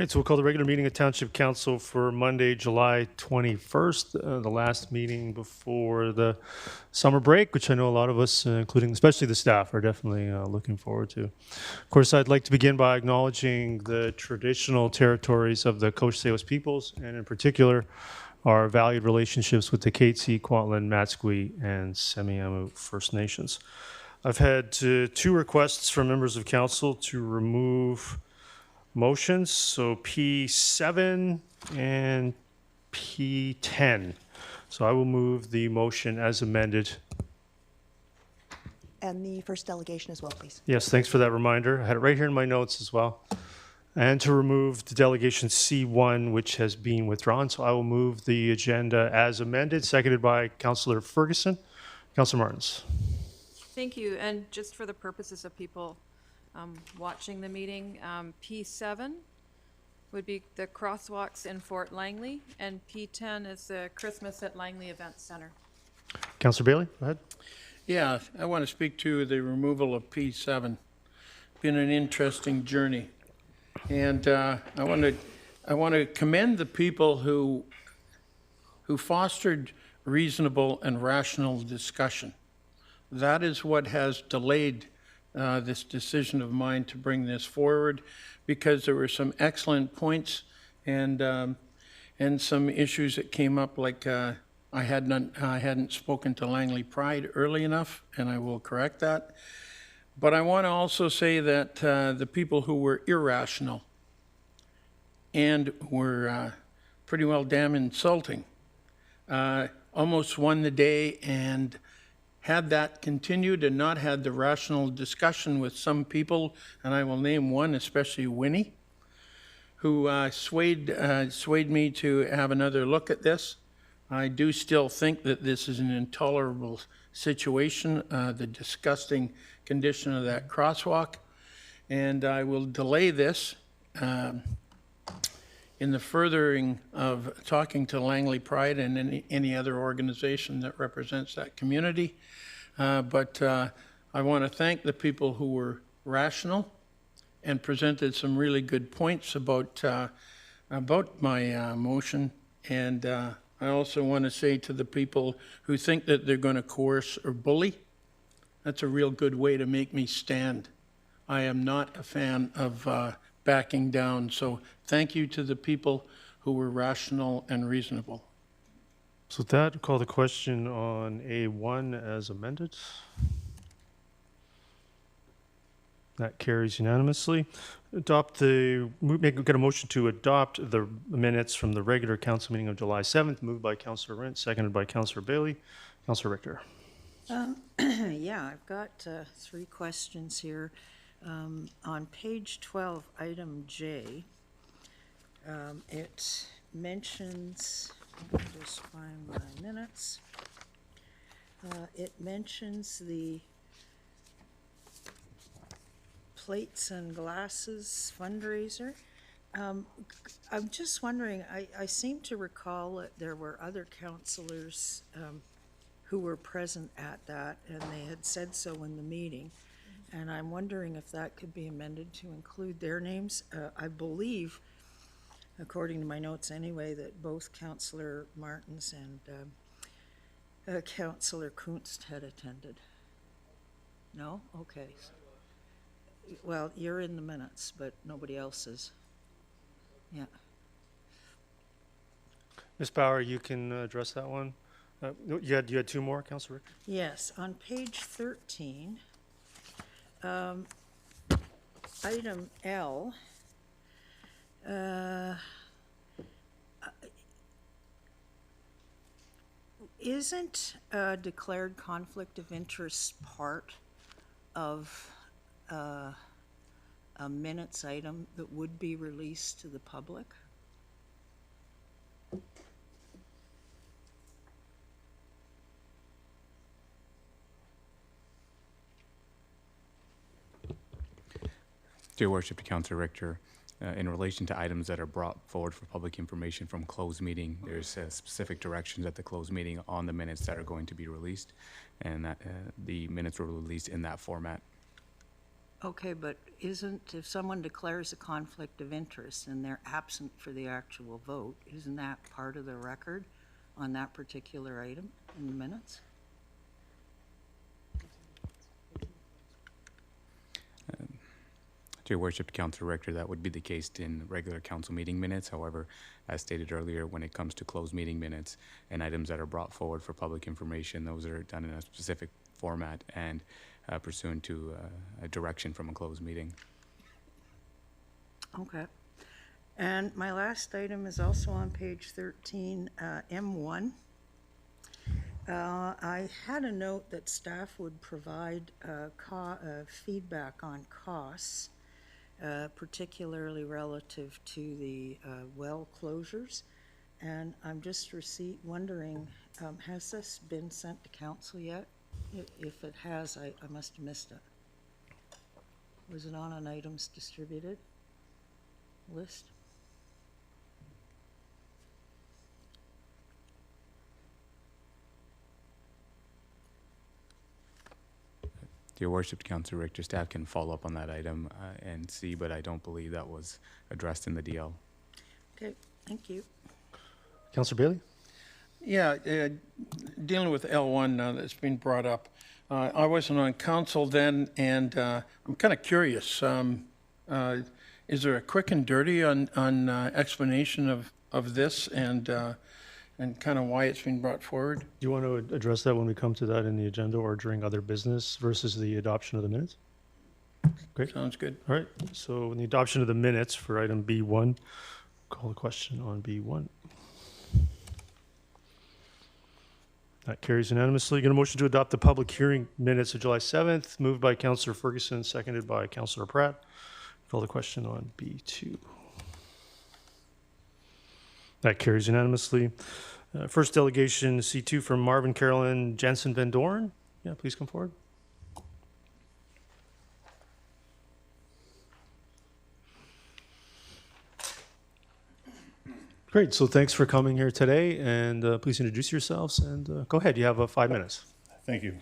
Okay, so we'll call the regular meeting of Township Council for Monday, July 21st, the last meeting before the summer break, which I know a lot of us, including especially the staff, are definitely looking forward to. Of course, I'd like to begin by acknowledging the traditional territories of the Coast Salish peoples, and in particular, our valued relationships with the Katzie, Kwantlen, Matsqui, and Semiahmoo First Nations. I've had two requests from members of council to remove motions, so P7 and P10. So I will move the motion as amended. And the first delegation as well, please. Yes, thanks for that reminder. I had it right here in my notes as well. And to remove the delegation C1, which has been withdrawn. So I will move the agenda as amended, seconded by Councillor Ferguson. Councillor Martins. Thank you. And just for the purposes of people watching the meeting, P7 would be the crosswalks in Fort Langley, and P10 is the Christmas at Langley Event Center. Councillor Bailey, go ahead. Yeah, I want to speak to the removal of P7. Been an interesting journey, and I want to commend the people who fostered reasonable and rational discussion. That is what has delayed this decision of mine to bring this forward, because there were some excellent points and some issues that came up, like I hadn't spoken to Langley Pride early enough, and I will correct that. But I want to also say that the people who were irrational and were pretty well damn insulting almost won the day, and had that continued and not had the rational discussion with some people, and I will name one, especially Winnie, who swayed me to have another look at this. I do still think that this is an intolerable situation, the disgusting condition of that crosswalk, and I will delay this in the furthering of talking to Langley Pride and any other organization that represents that community. But I want to thank the people who were rational and presented some really good points about my motion. And I also want to say to the people who think that they're going to coerce or bully, that's a real good way to make me stand. I am not a fan of backing down. So thank you to the people who were rational and reasonable. So with that, call the question on A1 as amended. That carries unanimously. Get a motion to adopt the minutes from the regular council meeting of July 7th, moved by Councillor Rent, seconded by Councillor Bailey. Councillor Richter. Yeah, I've got 3 questions here. On page 12, item J, it mentions, let me just find my minutes. It mentions the plates and glasses fundraiser. I'm just wondering, I seem to recall that there were other councillors who were present at that, and they had said so in the meeting. And I'm wondering if that could be amended to include their names. I believe, according to my notes anyway, that both Councillor Martins and Councillor Kunst had attended. No? Okay. Well, you're in the minutes, but nobody else is. Yeah. Ms. Bauer, you can address that one. You had 2 more, Councillor Richter? Yes, on page 13, item L, isn't a declared conflict of interest part of a minutes item that would be released to the public? Dear Worship, to Councillor Richter, in relation to items that are brought forward for public information from closed meeting, there's specific directions at the closed meeting on the minutes that are going to be released, and that the minutes were released in that format. Okay, but if someone declares a conflict of interest and they're absent for the actual vote, isn't that part of the record on that particular item in the minutes? To your worship, Council Director, that would be the case in regular council meeting minutes. However, as stated earlier, when it comes to closed meeting minutes and items that are brought forward for public information, those are done in a specific format and pursuant to a direction from a closed meeting. Okay. And my last item is also on page 13, M1. I had a note that staff would provide feedback on costs, particularly relative to the well closures. And I'm just wondering, has this been sent to council yet? If it has, I must have missed it. Was it on an items distributed list? Your worship, Council Director, staff can follow up on that item and see, but I don't believe that was addressed in the DL. Okay, thank you. Councillor Bailey? Yeah, dealing with L1 now that's been brought up. I wasn't on council then, and I'm kind of curious. Is there a quick and dirty on explanation of this and kind of why it's been brought forward? Do you want to address that when we come to that in the agenda or during other business versus the adoption of the minutes? Great. Sounds good. All right. So in the adoption of the minutes for item B1, call the question on B1. That carries unanimously. Get a motion to adopt the public hearing minutes of July 7th, moved by Councillor Ferguson, seconded by Councillor Pratt. Call the question on B2. That carries unanimously. First delegation, C2 from Marvin Carolyn Jensen Van Doren. Yeah, please come forward. Great. So thanks for coming here today, and please introduce yourselves. And go ahead. You have 5 minutes. Thank you.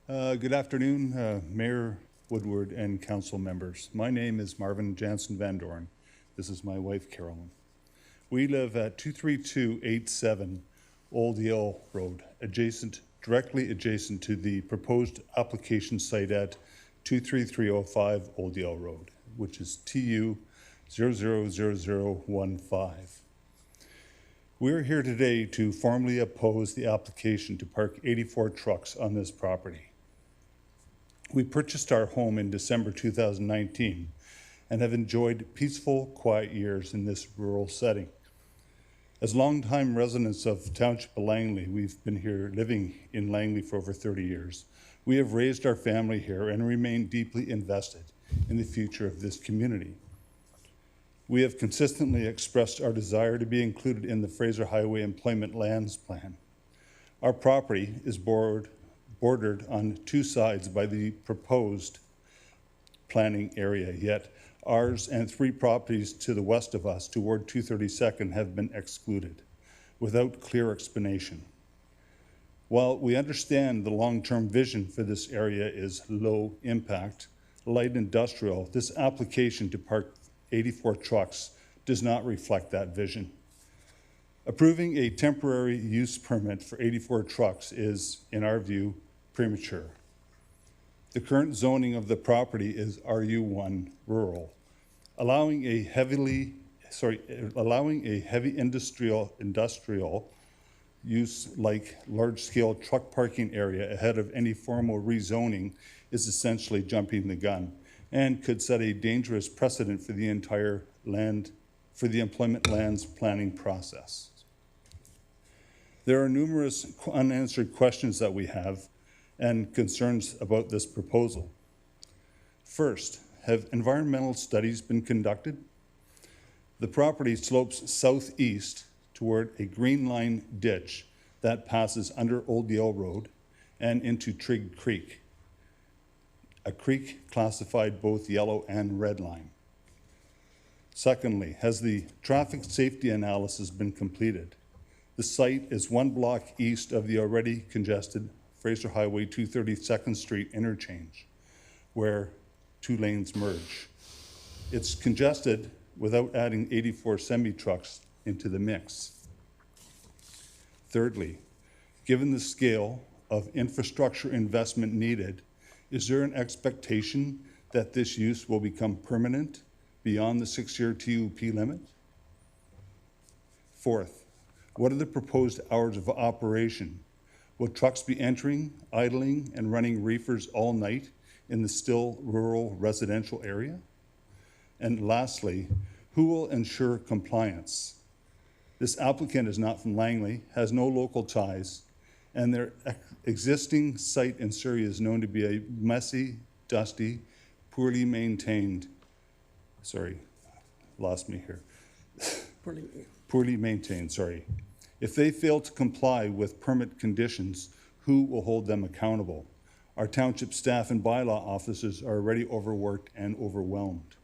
Good afternoon, Mayor Woodward and council members. My name is Marvin Jansen Van Doren. This is my wife, Carolyn. We live at 23287 Old Yale Road, directly adjacent to the proposed application site at 23305 Old Yale Road, which is TU 000015. We're here today to formally oppose the application to park 84 trucks on this property. We purchased our home in December 2019 and have enjoyed peaceful, quiet years in this rural setting. As longtime residents of Township of Langley, we've been here living in Langley for over 30 years. We have raised our family here and remain deeply invested in the future of this community. We have consistently expressed our desire to be included in the Fraser Highway Employment Lands Plan. Our property is bordered on two sides by the proposed planning area, yet ours and 3 properties to the west of us toward 232nd have been excluded without clear explanation. While we understand the long-term vision for this area is low impact, light industrial, this application to park 84 trucks does not reflect that vision. Approving a temporary use permit for 84 trucks is, in our view, premature. The current zoning of the property is RU1 rural, allowing a heavy industrial use like large-scale truck parking area ahead of any formal rezoning is essentially jumping the gun and could set a dangerous precedent for the entire employment lands planning process. There are numerous unanswered questions that we have and concerns about this proposal. First, have environmental studies been conducted? The property slopes southeast toward a green line ditch that passes under Old Yale Road and into Trigg Creek, a creek classified both yellow and red line. Secondly, has the traffic safety analysis been completed? The site is 1 block east of the already congested Fraser Highway 232nd Street interchange, where two lanes merge. It's congested without adding 84 semi-trucks into the mix. Thirdly, given the scale of infrastructure investment needed, is there an expectation that this use will become permanent beyond the 6-year TUP limit? Fourth, what are the proposed hours of operation? Will trucks be entering, idling, and running reefers all night in the still rural residential area? And lastly, who will ensure compliance? This applicant is not from Langley, has no local ties, and their existing site in Surrey is known to be a messy, dusty, poorly maintained, sorry, lost me here. Poorly maintained, sorry. If they fail to comply with permit conditions, who will hold them accountable? Our township staff and bylaw officers are already overworked and overwhelmed.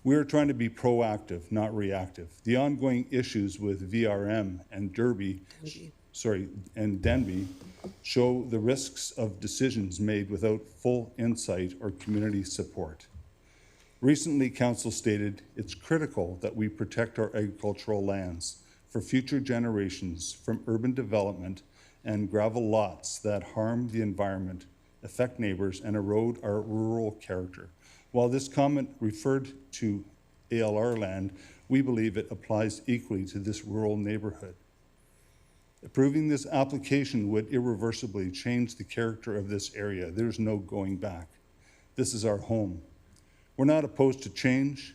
We are trying to be proactive, not reactive. The ongoing issues with VRM and Denby show the risks of decisions made without full insight or community support. Recently, Council stated it's critical that we protect our agricultural lands for future generations from urban development and gravel lots that harm the environment, affect neighbors, and erode our rural character. While this comment referred to ALR land, we believe it applies equally to this rural neighborhood. Approving this application would irreversibly change the character of this area. There's no going back. This is our home. We're not opposed to change,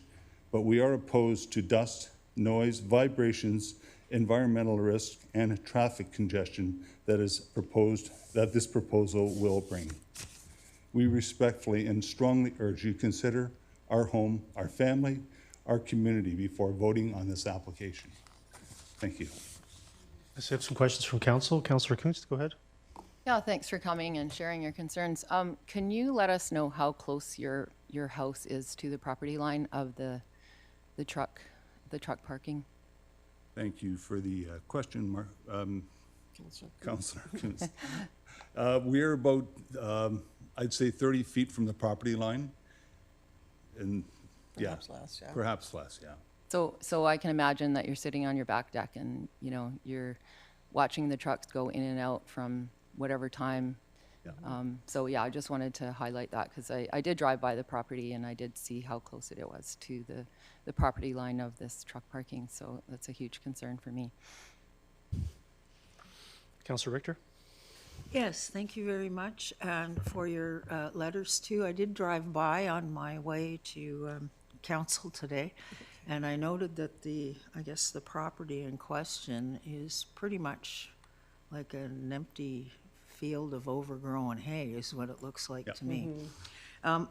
but we are opposed to dust, noise, vibrations, environmental risk, and traffic congestion that this proposal will bring. We respectfully and strongly urge you to consider our home, our family, our community before voting on this application. Thank you. Let's have some questions from council. Councillor Kunst, go ahead. Yeah, thanks for coming and sharing your concerns. Can you let us know how close your house is to the property line of the truck parking? Thank you for the question, Councillor Kunst. We are about, I'd say 30 feet from the property line. And yeah, perhaps less, yeah. So I can imagine that you're sitting on your back deck and, you're watching the trucks go in and out from whatever time. Yeah. So yeah, I just wanted to highlight that because I did drive by the property and I did see how close it was to the property line of this truck parking. So that's a huge concern for me. Councillor Richter? Yes, thank you very much, and for your letters too. I did drive by on my way to council today, and I noted that I guess the property in question is pretty much like an empty field of overgrown hay is what it looks like to me.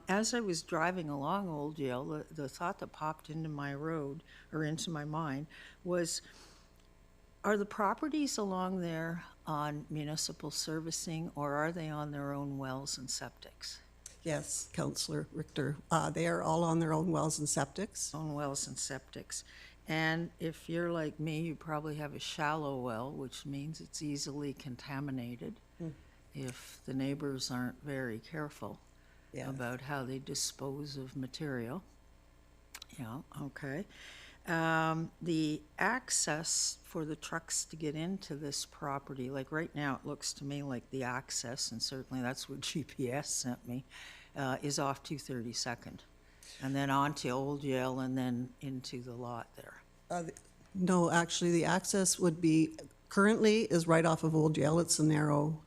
As I was driving along Old Yale, the thought that popped into my into my mind was, are the properties along there on municipal servicing, or are they on their own wells and septics? Yes, Councillor Richter. They are all on their own wells and septics. Own wells and septics. And if you're like me, you probably have a shallow well, which means it's easily contaminated if the neighbors aren't very careful about how they dispose of material. Yeah, okay. The access for the trucks to get into this property, like right now, it looks to me like the access, and certainly that's what GPS sent me, is off 232nd. And then on to Old Yale and then into the lot there. No, actually, the access would be, currently is right off of Old Yale. It's a narrow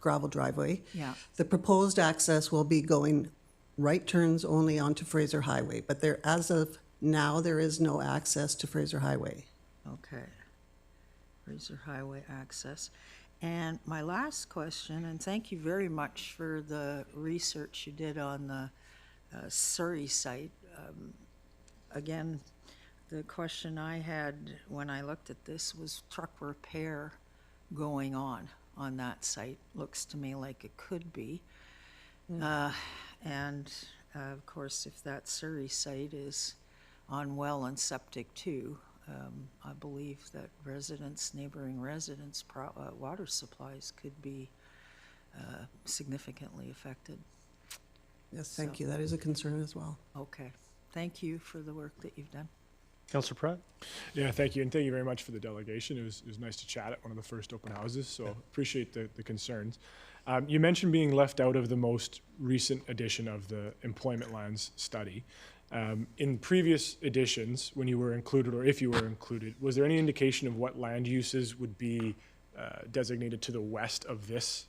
gravel driveway. Yeah. The proposed access will be going right turns only onto Fraser Highway, but there, as of now, there is no access to Fraser Highway. Okay. Fraser Highway access. And my last question, and thank you very much for the research you did on the Surrey site. Again, the question I had when I looked at this was truck repair going on that site. Looks to me like it could be. And of course, if that Surrey site is on well and septic too, I believe that neighboring residents' water supplies could be significantly affected. Yes, thank you. That is a concern as well. Okay. Thank you for the work that you've done. Councillor Pratt? Yeah, thank you, and thank you very much for the delegation. It was nice to chat at one of the first open houses, so appreciate the concerns. You mentioned being left out of the most recent edition of the employment lands study. In previous editions, when you were included, or if you were included, was there any indication of what land uses would be designated to the west of this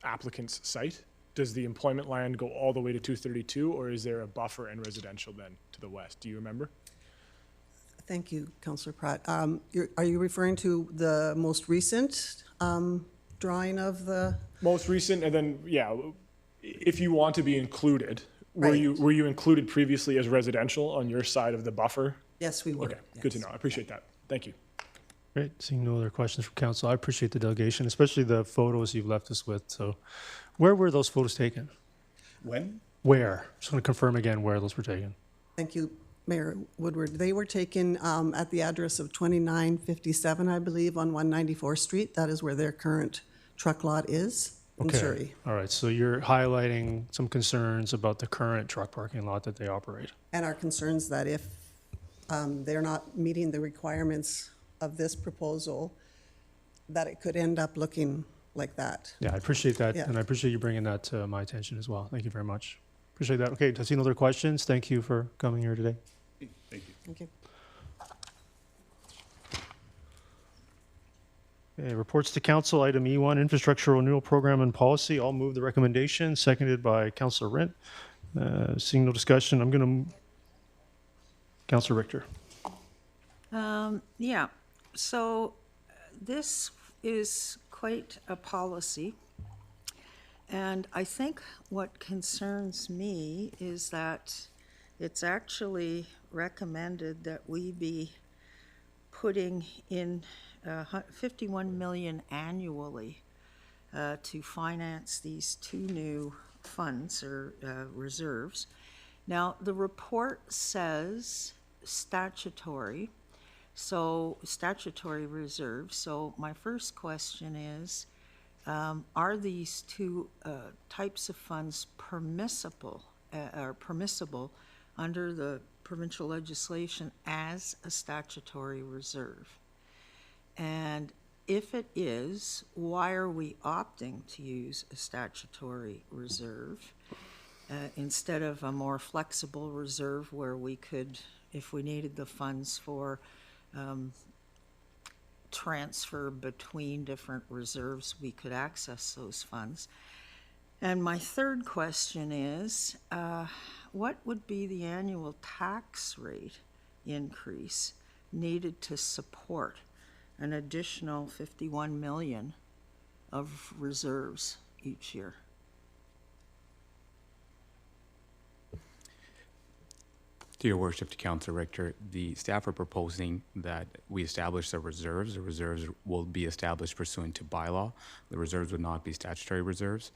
applicant's site? Does the employment land go all the way to 232, or is there a buffer and residential then to the west? Do you remember? Thank you, Councillor Pratt. Are you referring to the most recent drawing of the? Most recent, and then, yeah, if you want to be included, were Right. you included previously as residential on your side of the buffer? Yes, we were. Okay, good to yes. know. I appreciate that. Thank you. Great. Seeing no other questions from council, I appreciate the delegation, especially the photos you've left us with. So where were those photos taken? When? Where? Just want to confirm again where those were taken. Thank you, Mayor Woodward. They were taken at the address of 2957, I believe, on 194th Street. That is where their current truck lot is in Surrey. All right. So you're highlighting some concerns about the current truck parking lot that they operate. And our concerns that if they're not meeting the requirements of this proposal, that it could end up looking like that. Yeah, I appreciate that, Yeah. and I appreciate you bringing that to my attention as well. Thank you very much. Appreciate that. Okay, I see no other questions. Thank you for coming here today. Thank you. Thank you. Okay, reports to council, item E1, infrastructure renewal program and policy. I'll move the recommendation, seconded by Councillor Rent. Seeing no discussion, I'm going to, Councillor Richter. Yeah, so this is quite a policy. And I think what concerns me is that it's actually recommended that we be putting in 51 million annually to finance these two new funds or reserves. Now, the report says statutory, so statutory reserves. So my first question is, are these two types of funds permissible under the provincial legislation as a statutory reserve? And if it is, why are we opting to use a statutory reserve instead of a more flexible reserve where we could, if we needed the funds for transfer between different reserves, we could access those funds? And my third question is, what would be the annual tax rate increase needed to support an additional 51 million of reserves each year? To your worship, to Councillor Richter, the staff are proposing that we establish the reserves. The reserves will be established pursuant to bylaw. The reserves would not be statutory reserves.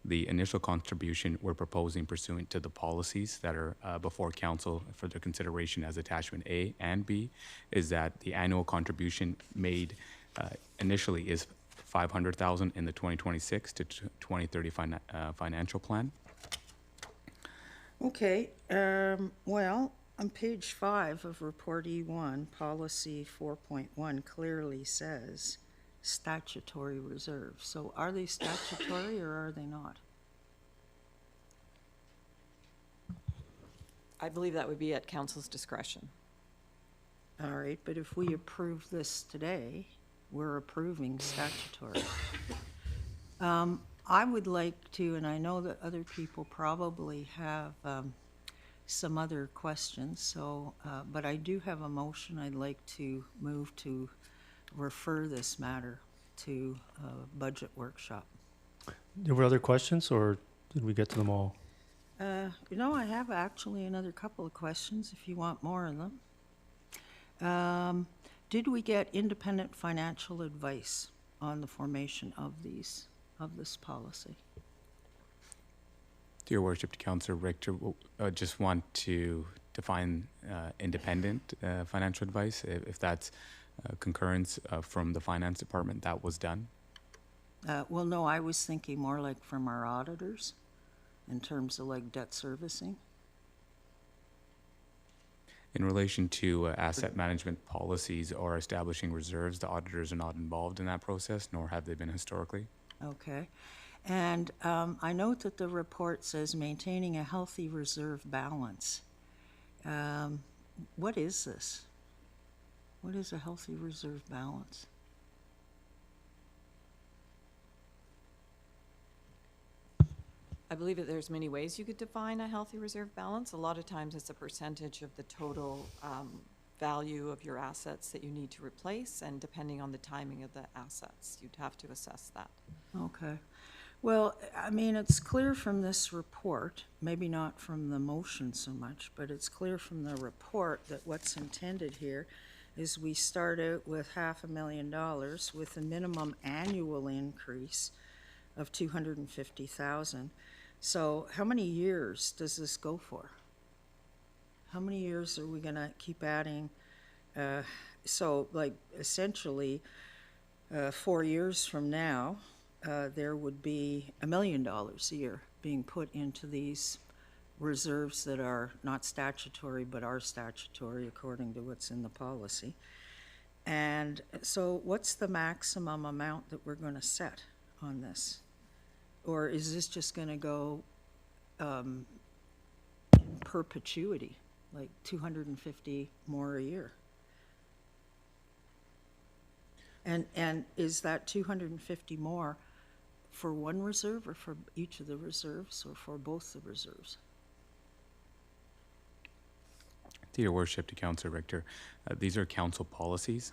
The initial contribution we're proposing pursuant to the policies that are before council for their consideration as attachment A and B is that the annual contribution made initially is $500,000 in the 2026 to 2030 financial plan. Okay, well, on page 5 of Report E1, Policy 4.1 clearly says statutory reserves. So are they statutory or are they not? I believe that would be at council's discretion. All right, but if we approve this today, we're approving statutory. I would like to, and I know that other people probably have some other questions, so, but I do have a motion I'd like to move to refer this matter to a budget workshop. There were other questions, or did we get to them all? You know, I have actually another couple of questions if you want more of them. Did we get independent financial advice on the formation of this policy? To your worship, to Councillor Richter, I just want to define independent financial advice. If that's concurrence from the finance department, that was done. Well, no, I was thinking more like from our auditors. in terms of like debt servicing? In relation to asset management policies or establishing reserves, the auditors are not involved in that process, nor have they been historically. Okay. And I note that the report says maintaining a healthy reserve balance. What is this? What is a healthy reserve balance? I believe that there's many ways you could define a healthy reserve balance. A lot of times it's a percentage of the total value of your assets that you need to replace, and depending on the timing of the assets, you'd have to assess that. Okay. Well, I mean, it's clear from this report, maybe not from the motion so much, but it's clear from the report that what's intended here is we start out with $500,000 with a minimum annual increase of $250,000. So how many years does this go for? How many years are we gonna keep adding? So like essentially 4 years from now, there would be $1 million a year being put into these reserves that are not statutory but are statutory according to what's in the policy. And so what's the maximum amount that we're going to set on this? Or is this just going to go in perpetuity, like 250 more a year? And is that 250 more for one reserve or for each of the reserves or for both the reserves? To your worship, to Councillor Richter, these are council policies.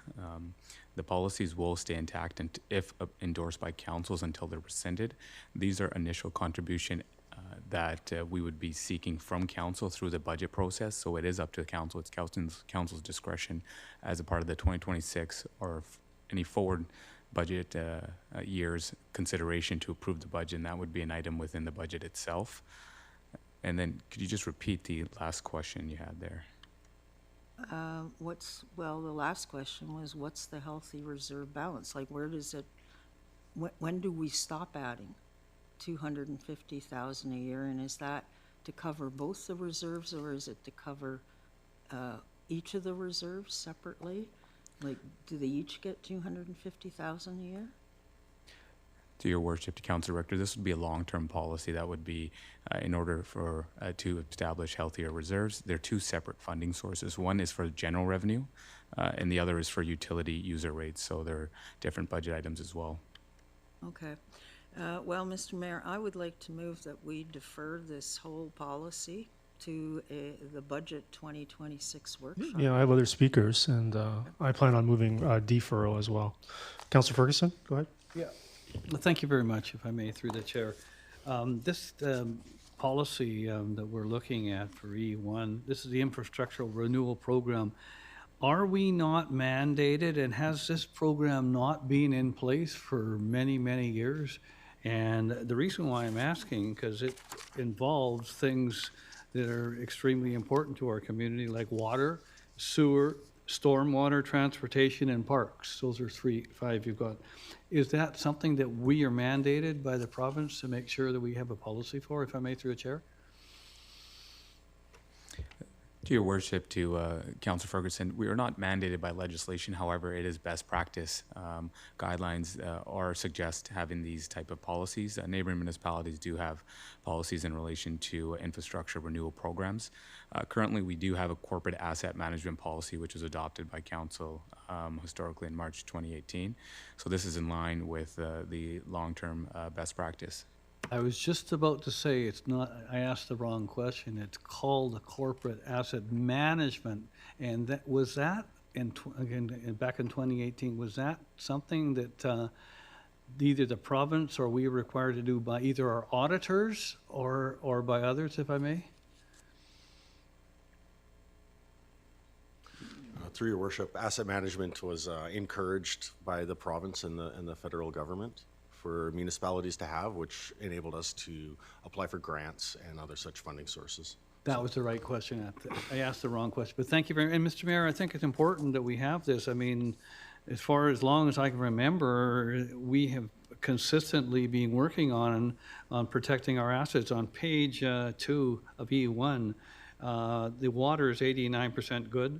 The policies will stay intact and if endorsed by councils until they're rescinded. These are initial contribution that we would be seeking from council through the budget process. So it is up to the council. It's council's discretion as a part of the 2026 or any forward budget year's consideration to approve the budget, and that would be an item within the budget itself. And then could you just repeat the last question you had there? Well, the last question was, what's the healthy reserve balance? Like, where does it, when do we stop adding 250,000 a year? And is that to cover both the reserves, or is it to cover each of the reserves separately? Like, do they each get 250,000 a year? To your worship, to Councillor Richter, this would be a long-term policy that would be in order for to establish healthier reserves. They're two separate funding sources. One is for general revenue, and the other is for utility user rates. So they're different budget items as well. Okay. Well, Mr. Mayor, I would like to move that we defer this whole policy to the budget 2026 workshop. Yeah, I have other speakers, and I plan on moving deferral as well. Councillor Ferguson, go ahead. Yeah. Well, thank you very much, if I may, through the chair. This policy that we're looking at for E1, this is the infrastructural renewal program. Are we not mandated, and has this program not been in place for many, many years? And the reason why I'm asking, because it involves things that are extremely important to our community, like water, sewer, stormwater, transportation, and parks. Those are 5 you've got. Is that something that we are mandated by the province to make sure that we have a policy for, if I may, through the chair? To your worship, to Councillor Ferguson, we are not mandated by legislation. However, it is best practice. Guidelines or suggest having these type of policies. Neighboring municipalities do have policies in relation to infrastructure renewal programs. Currently, we do have a corporate asset management policy, which was adopted by council historically in March 2018. So this is in line with the long-term best practice. I was just about to say, it's not, I asked the wrong question. It's called a corporate asset management. And that was that, back in 2018, was that something that either the province or we were required to do by either our auditors or by others, if I may? Through your worship, asset management was encouraged by the province and the federal government for municipalities to have, which enabled us to apply for grants and other such funding sources. That was the right question. I asked the wrong question, but thank you very much. And Mr. Mayor, I think it's important that we have this. I mean, as long as I can remember, we have consistently been working on protecting our assets. On page 2 of E1, the water is 89% good,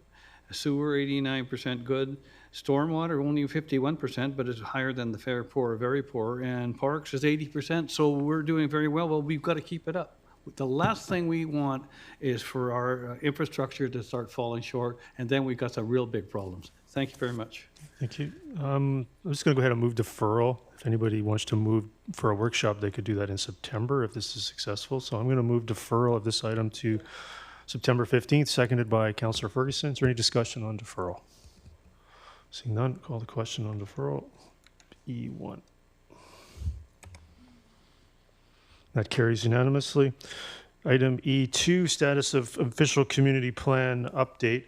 sewer 89% good, stormwater only 51%, but it's higher than the fair poor, very poor, and parks is 80%, so we're doing very well. Well, we've got to keep it up. The last thing we want is for our infrastructure to start falling short, and then we've got some real big problems. Thank you very much. Thank you. I'm just going to go ahead and move deferral. If anybody wants to move for a workshop, they could do that in September if this is successful. So I'm going to move deferral of this item to September 15th, seconded by Councillor Ferguson. Is there any discussion on deferral? Seeing none, call the question on deferral. E1. That carries unanimously. Item E2, status of official community plan update.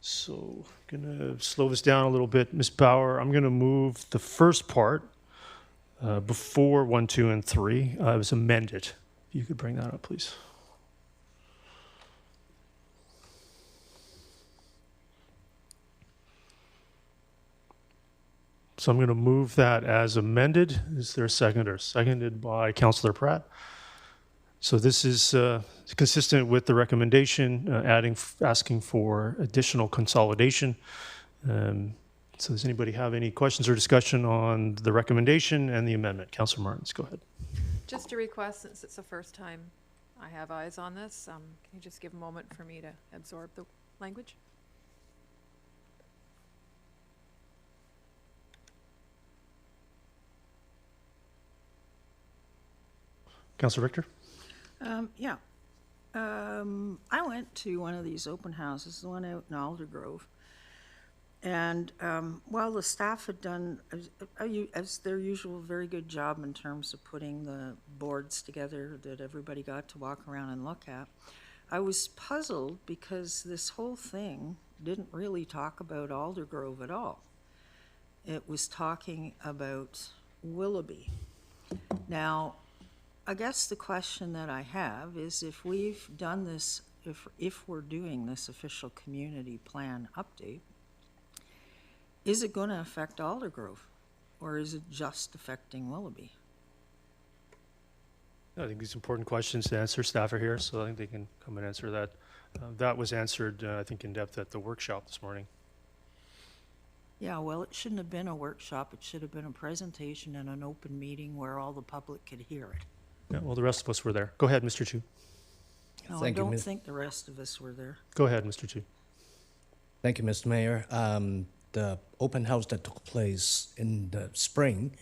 So I'm going to slow this down a little bit. Ms. Bauer, I'm going to move the first part before 1, 2, and 3. It was amended. If you could bring that up, please. So I'm going to move that as amended. Is there a seconder? Seconded by Councillor Pratt. So this is consistent with the recommendation, asking for additional consolidation. So does anybody have any questions or discussion on the recommendation and the amendment? Councillor Martins, go ahead. Just a request, since it's the first time I have eyes on this, can you just give a moment for me to absorb the language? Councillor Richter? Yeah. I went to one of these open houses, the one out in Aldergrove. And while the staff had done, as their usual, very good job in terms of putting the boards together that everybody got to walk around and look at, I was puzzled because this whole thing didn't really talk about Aldergrove at all. It was talking about Willoughby. Now, I guess the question that I have is if we've done this, if we're doing this official community plan update, is it going to affect Aldergrove or is it just affecting Willoughby? I think these are important questions to answer. Staff are here, so I think they can come and answer that. That was answered, I think, in depth at the workshop this morning. Yeah, well, it shouldn't have been a workshop. It should have been a presentation and an open meeting where all the public could hear it. Yeah, well, the rest of us were there. Go ahead, Mr. Chu. No, I don't think the rest of us were there. Go ahead, Mr. Chu. Thank you, Mr. Mayor. The open house that took place in the spring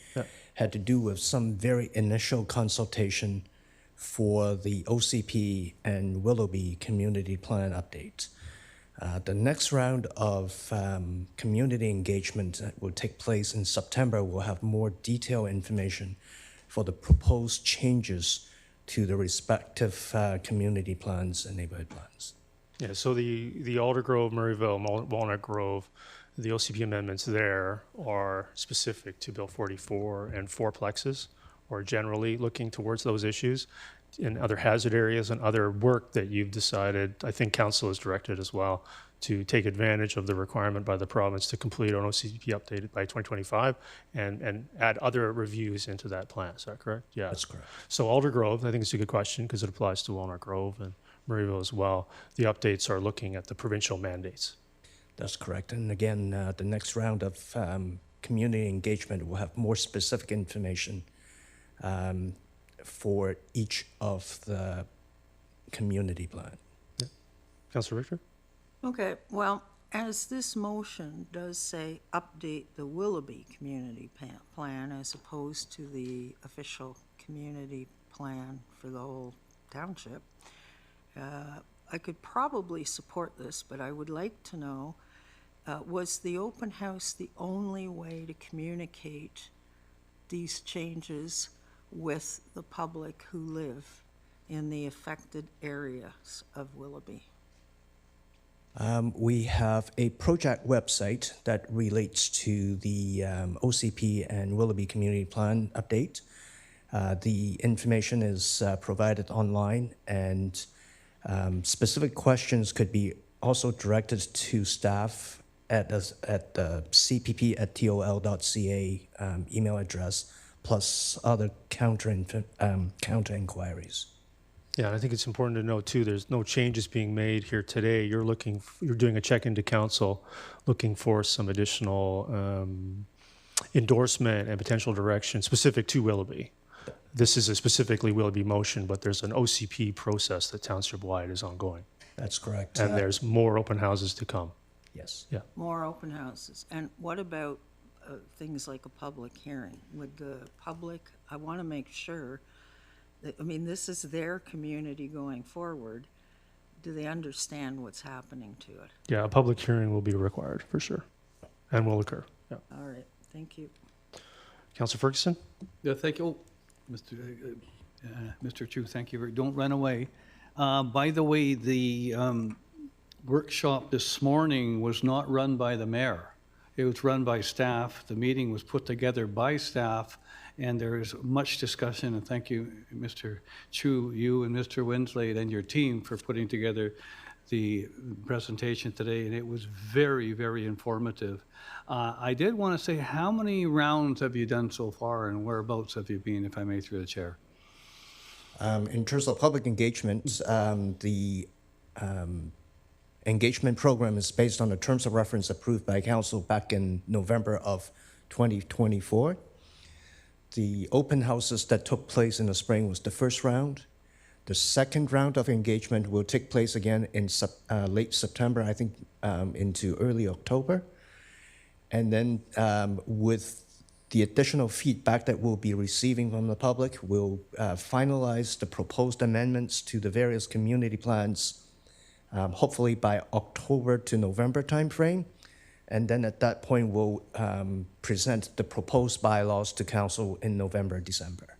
had to do with some very initial consultation for the OCP and Willoughby community plan update. The next round of community engagement that will take place in September will have more detailed information for the proposed changes to the respective community plans and neighborhood plans. Yeah, so the Aldergrove, Murrayville, Walnut Grove, the OCP amendments there are specific to Bill 44 and fourplexes, or generally looking towards those issues. In other hazard areas and other work that you've decided, I think council is directed as well to take advantage of the requirement by the province to complete an OCP updated by 2025 and add other reviews into that plan. Is that correct? Yeah. That's correct. So Aldergrove, I think it's a good question because it applies to Walnut Grove and Murrayville as well. The updates are looking at the provincial mandates. That's correct. And again, the next round of community engagement will have more specific information for each of the community plan. Yeah. Councillor Richter? Okay, well, as this motion does say update the Willoughby community plan as opposed to the official community plan for the whole township, I could probably support this, but I would like to know, was the open house the only way to communicate these changes with the public who live in the affected areas of Willoughby? We have a project website that relates to the OCP and Willoughby Community Plan update. The information is provided online, and specific questions could be also directed to staff at the cpp@tol.ca email address. plus other counter inquiries. Yeah, and I think it's important to note too, there's no changes being made here today. You're doing a check into council, looking for some additional endorsement and potential direction specific to Willoughby. This is a specifically Willoughby motion, but there's an OCP process that township-wide is ongoing. That's correct. And there's more open houses to come. Yes. Yeah. More open houses. And what about things like a public hearing? Would the public, I want to make sure that, I mean, this is their community going forward. Do they understand what's happening to it? Yeah, a public hearing will be required for sure and will occur. Yeah. All right, thank you. Councillor Ferguson? Yeah, thank you. Oh, Mr. Chu, thank you. Don't run away. By the way, the workshop this morning was not run by the mayor. It was run by staff. The meeting was put together by staff, and there is much discussion. And thank you, Mr. Chu, you and Mr. Winslade and your team for putting together the presentation today, and it was very, very informative. I did want to say, how many rounds have you done so far, and whereabouts have you been, if I may, through the chair? In terms of public engagement, the engagement program is based on the terms of reference approved by council back in November of 2024. The open houses that took place in the spring was the first round. The second round of engagement will take place again in late September, I think, into early October. And then with the additional feedback that we'll be receiving from the public, we'll finalize the proposed amendments to the various community plans, hopefully by October to November timeframe. And then at that point, we'll present the proposed bylaws to council in November, December.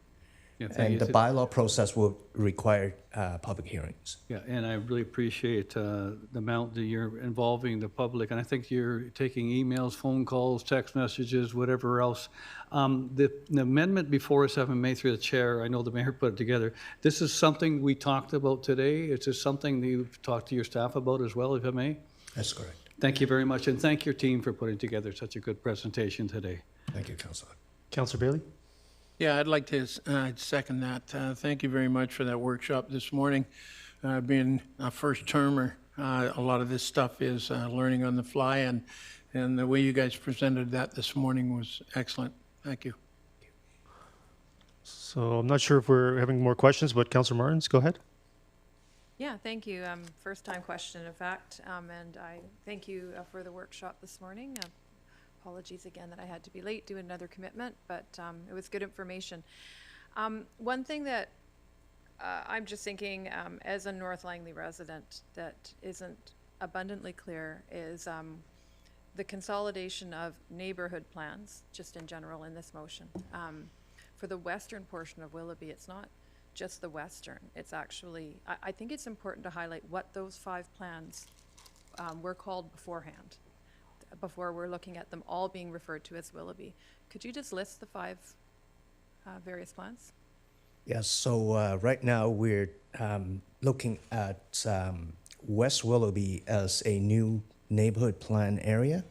Yeah, And the bylaw process will require public hearings. Yeah, and I really appreciate the amount that you're involving the public, and I think you're taking emails, phone calls, text messages, whatever else. The amendment before us, having made through the chair, I know the mayor put it together. This is something we talked about today. Is this something that you've talked to your staff about as well, if I may? That's correct. Thank you very much, and thank your team for putting together such a good presentation today. Thank you, Councillor. Councillor Bailey? Yeah, I'd like to second that. Thank you very much for that workshop this morning. Being a first termer, a lot of this stuff is learning on the fly, and the way you guys presented that this morning was excellent. Thank you. So I'm not sure if we're having more questions, but Councillor Martins, go ahead. Yeah, thank you. First time question, in fact, and I thank you for the workshop this morning. Apologies again that I had to be late, do another commitment, but it was good information. One thing that I'm just thinking as a North Langley resident that isn't abundantly clear is the consolidation of neighborhood plans, just in general in this motion. For the western portion of Willoughby, it's not just the western. It's actually, I think it's important to highlight what those 5 plans were called beforehand, before we're looking at them all being referred to as Willoughby. Could you just list the 5 various plans? Yes, so right now we're looking at West Willoughby as a new neighborhood plan area.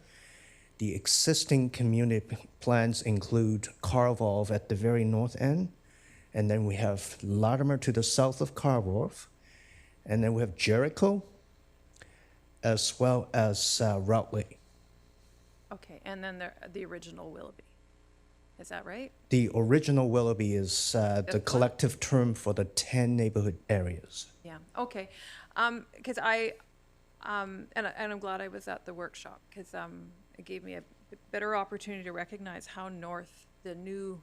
The existing community plans include Carvolve at the very north end, and then we have Latimer to the south of Carvolve, and then we have Jericho, as well as Routley. Okay, and then the original Willoughby. Is that right? The original Willoughby is the collective term for the 10 neighborhood areas. Yeah, okay. Because and I'm glad I was at the workshop, because it gave me a better opportunity to recognize how north the new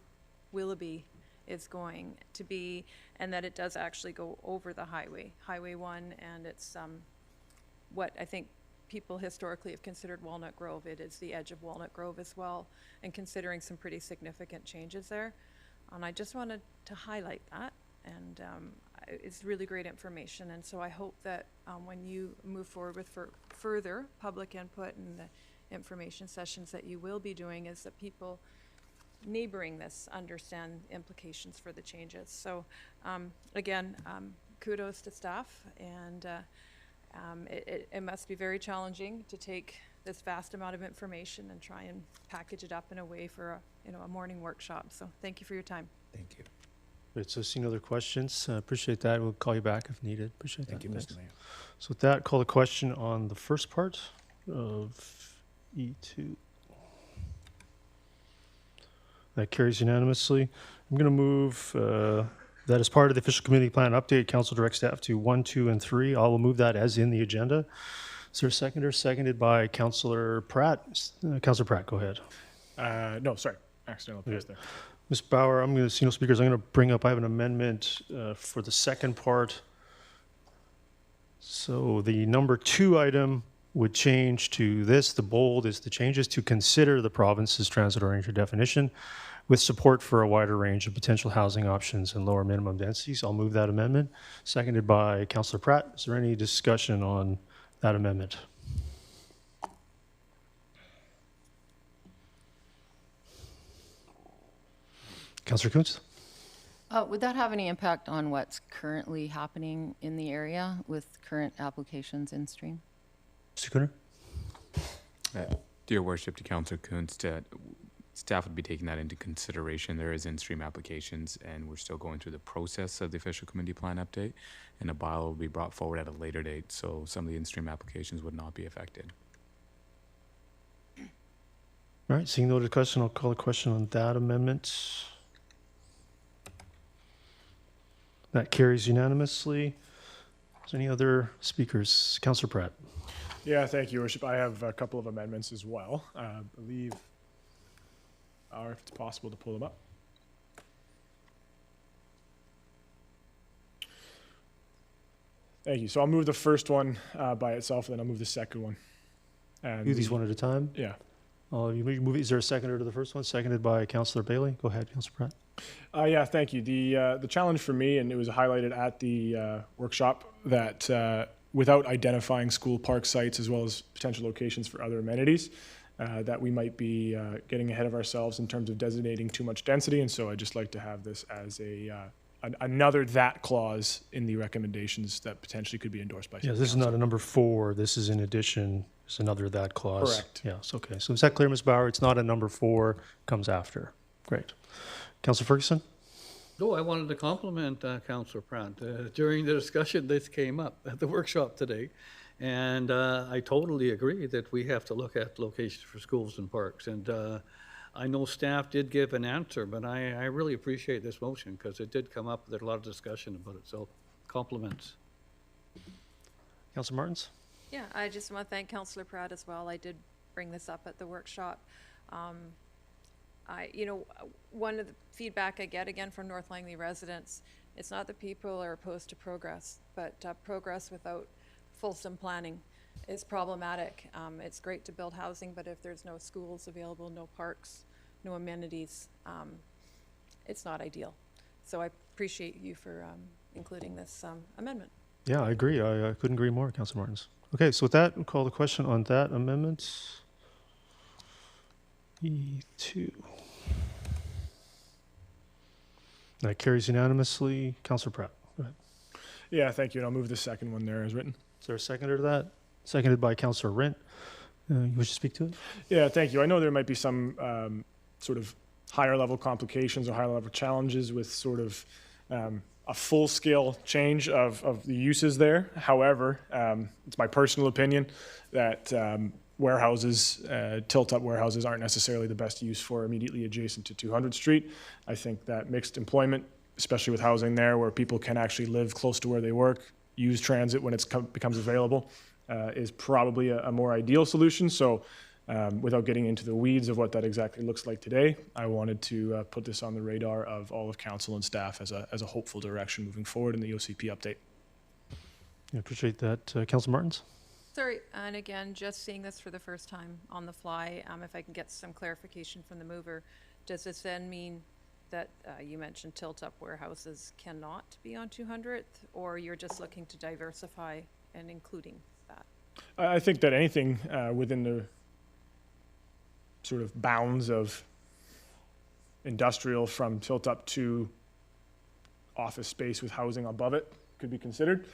Willoughby is going to be, and that it does actually go over the Highway 1, and it's what I think people historically have considered Walnut Grove. It is the edge of Walnut Grove as well, and considering some pretty significant changes there. And I just wanted to highlight that, and it's really great information. And so I hope that when you move forward with further public input and the information sessions that you will be doing, is that people neighboring this understand implications for the changes. So again, kudos to staff, and it must be very challenging to take this vast amount of information and try and package it up in a way for a morning workshop. So thank you for your time. Thank you. Great, so seeing no other questions, appreciate that. We'll call you back if needed. Appreciate that. Thank you, Thanks. Mr. Mayor. So with that, call the question on the first part of E2. That carries unanimously. I'm going to move that as part of the official committee plan update, council direct staff to 1, 2, and 3. I will move that as in the agenda. Is there a seconder? Seconded by Councillor Pratt. Councillor Pratt, go ahead. No, sorry, accidental pass there. Ms. Bauer, I'm going to see no speakers. I'm going to bring up, I have an amendment for the second part. So the number 2 item would change to this. The bold is the changes to consider the province's transit-oriented definition with support for a wider range of potential housing options and lower minimum densities. I'll move that amendment. Seconded by Councillor Pratt. Is there any discussion on that amendment? Councillor Kuntz? Would that have any impact on what's currently happening in the area with current applications in stream? Mr. Cooner? Dear Worship, to Councillor Kuntz, staff would be taking that into consideration. There is in-stream applications, and we're still going through the process of the official committee plan update, and a bylaw will be brought forward at a later date, so some of the in-stream applications would not be affected. All right, seeing no discussion, I'll call a question on that amendment. That carries unanimously. Is there any other speakers? Councillor Pratt. Yeah, thank you, Your Worship. I have a couple of amendments as well. I believe, or if it's possible to pull them up. Thank you. So I'll move the first one by itself, and then I'll move the second one. And Do these one at a time? Yeah. You move. Is there a seconder to the first one? Seconded by Councillor Bailey. Go ahead, Councillor Pratt. Yeah, thank you. The challenge for me, and it was highlighted at the workshop, that without identifying school park sites as well as potential locations for other amenities, that we might be getting ahead of ourselves in terms of designating too much density. And so I'd just like to have this as another that clause in the recommendations that potentially could be endorsed by. Yeah, this is not a number 4. This is in addition. It's another that clause. Correct. Yes. Okay. So is that clear, Ms. Bauer? It's not a number 4. Comes after. Great. Councillor Ferguson. No, I wanted to compliment Councillor Pratt. During the discussion, this came up at the workshop today, and I totally agree that we have to look at locations for schools and parks. And I know staff did give an answer, but I really appreciate this motion because it did come up. There's a lot of discussion about it, so compliments. Councillor Martins. Yeah, I just want to thank Councillor Pratt as well. I did bring this up at the workshop. One of the feedback I get again from North Langley residents, it's not that people are opposed to progress, but progress without fulsome planning is problematic. It's great to build housing, but if there's no schools available, no parks, no amenities, it's not ideal. So I appreciate you for including this amendment. Yeah, I agree. I couldn't agree more, Councillor Martins. Okay, so with that, we'll call the question on that amendment. E2. That carries unanimously. Councillor Pratt, go ahead. Yeah, thank you. And I'll move the second one there as written. Is there a seconder to that? Seconded by Councillor Rent. You wish to speak to it? Yeah, thank you. I know there might be some sort of higher level complications or higher level challenges with sort of a full scale change of the uses there. However, it's my personal opinion that warehouses, tilt-up warehouses aren't necessarily the best use for immediately adjacent to 200 Street. I think that mixed employment, especially with housing there where people can actually live close to where they work, use transit when it becomes available, is probably a more ideal solution. So without getting into the weeds of what that exactly looks like today, I wanted to put this on the radar of all of council and staff as a hopeful direction moving forward in the OCP update. I appreciate that. Councillor Martins? Sorry, and again, just seeing this for the first time on the fly, if I can get some clarification from the mover, does this then mean that you mentioned tilt-up warehouses cannot be on 200th, or you're just looking to diversify and including that? I think that anything within the sort of bounds of industrial from tilt-up to office space with housing above it could be considered.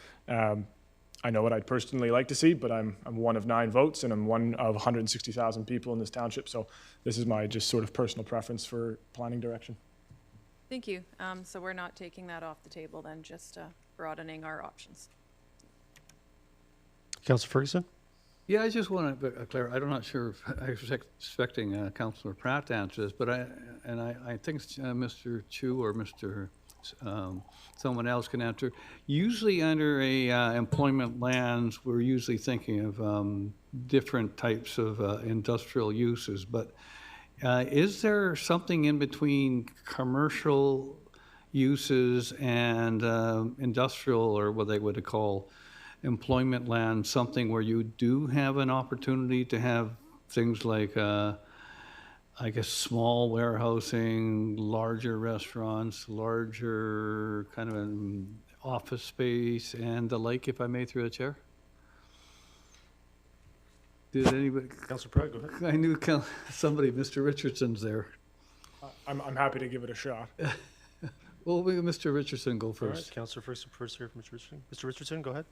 I know what I'd personally like to see, but I'm one of 9 votes, and I'm one of 160,000 people in this township. So this is my just sort of personal preference for planning direction. Thank you. So we're not taking that off the table then, just broadening our options. Councillor Ferguson? Yeah, I just want to clarify. I'm not sure if I was expecting Councillor Pratt to answer this, but I think Mr. Chu or Mr. Someone else can answer. Usually under a employment lands, we're usually thinking of different types of industrial uses, but is there something in between commercial uses and industrial, or what they would call employment land, something where you do have an opportunity to have things like I guess small warehousing, larger restaurants, larger kind of an office space and the like, if I may, through the chair? Did anybody? Councillor Pratt, go ahead. I knew somebody, Mr. Richardson's there. I'm happy to give it a shot. Well, Mr. Richardson go All first. right, Councillor first here from Mr. Richardson. Mr. Richardson, go ahead.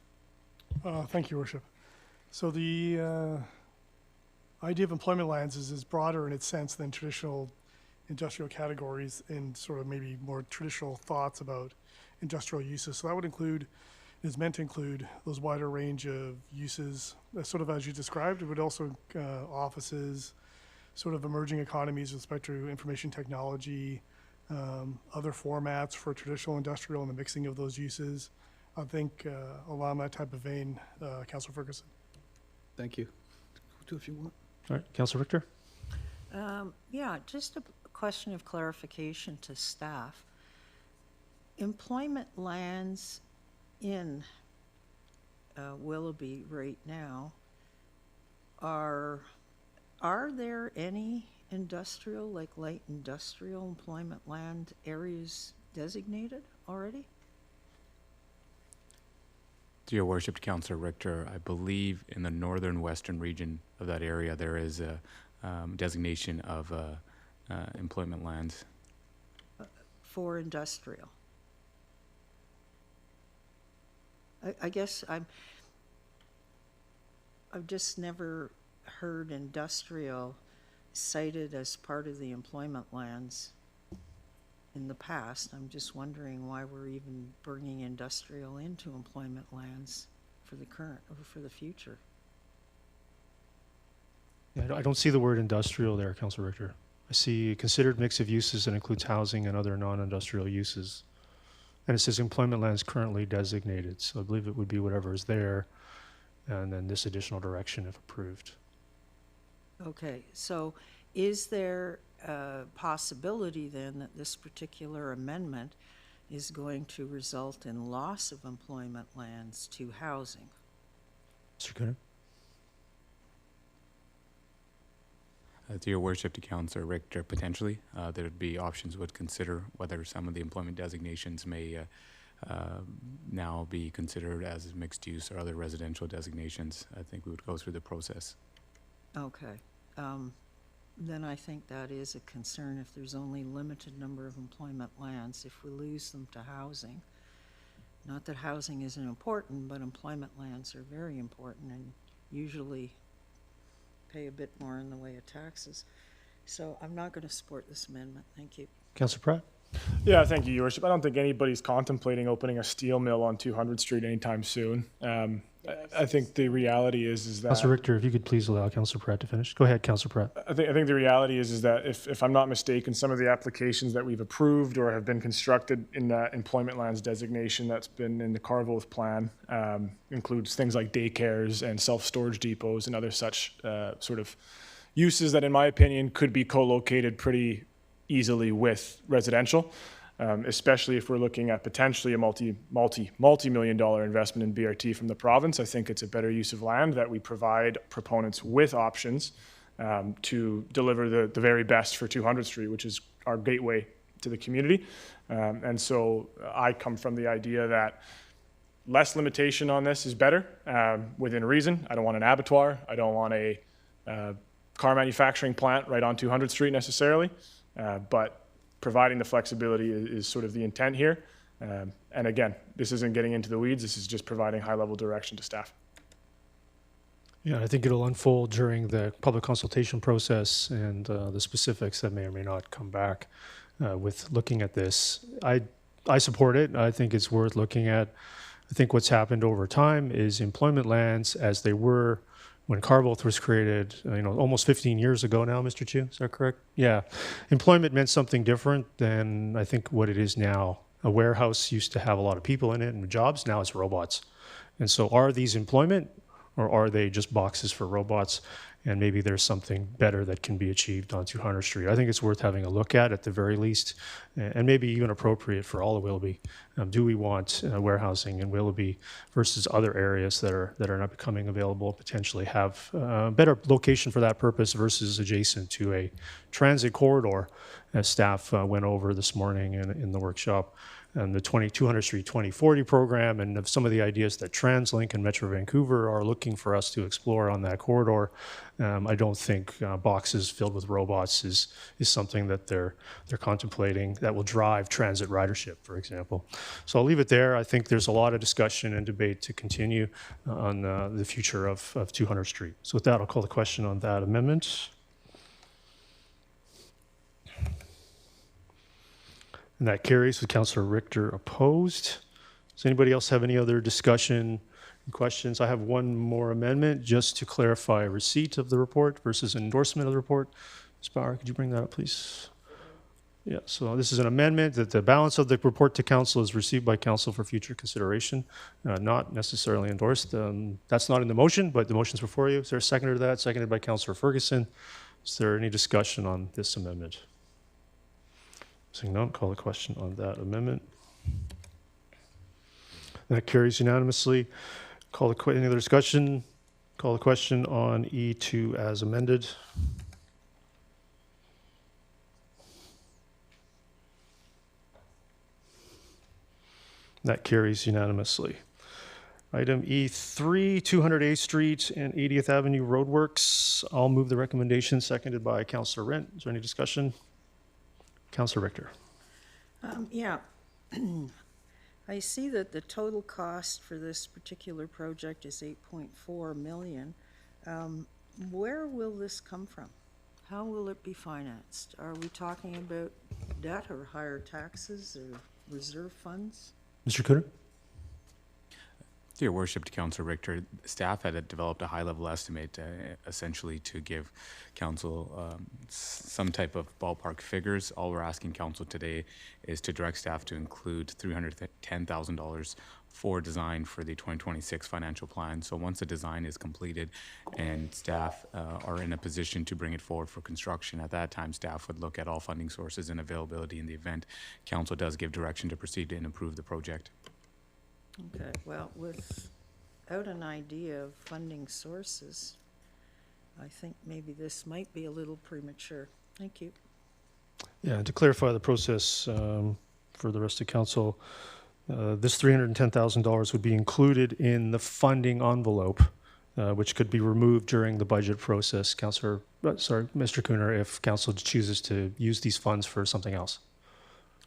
Thank you, Worship. So the idea of employment lands is broader in its sense than traditional industrial categories in sort of maybe more traditional thoughts about industrial uses. So that would include, is meant to include those wider range of uses, sort of as you described. It would also offices, sort of emerging economies with respect to information technology, other formats for traditional industrial and the mixing of those uses. I think along that type of vein, Councillor Ferguson. Thank you. Do if you want. All right, Councillor Richter. Yeah, just a question of clarification to staff. Employment lands in Willoughby right now, are there any industrial, like light industrial employment land areas designated already? To your worship, Councillor Richter, I believe in the northern western region of that area there is a designation of employment lands. For industrial? I guess I've just never heard industrial cited as part of the employment lands in the past. I'm just wondering why we're even bringing industrial into employment lands for the current or for the future. Yeah, I don't see the word industrial there, Councillor Richter. I see a considered mix of uses that includes housing and other non-industrial uses. And it says employment lands currently designated. So I believe it would be whatever is there and then this additional direction if approved. Okay, so is there a possibility then that this particular amendment is going to result in loss of employment lands to housing? Mr. Coonan? To your worship, to Councillor Richter, potentially there would be options would consider whether some of the employment designations may now be considered as mixed use or other residential designations. I think we would go through the process. Okay. Then I think that is a concern if there's only limited number of employment lands, if we lose them to housing. Not that housing isn't important, but employment lands are very important and usually pay a bit more in the way of taxes. So I'm not going to support this amendment. Thank you. Councillor Pratt? Yeah, thank you, Your Worship. I don't think anybody's contemplating opening a steel mill on 200th Street anytime soon. I think the reality is that... Councillor Richter, if you could please allow Councillor Pratt to finish. Go ahead, Councillor Pratt. I think the reality is that if I'm not mistaken, some of the applications that we've approved or have been constructed in that employment lands designation that's been in the Carville plan includes things like daycares and self-storage depots and other such sort of uses that, in my opinion, could be co-located pretty easily with residential, especially if we're looking at potentially a multi-million-dollar investment in BRT from the province. I think it's a better use of land that we provide proponents with options to deliver the very best for 200th Street, which is our gateway to the community. And so I come from the idea that less limitation on this is better within reason. I don't want an abattoir. I don't want a car manufacturing plant right on 200th Street necessarily. But providing the flexibility is sort of the intent here. And again, this isn't getting into the weeds, this is just providing high-level direction to staff. Yeah, I think it'll unfold during the public consultation process and the specifics that may or may not come back with looking at this. I support it. I think it's worth looking at. I think what's happened over time is employment lands as they were when Carboth was created, almost 15 years ago now, Mr. Chu, is that correct? Yeah. Employment meant something different than I think what it is now. A warehouse used to have a lot of people in it and jobs, now it's robots. And so are these employment or are they just boxes for robots? And maybe there's something better that can be achieved on 200 Street. I think it's worth having a look at the very least, and maybe even appropriate for all of Willoughby. Do we want warehousing in Willoughby versus other areas that are not becoming available, potentially have a better location for that purpose versus adjacent to a transit corridor, as staff went over this morning in the workshop. And the 200 Street 2040 program and of some of the ideas that TransLink and Metro Vancouver are looking for us to explore on that corridor. I don't think boxes filled with robots is something that they're contemplating that will drive transit ridership, for example. So I'll leave it there. I think there's a lot of discussion and debate to continue on the future of 200 Street. So with that, I'll call the question on that amendment. And that carries with Councillor Richter opposed. Does anybody else have any other discussion and questions? I have one more amendment just to clarify receipt of the report versus endorsement of the report. Ms. Bauer, could you bring that up, please? Yeah, so this is an amendment that the balance of the report to council is received by council for future consideration, not necessarily endorsed. That's not in the motion, but the motion's before you. Is there a seconder to that? Seconded by Councillor Ferguson. Is there any discussion on this amendment? Seeing none, call the question on that amendment. That carries unanimously. Any other discussion? Call the question on E2 as amended. That carries unanimously. Item E3, 200 A Street and 80th Avenue roadworks. I'll move the recommendation, seconded by Councillor Rent. Is there any discussion? Councillor Richter. Yeah. I see that the total cost for this particular project is $8.4 million. Where will this come from? How will it be financed? Are we talking about debt or higher taxes or reserve funds? Mr. Cooter? Your Worship, to Councillor Richter, staff had developed a high-level estimate essentially to give council some type of ballpark figures. All we're asking council today is to direct staff to include $310,000 for design for the 2026 financial plan. So once the design is completed and staff are in a position to bring it forward for construction, at that time staff would look at all funding sources and availability in the event council does give direction to proceed and improve the project. Okay, well, without an idea of funding sources, I think maybe this might be a little premature. Thank you. Yeah, to clarify the process for the rest of council, this $310,000 would be included in the funding envelope, which could be removed during the budget process, Mr. Cooner, if council chooses to use these funds for something else.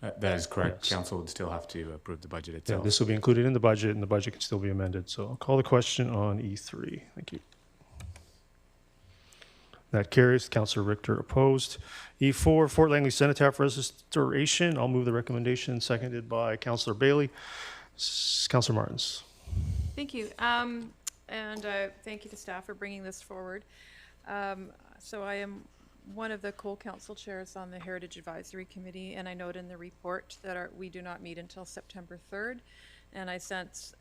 That is correct. Council would still have to approve the budget itself. Yeah, this will be included in the budget, and the budget can still be amended. So I'll call the question on E3. Thank you. That carries. Councillor Richter opposed. E4, Fort Langley Cenotaph Restoration. I'll move the recommendation, seconded by Councillor Bailey. Councillor Martins. Thank you. And thank you to staff for bringing this forward. So I am one of the co-council chairs on the Heritage Advisory Committee, and I note in the report that we do not meet until September 3rd, and I sense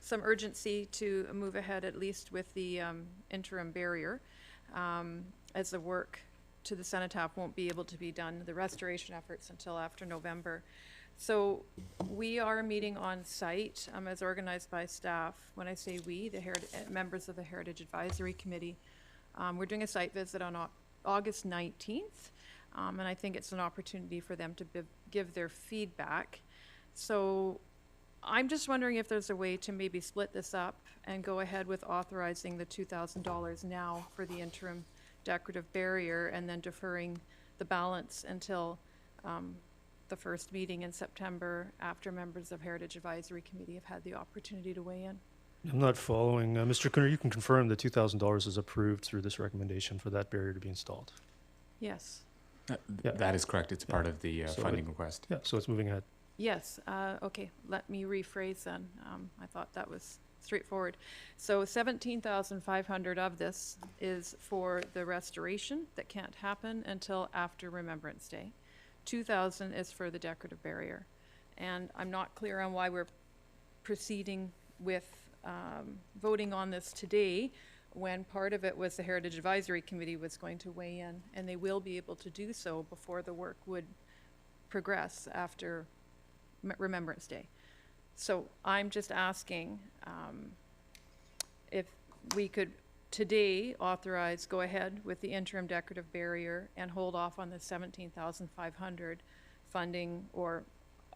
some urgency to move ahead at least with the interim barrier, as the work to the cenotaph won't be able to be done, the restoration efforts, until after November. So we are meeting on site as organized by staff. When I say we, the members of the Heritage Advisory Committee, we're doing a site visit on August 19th, and I think it's an opportunity for them to give their feedback. So I'm just wondering if there's a way to maybe split this up and go ahead with authorizing the $2,000 now for the interim decorative barrier and then deferring the balance until the first meeting in September after members of Heritage Advisory Committee have had the opportunity to weigh in. I'm not following. Mr. Cooner, you can confirm that $2,000 is approved through this recommendation for that barrier to be installed. Yes. Yeah. That is correct. It's part of the So funding request. Yeah, so it's moving ahead. Yes, okay, let me rephrase then. I thought that was straightforward. So 17,500 of this is for the restoration that can't happen until after Remembrance Day. 2,000 is for the decorative barrier. And I'm not clear on why we're proceeding with voting on this today, when part of it was the Heritage Advisory Committee was going to weigh in, and they will be able to do so before the work would progress after Remembrance Day. So I'm just asking if we could today authorize, go ahead with the interim decorative barrier and hold off on the 17,500 funding or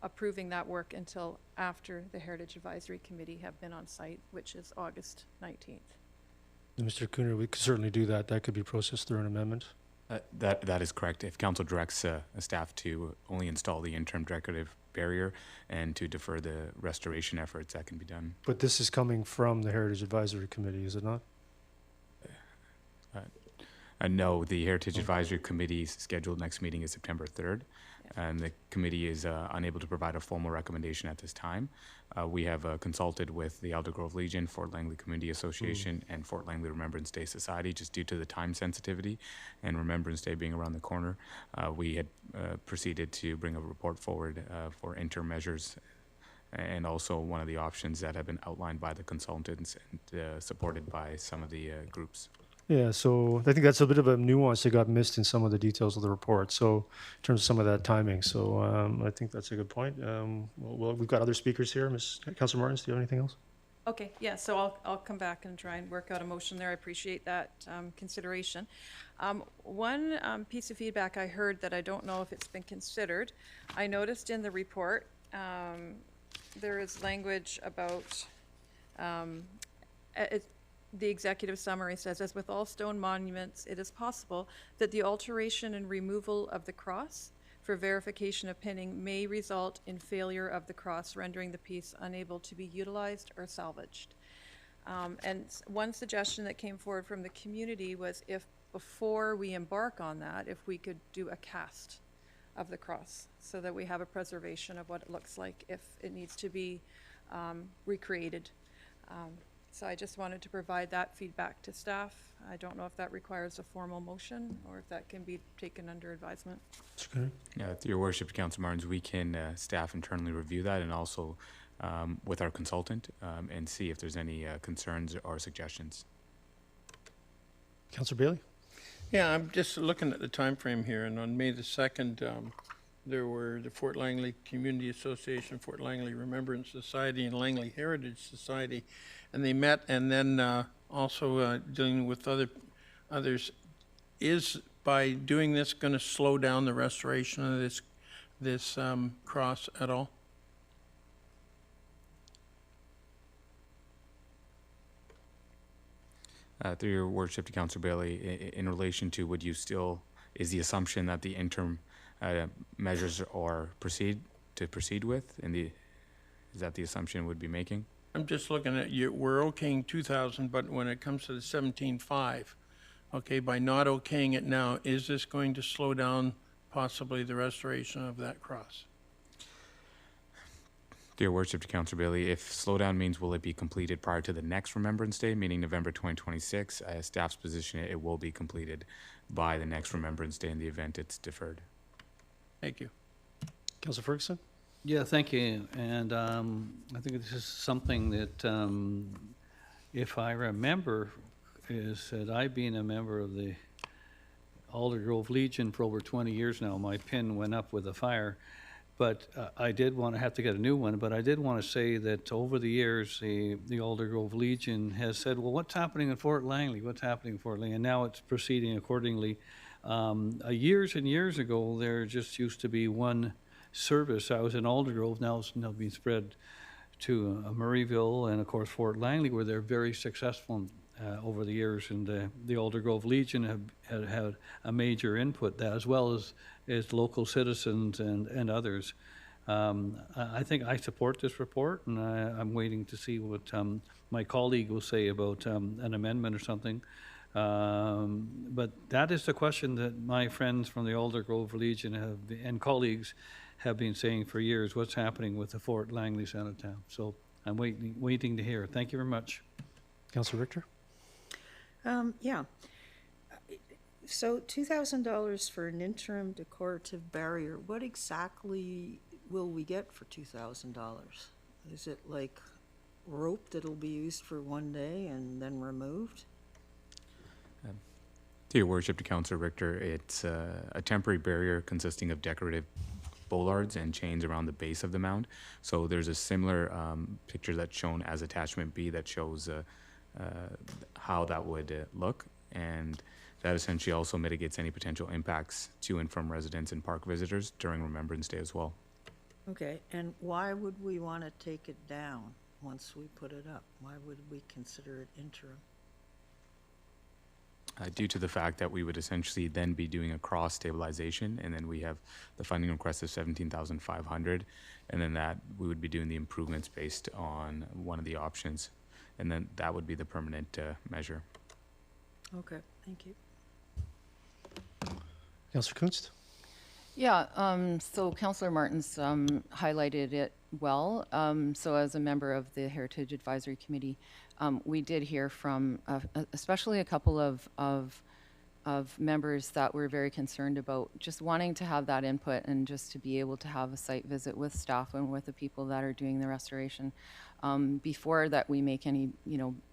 approving that work until after the Heritage Advisory Committee have been on site, which is August 19th. Mr. Cooner, we could certainly do that. That could be processed through an amendment. That is correct. If council directs staff to only install the interim decorative barrier and to defer the restoration efforts, that can be done. But this is coming from the Heritage Advisory Committee, is it not? No, the Heritage Advisory Committee's scheduled next meeting is September 3rd, and the committee is unable to provide a formal recommendation at this time. We have consulted with the Aldergrove Legion, Fort Langley Community Association, and Fort Langley Remembrance Day Society, just due to the time sensitivity and Remembrance Day being around the corner. We had proceeded to bring a report forward for interim measures, and also one of the options that have been outlined by the consultants and supported by some of the groups. Yeah, so I think that's a bit of a nuance that got missed in some of the details of the report. So in terms of some of that timing, so I think that's a good point. Well, we've got other speakers here. Councilor Martins, do you have anything else? Okay, yeah, so I'll come back and try and work out a motion there. I appreciate that consideration. One piece of feedback I heard that I don't know if it's been considered. I noticed in the report there is language about the executive summary says, as with all stone monuments, it is possible that the alteration and removal of the cross for verification of pinning may result in failure of the cross, rendering the piece unable to be utilized or salvaged. And one suggestion that came forward from the community was if before we embark on that, if we could do a cast of the cross so that we have a preservation of what it looks like if it needs to be recreated. So I just wanted to provide that feedback to staff. I don't know if that requires a formal motion or if that can be taken under advisement. Yeah, through your worship, Councilor Martins, we can staff internally review that, and also with our consultant and see if there's any concerns or suggestions. Councilor Bailey? Yeah, I'm just looking at the time frame here, and on May the 2nd, there were the Fort Langley Community Association, Fort Langley Remembrance Society, and Langley Heritage Society, and they met, and then also dealing with others. Is by doing this going to slow down the restoration of this cross at all? Through your worship to Councilor Bailey, in relation to would you still, is the assumption that the interim measures are proceed with, is that the assumption would be making? I'm just looking at you, we're okaying 2,000, but when it comes to the 17.5, okay, by not okaying it now, is this going to slow down possibly the restoration of that cross? Dear worship to Councilor Bailey, if slowdown means will it be completed prior to the next Remembrance Day, meaning November 2026, staff's position, it will be completed by the next Remembrance Day in the event it's deferred. Thank you. Councilor Ferguson? Yeah, thank you. And I think this is something that, if I remember, is that I've been a member of the Aldergrove Legion for over 20 years now. My pin went up with a fire. But I did want to have to get a new one, but I did want to say that over the years, the Aldergrove Legion has said, well, what's happening in Fort Langley? What's happening in Fort Langley? And now it's proceeding accordingly. Years and years ago, there just used to be one service. I was in Aldergrove, now it's being spread to Murrayville and, of course, Fort Langley, where they're very successful over the years, and the Alder Grove Legion had a major input that, as well as local citizens and others. I think I support this report, and I'm waiting to see what my colleague will say about an amendment or something. But that is the question that my friends from the Alder Grove Legion and colleagues have been saying for years, what's happening with the Fort Langley Cenotaph. So I'm waiting to hear. Thank you very much. Councillor Richter? Yeah. So $2,000 for an interim decorative barrier. What exactly will we get for $2,000? Is it like rope that'll be used for one day and then removed? To your worship, to Councillor Richter, it's a temporary barrier consisting of decorative bollards and chains around the base of the mound. So there's a similar picture that's shown as attachment B that shows how that would look, and that essentially also mitigates any potential impacts to and from residents and park visitors during Remembrance Day as well. Okay, and why would we want to take it down once we put it up? Why would we consider it interim? Due to the fact that we would essentially then be doing a cross stabilization, and then we have the funding request of $17,500, and then that we would be doing the improvements based on one of the options, and then that would be the permanent measure. Okay, thank you. Councillor Kunst? Yeah, so Councillor Martins highlighted it well. So as a member of the Heritage Advisory Committee, we did hear from especially a couple of members that were very concerned about just wanting to have that input and just to be able to have a site visit with staff and with the people that are doing the restoration before that we make any,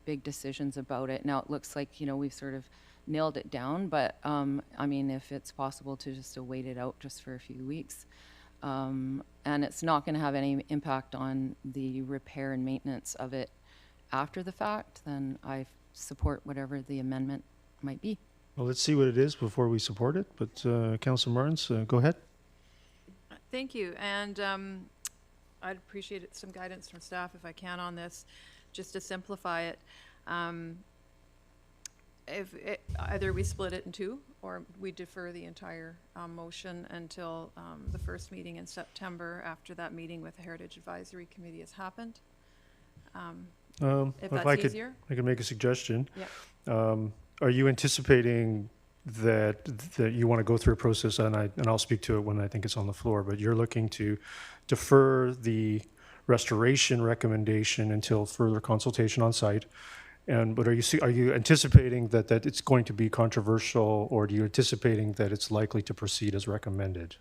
big decisions about it. Now it looks like, we've sort of nailed it down, but I mean, if it's possible to just to wait it out just for a few weeks. And it's not going to have any impact on the repair and maintenance of it after the fact, then I support whatever the amendment might be. Well, let's see what it is before we support it, but Councillor Martins, go ahead. Thank you, and I'd appreciate some guidance from staff if I can on this, just to simplify it. Either we split it in two, or we defer the entire motion until the first meeting in September, after that meeting with the Heritage Advisory Committee has happened. If that's easier. I could make a suggestion. Yep. Are you anticipating that you want to go through a process, and I'll speak to it when I think it's on the floor, but you're looking to defer the restoration recommendation until further consultation on site? But are you anticipating that it's going to be controversial, or are you anticipating that it's likely to proceed as recommended?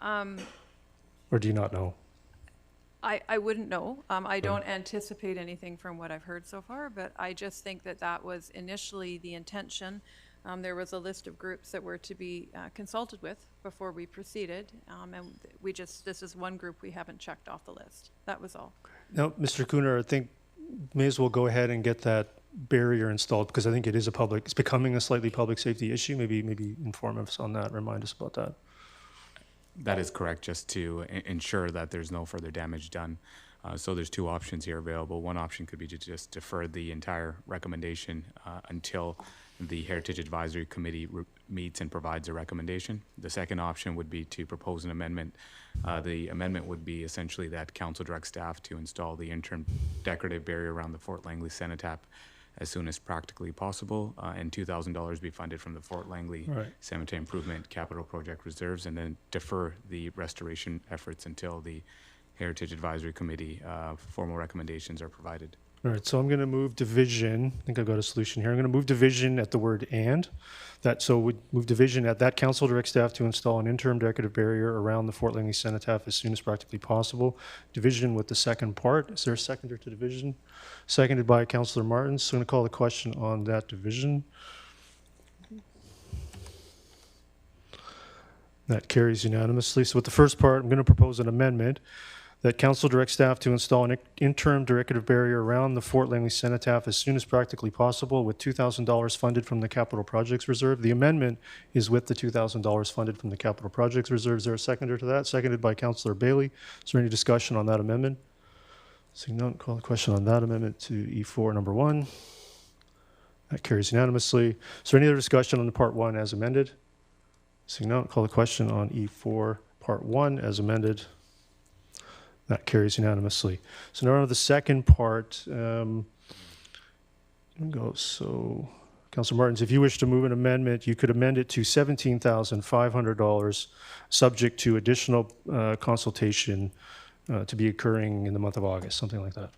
Or do you not know? I wouldn't know. I don't anticipate anything from what I've heard so far, but I just think that was initially the intention. There was a list of groups that were to be consulted with before we proceeded, and this is one group we haven't checked off the list. That was all. Now, Mr. Cooner, I think may as well go ahead and get that barrier installed, because I think it's becoming a slightly public safety issue. Maybe inform us on that, remind us about that. That is correct, just to ensure that there's no further damage done. So there's two options here available. One option could be to just defer the entire recommendation until the Heritage Advisory Committee meets and provides a recommendation. The second option would be to propose an amendment. The amendment would be essentially that council direct staff to install the interim decorative barrier around the Fort Langley Cenotaph as soon as practically possible, and $2,000 be funded from the Fort Langley Cemetery Improvement Capital Project reserves, and then defer the restoration efforts until the Heritage Advisory Committee formal recommendations are provided. All right, so I'm going to move division. I think I've got a solution here. I'm going to move division at the word "and." So we'd move division at that council direct staff to install an interim decorative barrier around the Fort Langley Cenotaph as soon as practically possible. Division with the second part. Is there a seconder to division? Seconded by Councillor Martins. So I'm going to call the question on that division. That carries unanimously. So with the first part, I'm going to propose an amendment that council direct staff to install an interim decorative barrier around the Fort Langley Cenotaph as soon as practically possible, with $2,000 funded from the Capital Projects Reserve. The amendment is with the $2,000 funded from the Capital Projects Reserve. Is there a seconder to that? Seconded by Councillor Bailey. Is there any discussion on that amendment? Seeing none, call the question on that amendment to E4, number 1. That carries unanimously. Is there any other discussion on the Part 1 as amended? Seeing none, call the question on E4, Part 1 as amended. That carries unanimously. So now on to the second part. So, Councilor Martins, if you wish to move an amendment, you could amend it to $17,500, subject to additional consultation to be occurring in the month of August, something like that.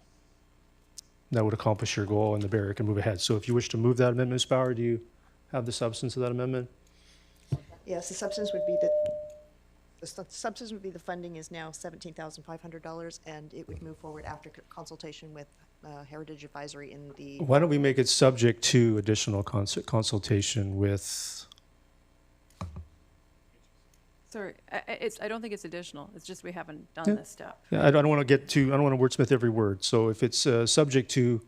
That would accomplish your goal, and the barrier can move ahead. So if you wish to move that amendment, Ms. Bauer, do you have the substance of that amendment? Yes, the substance would be the funding is now $17,500, and it would move forward after consultation with Heritage Advisory in the. Why don't we make it subject to additional consultation with? Sorry, I don't think it's additional. It's just we haven't done this step. Yeah, I don't want to wordsmith every word. So if it's subject to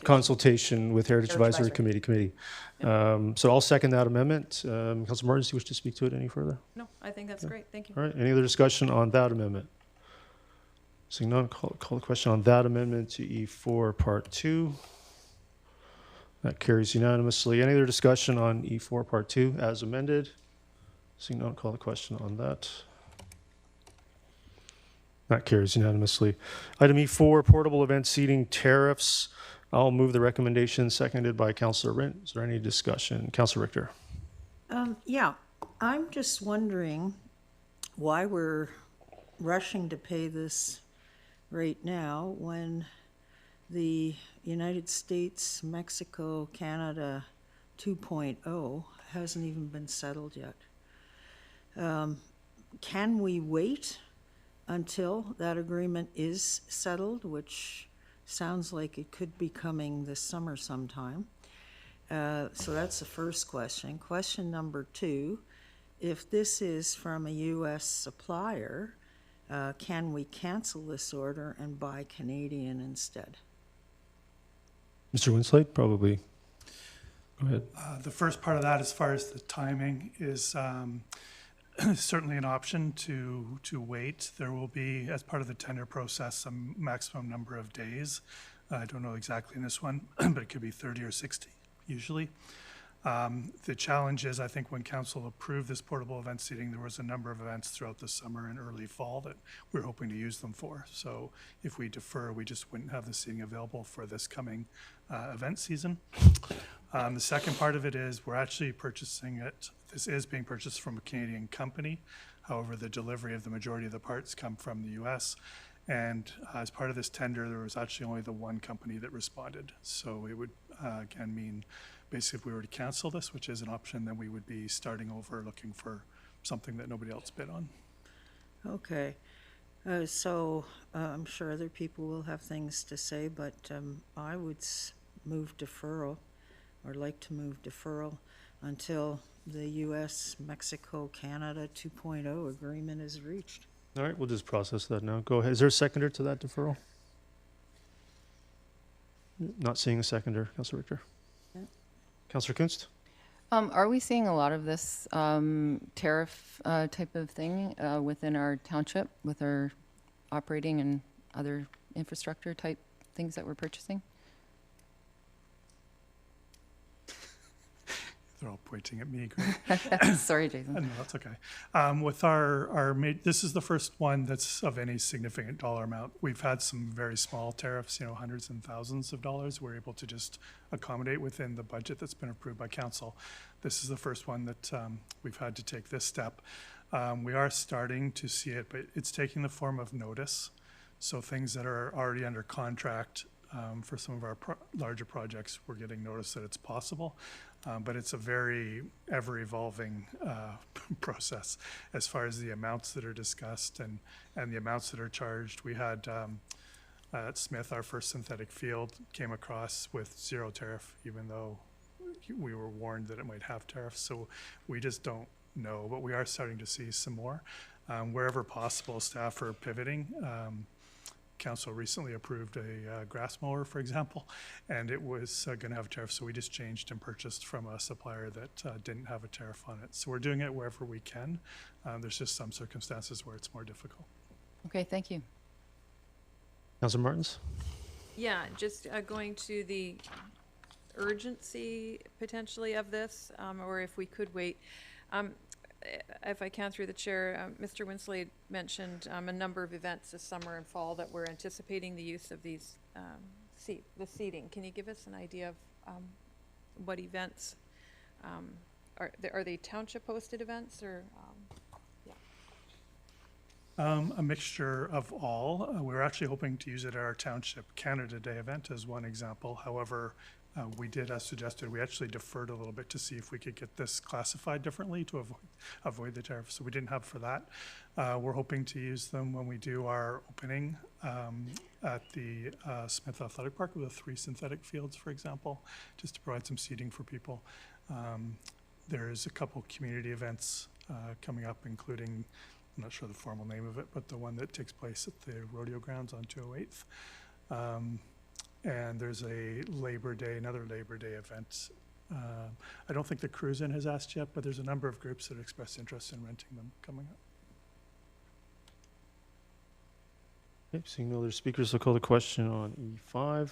consultation with Heritage Advisory Committee. So I'll second that amendment. Councilor Martins, do you wish to speak to it any further? No, I think that's great. Thank you. All right. Any other discussion on that amendment? Seeing none, call the question on that amendment to E4 Part 2. That carries unanimously. Any other discussion on E4 Part 2 as amended? Seeing none, call the question on that. That carries unanimously. Item E4, portable event seating tariffs. I'll move the recommendation, seconded by Councilor Rint. Is there any discussion? Councilor Richter. Yeah, I'm just wondering why we're rushing to pay this right now when the United States, Mexico, Canada 2.0 hasn't even been settled yet. Can we wait until that agreement is settled, which sounds like it could be coming this summer sometime? So that's the first question. Question number 2, if this is from a U.S. supplier, can we cancel this order and buy Canadian instead? Mr. Winslade, probably. Go ahead. The first part of that, as far as the timing, is certainly an option to wait. There will be, as part of the tender process, some maximum number of days. I don't know exactly in this one, but it could be 30 or 60 usually. The challenge is, I think when council approved this portable event seating, there was a number of events throughout the summer and early fall that we're hoping to use them for. So if we defer, we just wouldn't have the seating available for this coming event season. The second part of it is we're actually purchasing it. This is being purchased from a Canadian company. However, the delivery of the majority of the parts come from the US. And as part of this tender, there was actually only the one company that responded. So it would, again, mean basically if we were to cancel this, which is an option, then we would be starting over looking for something that nobody else bid on. Okay. So I'm sure other people will have things to say, but I would move deferral, or like to move deferral, until the U.S., Mexico, Canada 2.0 agreement is reached. All right, we'll just process that now. Go ahead. Is there a seconder to that deferral? Not seeing a seconder. Councilor Richter. Yeah. Councilor Kunst? Are we seeing a lot of this tariff type of thing within our township with our operating and other infrastructure type things that we're purchasing? They're all pointing at me. Great. Sorry, Jason. No, that's okay. With this is the first one that's of any significant dollar amount. We've had some very small tariffs, hundreds and thousands of dollars. We're able to just accommodate within the budget that's been approved by council. This is the first one that we've had to take this step. We are starting to see it, but it's taking the form of notice. So things that are already under contract for some of our larger projects, we're getting notice that it's possible. But it's a very ever-evolving process as far as the amounts that are discussed and the amounts that are charged. We had at Smith, our first synthetic field came across with 0 tariff, even though we were warned that it might have tariffs. So we just don't know, but we are starting to see some more. Wherever possible, staff are pivoting. Council recently approved a grass mower, for example, and it was going to have a tariff, so we just changed and purchased from a supplier that didn't have a tariff on it. So we're doing it wherever we can. There's just some circumstances where it's more difficult. Okay, thank you. Councilor Martins? Yeah, just going to the urgency potentially of this, or if we could wait. If I can, through the chair, Mr. Winsley mentioned a number of events this summer and fall that we're anticipating the use of these the seating. Can you give us an idea of what events are they township hosted events or? A mixture of all. We're actually hoping to use it at our Township Canada Day event as one example. However, we did, as suggested, we actually deferred a little bit to see if we could get this classified differently to avoid the tariff. So we didn't have for that. We're hoping to use them when we do our opening at the Smith Athletic Park with the 3 synthetic fields, for example, just to provide some seating for people. There's a couple community events coming up, including, I'm not sure the formal name of it, but the one that takes place at the rodeo grounds on 208th. And there's a Labor Day, another Labor Day event. I don't think the Cruise Inn has asked yet, but there's a number of groups that expressed interest in renting them coming up. Okay, seeing no other speakers, I'll call the question on E5.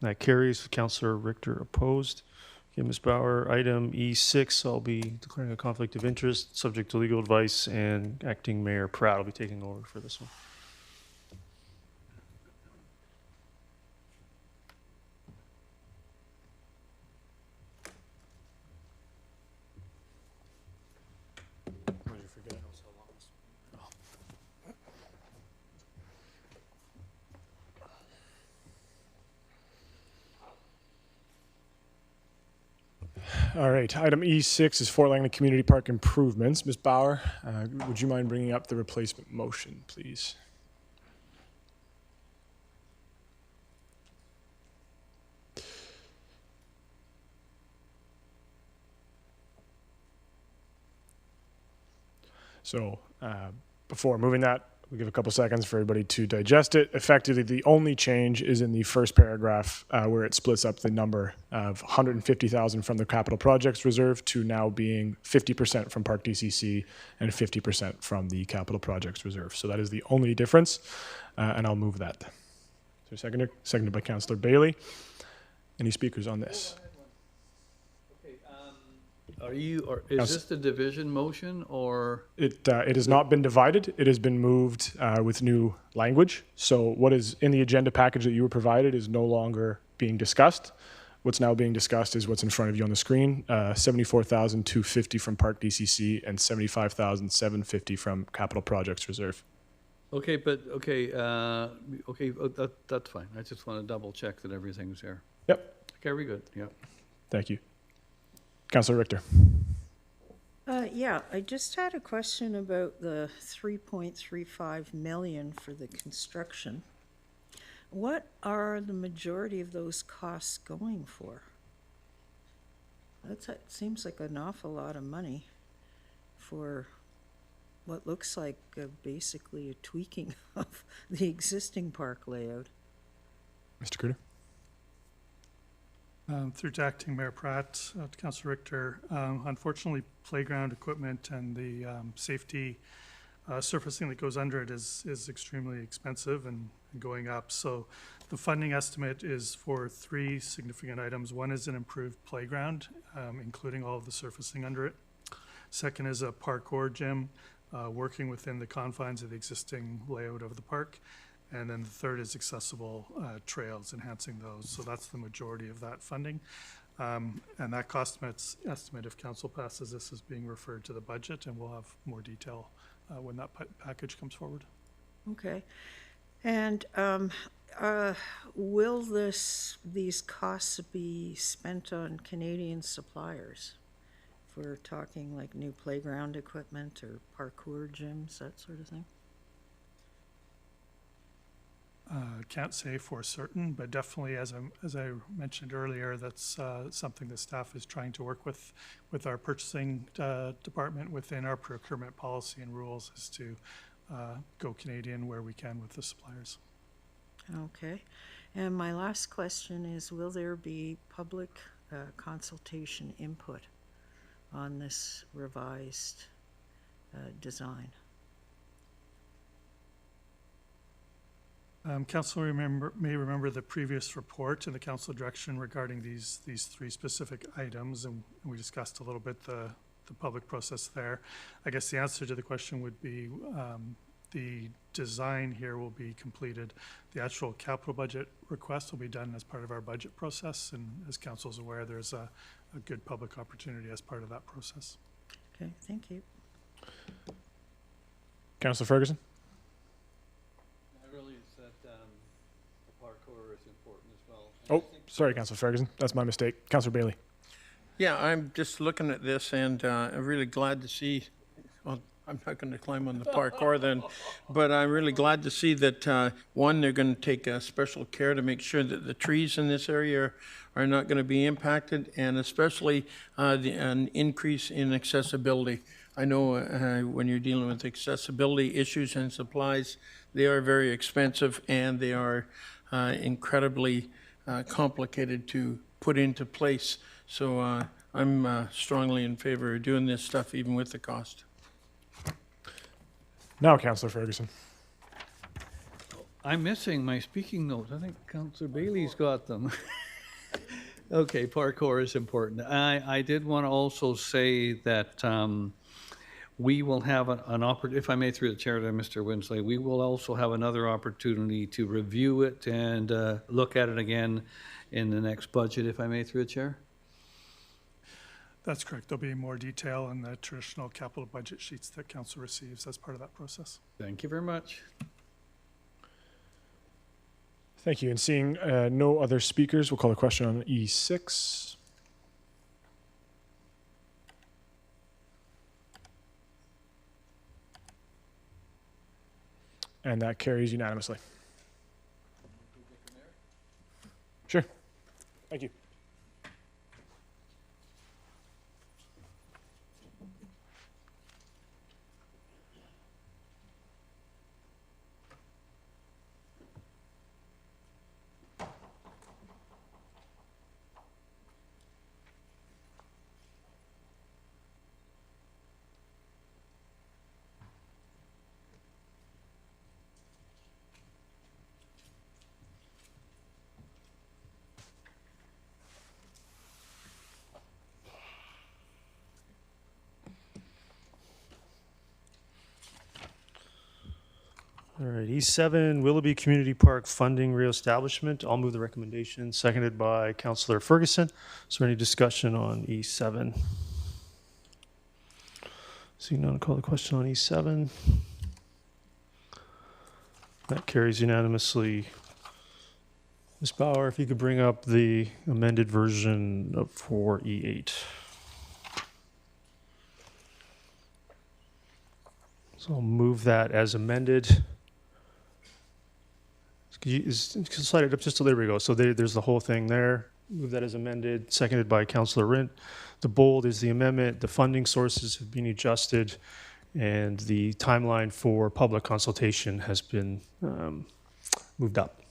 That carries. Councillor Richter opposed. Okay, Ms. Bauer, item E6, I'll be declaring a conflict of interest, subject to legal advice, and Acting Mayor Pratt will be taking over for this one. All right, item E6 is Fort Langley Community Park improvements. Ms. Bauer, would you mind bringing up the replacement motion, please? So before moving that, we'll give a couple seconds for everybody to digest it. Effectively, the only change is in the first paragraph where it splits up the number of $150,000 from the capital projects reserve to now being 50% from Park DCC and 50% from the capital projects reserve. So that is the only difference, and I'll move that. Is there a seconder? Seconded by Councillor Bailey. Any speakers on this? Is this the division motion or? It has not been divided. It has been moved with new language. So what is in the agenda package that you were provided is no longer being discussed. What's now being discussed is what's in front of you on the screen, $74,250 from Park DCC and $75,750 from Capital Projects Reserve. Okay, but, that's fine. I just want to double check that everything's there. Yep. Okay, we're good, yep. Thank you. Councillor Richter. Yeah, I just had a question about the 3.35 million for the construction. What are the majority of those costs going for? That seems like an awful lot of money for what looks like basically a tweaking of the existing park layout. Mr. Cruder. Through to Acting Mayor Pratt, to Councillor Richter, unfortunately, playground equipment and the safety surfacing that goes under it is extremely expensive and going up. So the funding estimate is for 3 significant items. One is an improved playground, including all of the surfacing under it. Second is a parkour gym, working within the confines of the existing layout of the park. And then the third is accessible trails, enhancing those. So that's the majority of that funding. And that cost estimate, if council passes this, is being referred to the budget, and we'll have more detail when that package comes forward. Okay. And will these costs be spent on Canadian suppliers? If we're talking like new playground equipment or parkour gyms, that sort of thing? Can't say for certain, but definitely, as I mentioned earlier, that's something the staff is trying to work with our purchasing department within our procurement policy and rules, is to go Canadian where we can with the suppliers. Okay. And my last question is, will there be public consultation input on this revised design? Council may remember the previous report and the council direction regarding these three specific items, and we discussed a little bit the public process there. I guess the answer to the question would be the design here will be completed. The actual capital budget request will be done as part of our budget process, and as council is aware, there's a good public opportunity as part of that process. Okay, thank you. Councillor Ferguson? I realize that the parkour is important as well. Oh, sorry, Councillor Ferguson. That's my mistake. Councillor Bailey. Yeah, I'm just looking at this and I'm really glad to see, well, I'm not going to climb on the parkour then, but I'm really glad to see that, one, they're going to take special care to make sure that the trees in this area are not going to be impacted, and especially an increase in accessibility. I know when you're dealing with accessibility issues and supplies, they are very expensive and they are incredibly complicated to put into place. So I'm strongly in favor of doing this stuff even with the cost. Now, Councillor Ferguson. I'm missing my speaking notes. I think Councillor Bailey's got them. Okay, parkour is important. I did want to also say that we will have an opportunity, if I may through the chair to Mr. Winsley, we will also have another opportunity to review it and look at it again in the next budget, if I may through the chair. That's correct. There'll be more detail in the traditional capital budget sheets that council receives as part of that process. Thank you very much. Thank you. And seeing no other speakers, we'll call the question on E6. And that carries unanimously. Sure. Thank you. All right, E7, Willoughby Community Park funding reestablishment. I'll move the recommendation, seconded by Councillor Ferguson. Is there any discussion on E7? Seeing none, call the question on E7. That carries unanimously. Ms. Bauer, if you could bring up the amended version for E8. So I'll move that as amended. Could you slide it up just there we go. So there's the whole thing there. Move that as amended, seconded by Councillor Rint. The bold is the amendment. The funding sources have been adjusted, and the timeline for public consultation has been moved up.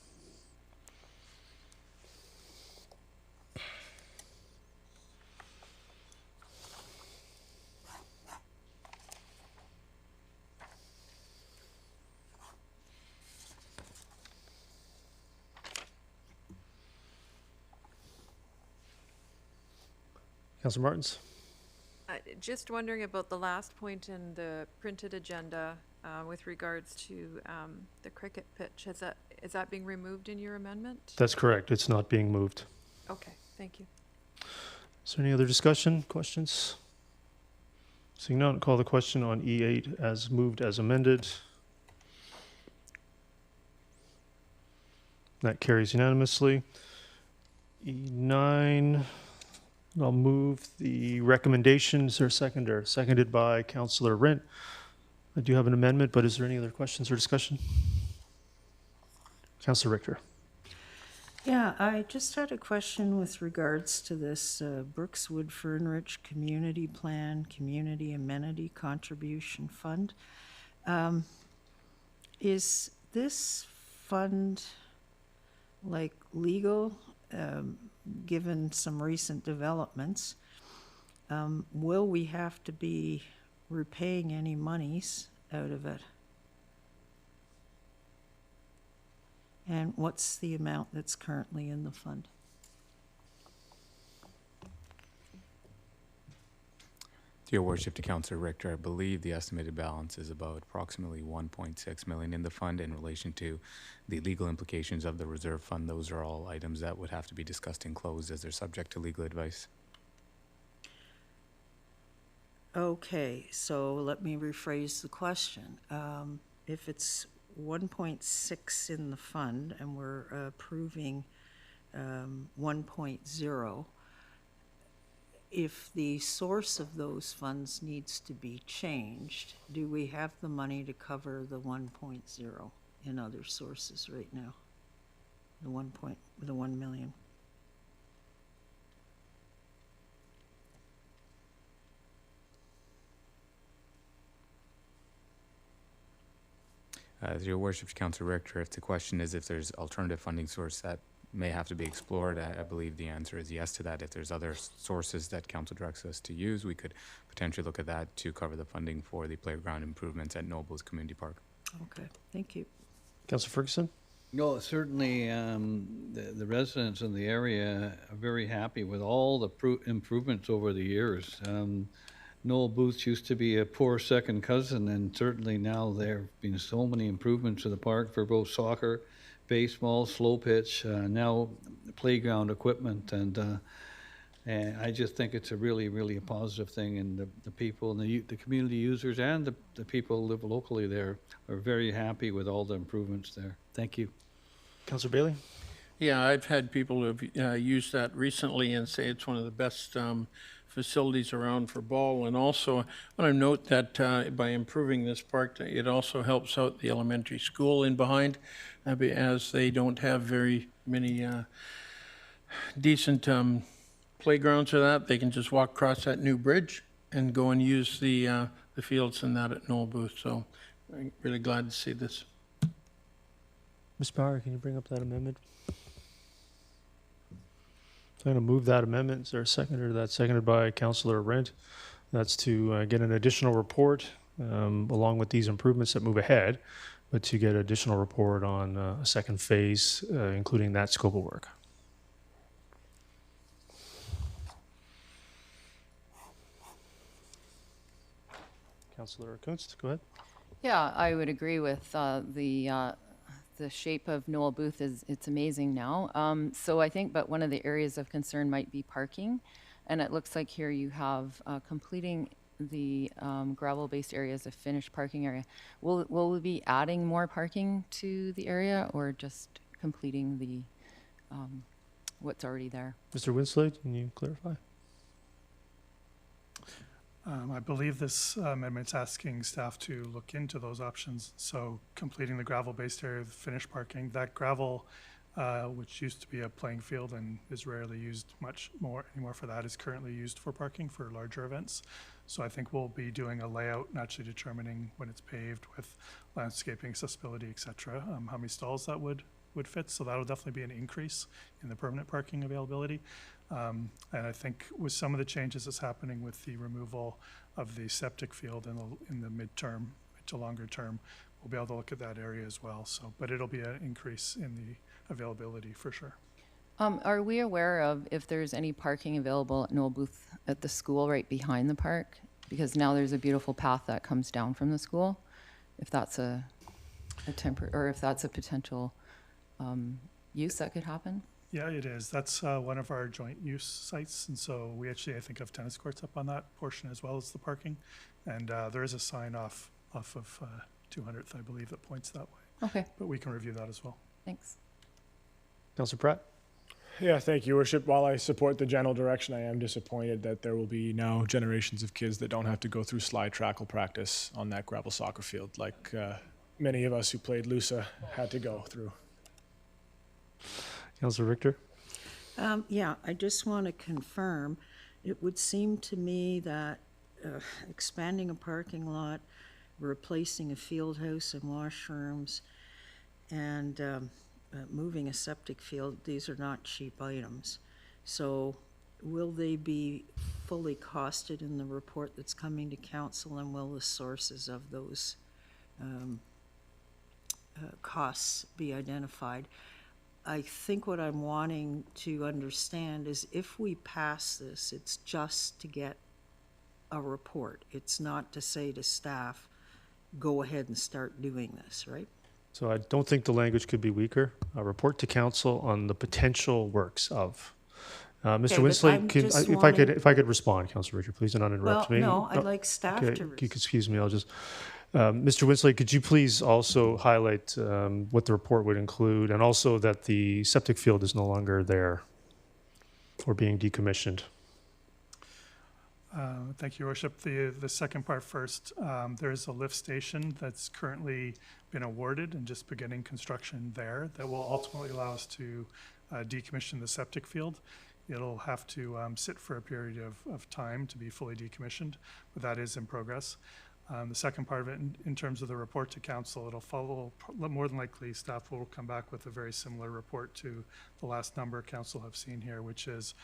Councillor Martins? Just wondering about the last point in the printed agenda with regards to the cricket pitch. Is that being removed in your amendment? That's correct. It's not being moved. Okay, thank you. Is there any other discussion, questions? Seeing none, call the question on E8 as moved as amended. That carries unanimously. E9, I'll move the recommendations. Or seconder, seconded by Councillor Rint. I do have an amendment, but is there any other questions or discussion? Councillor Richter. Yeah, I just had a question with regards to this Brookswood Fernridge Community Plan Community Amenity Contribution Fund. Is this fund like legal, given some recent developments? Will we have to be repaying any monies out of it? And what's the amount that's currently in the fund? Your worship, to Councillor Richter, I believe the estimated balance is about approximately 1.6 million in the fund. In relation to the legal implications of the reserve fund, those are all items that would have to be discussed in closed as they're subject to legal advice. Okay, so let me rephrase the question. If it's 1.6 in the fund and we're approving 1.0, if the source of those funds needs to be changed, do we have the money to cover the 1.0 in other sources right now? The 1 million? Your worship, Councillor Richter, if the question is if there's alternative funding source that may have to be explored, I believe the answer is yes to that. If there's other sources that council directs us to use, we could potentially look at that to cover the funding for the playground improvements at Nobles Community Park. Okay, thank you. Councillor Ferguson? No, certainly the residents in the area are very happy with all the improvements over the years. Noel Booth used to be a poor second cousin, and certainly now there have been so many improvements to the park for both soccer, baseball, slow pitch, now playground equipment, and I just think it's a really a positive thing, and the people and the community users and the people who live locally there are very happy with all the improvements there. Thank you. Councillor Bailey? Yeah, I've had people who have used that recently and say it's one of the best facilities around for ball. And also, I want to note that by improving this park, it also helps out the elementary school in behind, as they don't have very many decent playgrounds or that. They can just walk across that new bridge and go and use the fields and that at Noel Booth. So I'm really glad to see this. Ms. Bauer, can you bring up that amendment? I'm going to move that amendment. Is there a seconder to that? Seconded by Councillor Rent. That's to get an additional report along with these improvements that move ahead, but to get additional report on a second phase, including that scope of work. Councillor Kunst, go ahead. Yeah, I would agree with the shape of Noel Booth it's amazing now. So I think, but one of the areas of concern might be parking. And it looks like here you have completing the gravel-based area as a finished parking area. Will we be adding more parking to the area or just completing the what's already there? Mr. Winslade, can you clarify? I believe this amendment's asking staff to look into those options. So completing the gravel-based area of finished parking, that gravel, which used to be a playing field and is rarely used much more anymore for that, is currently used for parking for larger events. So I think we'll be doing a layout and actually determining when it's paved with landscaping, accessibility, et cetera, how many stalls that would fit. So that'll definitely be an increase in the permanent parking availability. And I think with some of the changes that's happening with the removal of the septic field in the midterm to longer term, we'll be able to look at that area as well. So, but it'll be an increase in the availability for sure. Are we aware of if there's any parking available at Noel Booth at the school right behind the park? Because now there's a beautiful path that comes down from the school. If that's a temporary, or if that's a potential use that could happen? Yeah, it is. That's one of our joint use sites. And so we actually, I think, have tennis courts up on that portion as well as the parking. And there is a sign off of 200th, I believe, that points that way. Okay. But we can review that as well. Thanks. Councillor Pratt? Yeah, thank you, Worship. While I support the general direction, I am disappointed that there will be now generations of kids that don't have to go through slide trackle practice on that gravel soccer field like many of us who played Lusa had to go through. Councillor Richter? Yeah, I just want to confirm, it would seem to me that expanding a parking lot, replacing a field house and washrooms, and moving a septic field, these are not cheap items. So will they be fully costed in the report that's coming to council, and will the sources of those costs be identified. I think what I'm wanting to understand is if we pass this, it's just to get a report. It's not to say to staff, go ahead and start doing this, right? So I don't think the language could be weaker. A report to council on the potential works of. Mr. Okay, but Winsley, I'm just if I could respond, Councilor Richard, please, and not interrupt me. Well, no, I'd like staff Okay, to. excuse me, I'll just, Mr. Winsley, could you please also highlight what the report would include, and also that the septic field is no longer there or being decommissioned? Thank you, Your Worship. The second part first. There is a lift station that's currently been awarded and just beginning construction there that will ultimately allow us to decommission the septic field. It'll have to sit for a period of time to be fully decommissioned, but that is in progress. The second part of it, in terms of the report to council, it'll follow, more than likely, staff will come back with a very similar report to the last number council have seen here, which is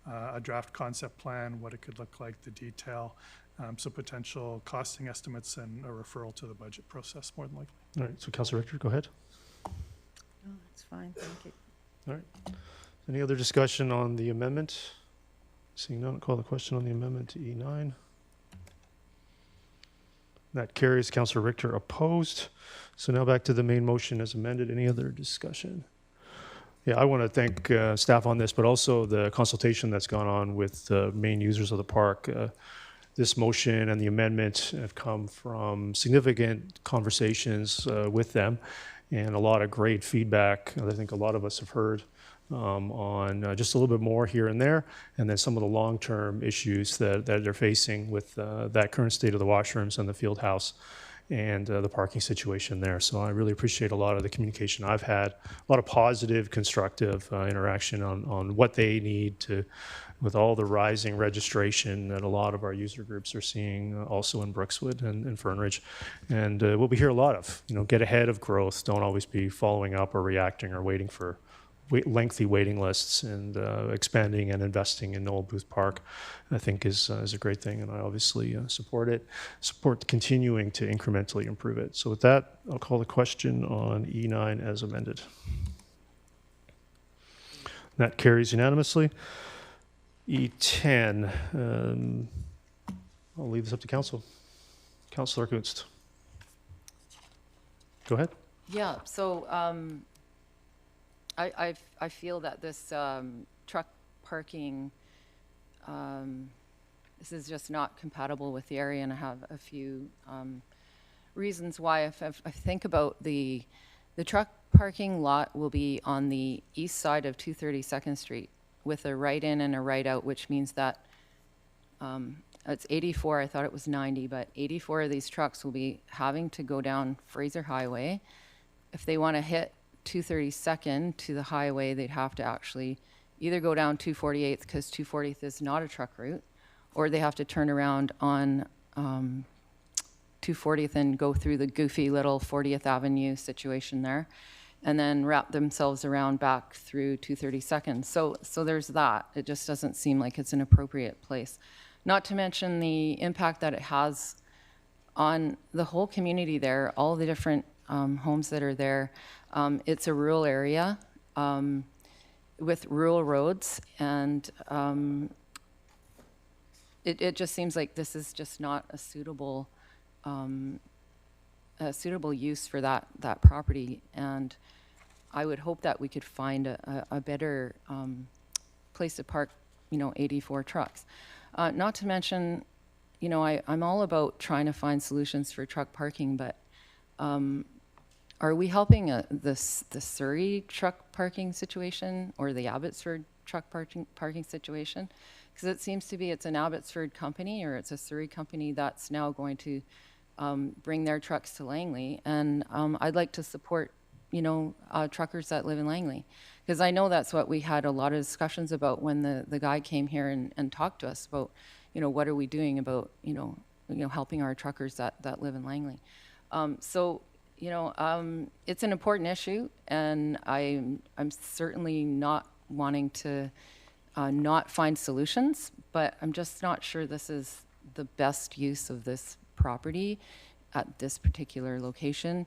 a draft concept plan, what it could look like, the detail, some potential costing estimates, and a referral to the budget process, more than likely. All right, so Councilor Richard, go ahead. No, that's fine, thank you. All right. Any other discussion on the amendment? Seeing none, I'll call the question on the amendment to E9. That carries. Councilor Richter opposed. So now back to the main motion as amended. Any other discussion? Yeah, I want to thank staff on this, but also the consultation that's gone on with the main users of the park. This motion and the amendment have come from significant conversations with them and a lot of great feedback. I think a lot of us have heard on just a little bit more here and there, and then some of the long-term issues that they're facing with that current state of the washrooms and the field house and the parking situation there. So I really appreciate a lot of the communication I've had, a lot of positive, constructive interaction on what they need to, with all the rising registration that a lot of our user groups are seeing also in Brookswood and Fernridge. And what we hear a lot of, get ahead of growth, don't always be following up or reacting or waiting for lengthy waiting lists, and expanding and investing in Noel Booth Park, I think is a great thing, and I obviously support continuing to incrementally improve it. So with that, I'll call the question on E9 as amended. That carries unanimously. E10, I'll leave this up to council. Councilor Kunst. Go ahead. Yeah, so I feel that this truck parking, this is just not compatible with the area, and I have a few reasons why. If I think about the truck parking lot will be on the east side of 232nd Street with a right in and a right out, which means that it's 84, I thought it was 90, but 84 of these trucks will be having to go down Fraser Highway. If they want to hit 232nd to the highway, they'd have to actually either go down 248th, because 240th is not a truck route, or they have to turn around on 240th and go through the goofy little 40th Avenue situation there, and then wrap themselves around back through 232nd. So there's that. It just doesn't seem like it's an appropriate place. Not to mention the impact that it has on the whole community there, all the different homes that are there. It's a rural area with rural roads, and it just seems like this is just not a suitable use for that property. And I would hope that we could find a better place to park, 84 trucks. Not to mention, I'm all about trying to find solutions for truck parking, but are we helping the Surrey truck parking situation or the Abbotsford truck parking situation? Because it seems to be it's an Abbotsford company or it's a Surrey company that's now going to bring their trucks to Langley. And I'd like to support, truckers that live in Langley. Because I know that's what we had a lot of discussions about when the guy came here and talked to us about, what are we doing about, helping our truckers that live in Langley. It's an important issue, and I'm certainly not wanting to not find solutions, but I'm just not sure this is the best use of this property at this particular location.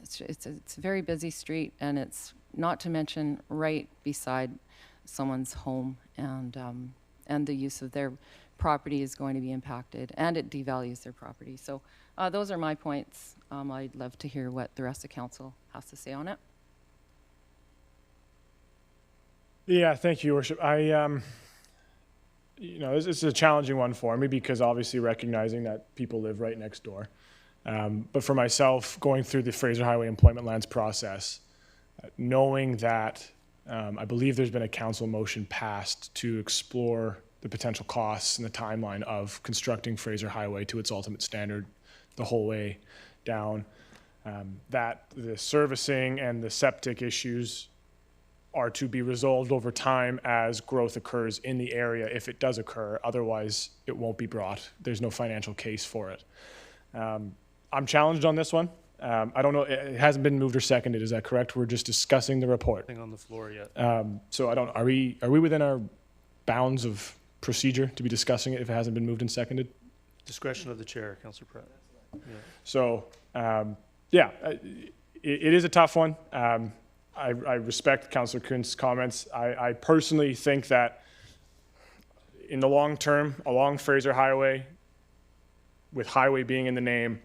It's a very busy street, and it's not to mention right beside someone's home, and the use of their property is going to be impacted, and it devalues their property. So those are my points. I'd love to hear what the rest of council has to say on it. Yeah, thank you, Your Worship. This is a challenging one for me because obviously recognizing that people live right next door. But for myself, going through the Fraser Highway Employment Lands process, knowing that I believe there's been a council motion passed to explore the potential costs and the timeline of constructing Fraser Highway to its ultimate standard the whole way down, that the servicing and the septic issues are to be resolved over time as growth occurs in the area, if it does occur. Otherwise, it won't be brought. There's no financial case for it. I'm challenged on this one. I don't know, it hasn't been moved or seconded, is that correct? We're just discussing the report. Nothing on the floor yet. So are we within our bounds of procedure to be discussing it if it hasn't been moved and seconded? Discretion of the chair, Councillor Pratt. Yeah. So, it is a tough one. I respect Councillor Kuhn's comments. I personally think that in the long term, along Fraser Highway, with highway being in the name,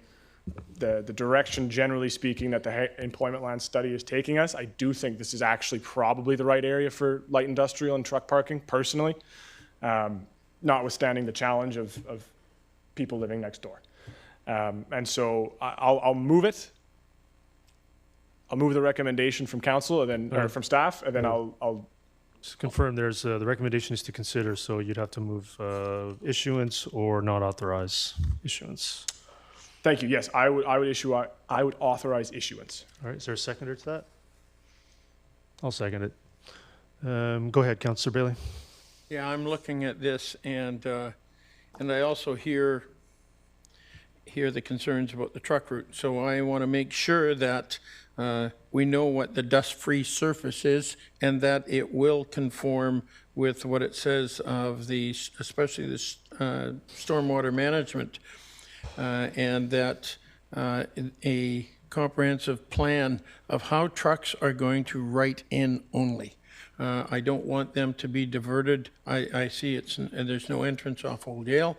the direction, generally speaking, that the employment land study is taking us, I do think this is actually probably the right area for light industrial and truck parking, personally, notwithstanding the challenge of people living next door. And so I'll move it. I'll move the recommendation from council and then, or from staff, and then I'll just confirm there's, the recommendation is to consider, so you'd have to move issuance or not authorize issuance. Thank you. Yes, I would authorize issuance. All right, is there a seconder to that? I'll second it. Go ahead, Councillor Bailey. Yeah, I'm looking at this, and I also hear the concerns about the truck route. So I want to make sure that we know what the dust-free surface is, and that it will conform with what it says of the, especially the stormwater management, and that a comprehensive plan of how trucks are going to write in only. I don't want them to be diverted. I see there's no entrance off Old Yale,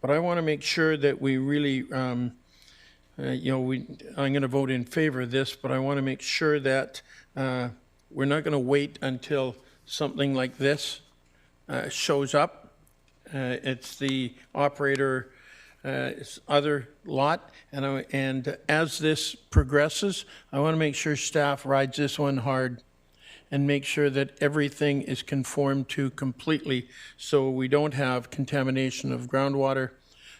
but I want to make sure that we really, I'm going to vote in favor of this, but I want to make sure that we're not going to wait until something like this shows up. It's the operator other lot, and as this progresses, I want to make sure staff rides this one hard and make sure that everything is conformed to completely, so we don't have contamination of groundwater,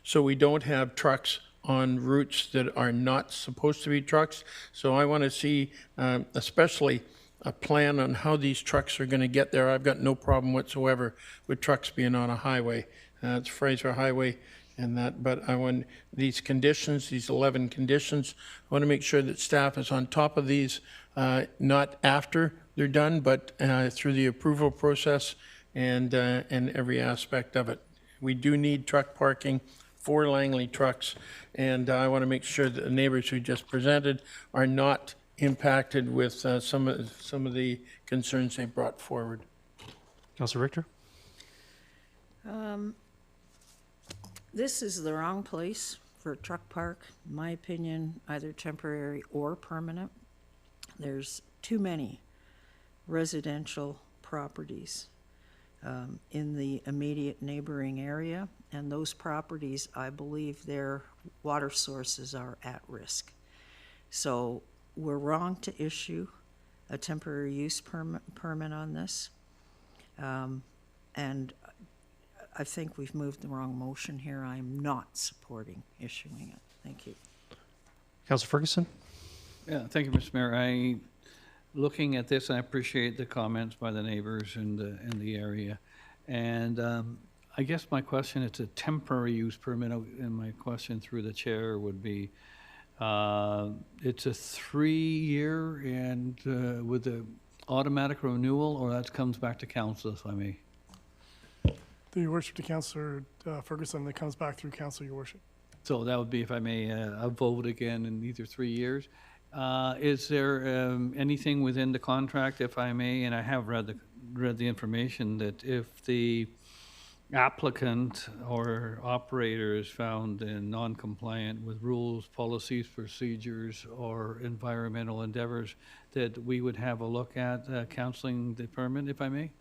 so we don't have trucks on routes that are not supposed to be trucks. So I want to see especially a plan on how these trucks are going to get there. I've got no problem whatsoever with trucks being on a highway. It's Fraser Highway and that, but I want these conditions, these 11 conditions, I want to make sure that staff is on top of these, not after they're done, but through the approval process and every aspect of it. We do need truck parking for Langley trucks, and I want to make sure that the neighbors who just presented are not impacted with some of the concerns they brought forward. Councillor Richter? This is the wrong place for a truck park, in my opinion, either temporary or permanent. There's too many residential properties in the immediate neighboring area, and those properties, I believe their water sources are at risk. So we're wrong to issue a temporary use permit on this. And I think we've moved the wrong motion here. I'm not supporting issuing it. Thank you. Councillor Ferguson? Yeah, thank you, Mr. Mayor. Looking at this, I appreciate the comments by the neighbors in the area. And I guess my question, it's a temporary use permit, and my question through the chair would be, it's a 3-year and with the automatic renewal, or that comes back to council, if I may? Your worship, to Councillor Ferguson, that comes back through council, your worship. So that would be, if I may, a vote again in either 3 years. Is there anything within the contract, if I may, and I have read the information, that if the applicant or operator is found in non-compliant with rules, policies, procedures, or environmental endeavors, that we would have a look at canceling the permit, if I may?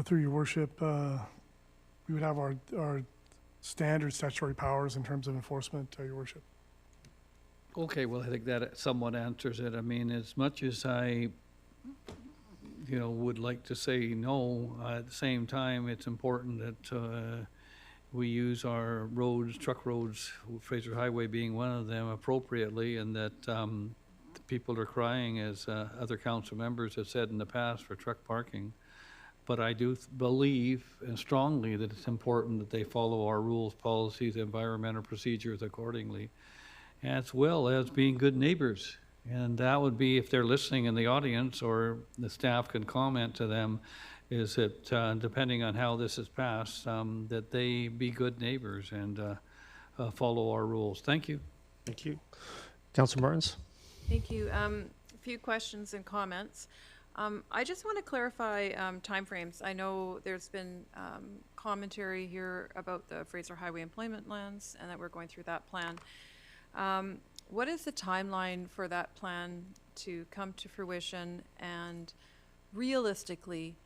Through your worship, we would have our standard statutory powers in terms of enforcement, your worship. Okay, well, I think that somewhat answers it. I mean, as much as I, would like to say no, at the same time, it's important that we use our roads, truck roads, Fraser Highway being one of them, appropriately, and that the people are crying, as other council members have said in the past, for truck parking. But I do believe and strongly that it's important that they follow our rules, policies, environmental procedures accordingly, as well as being good neighbors. And that would be, if they're listening in the audience, or the staff can comment to them, is that depending on how this is passed, that they be good neighbors and follow our rules. Thank you. Thank you. Councilor Martins? Thank you. A few questions and comments. I just want to clarify timeframes. I know there's been commentary here about the Fraser Highway employment lands and that we're going through that plan. What is the timeline for that plan to come to fruition, and realistically,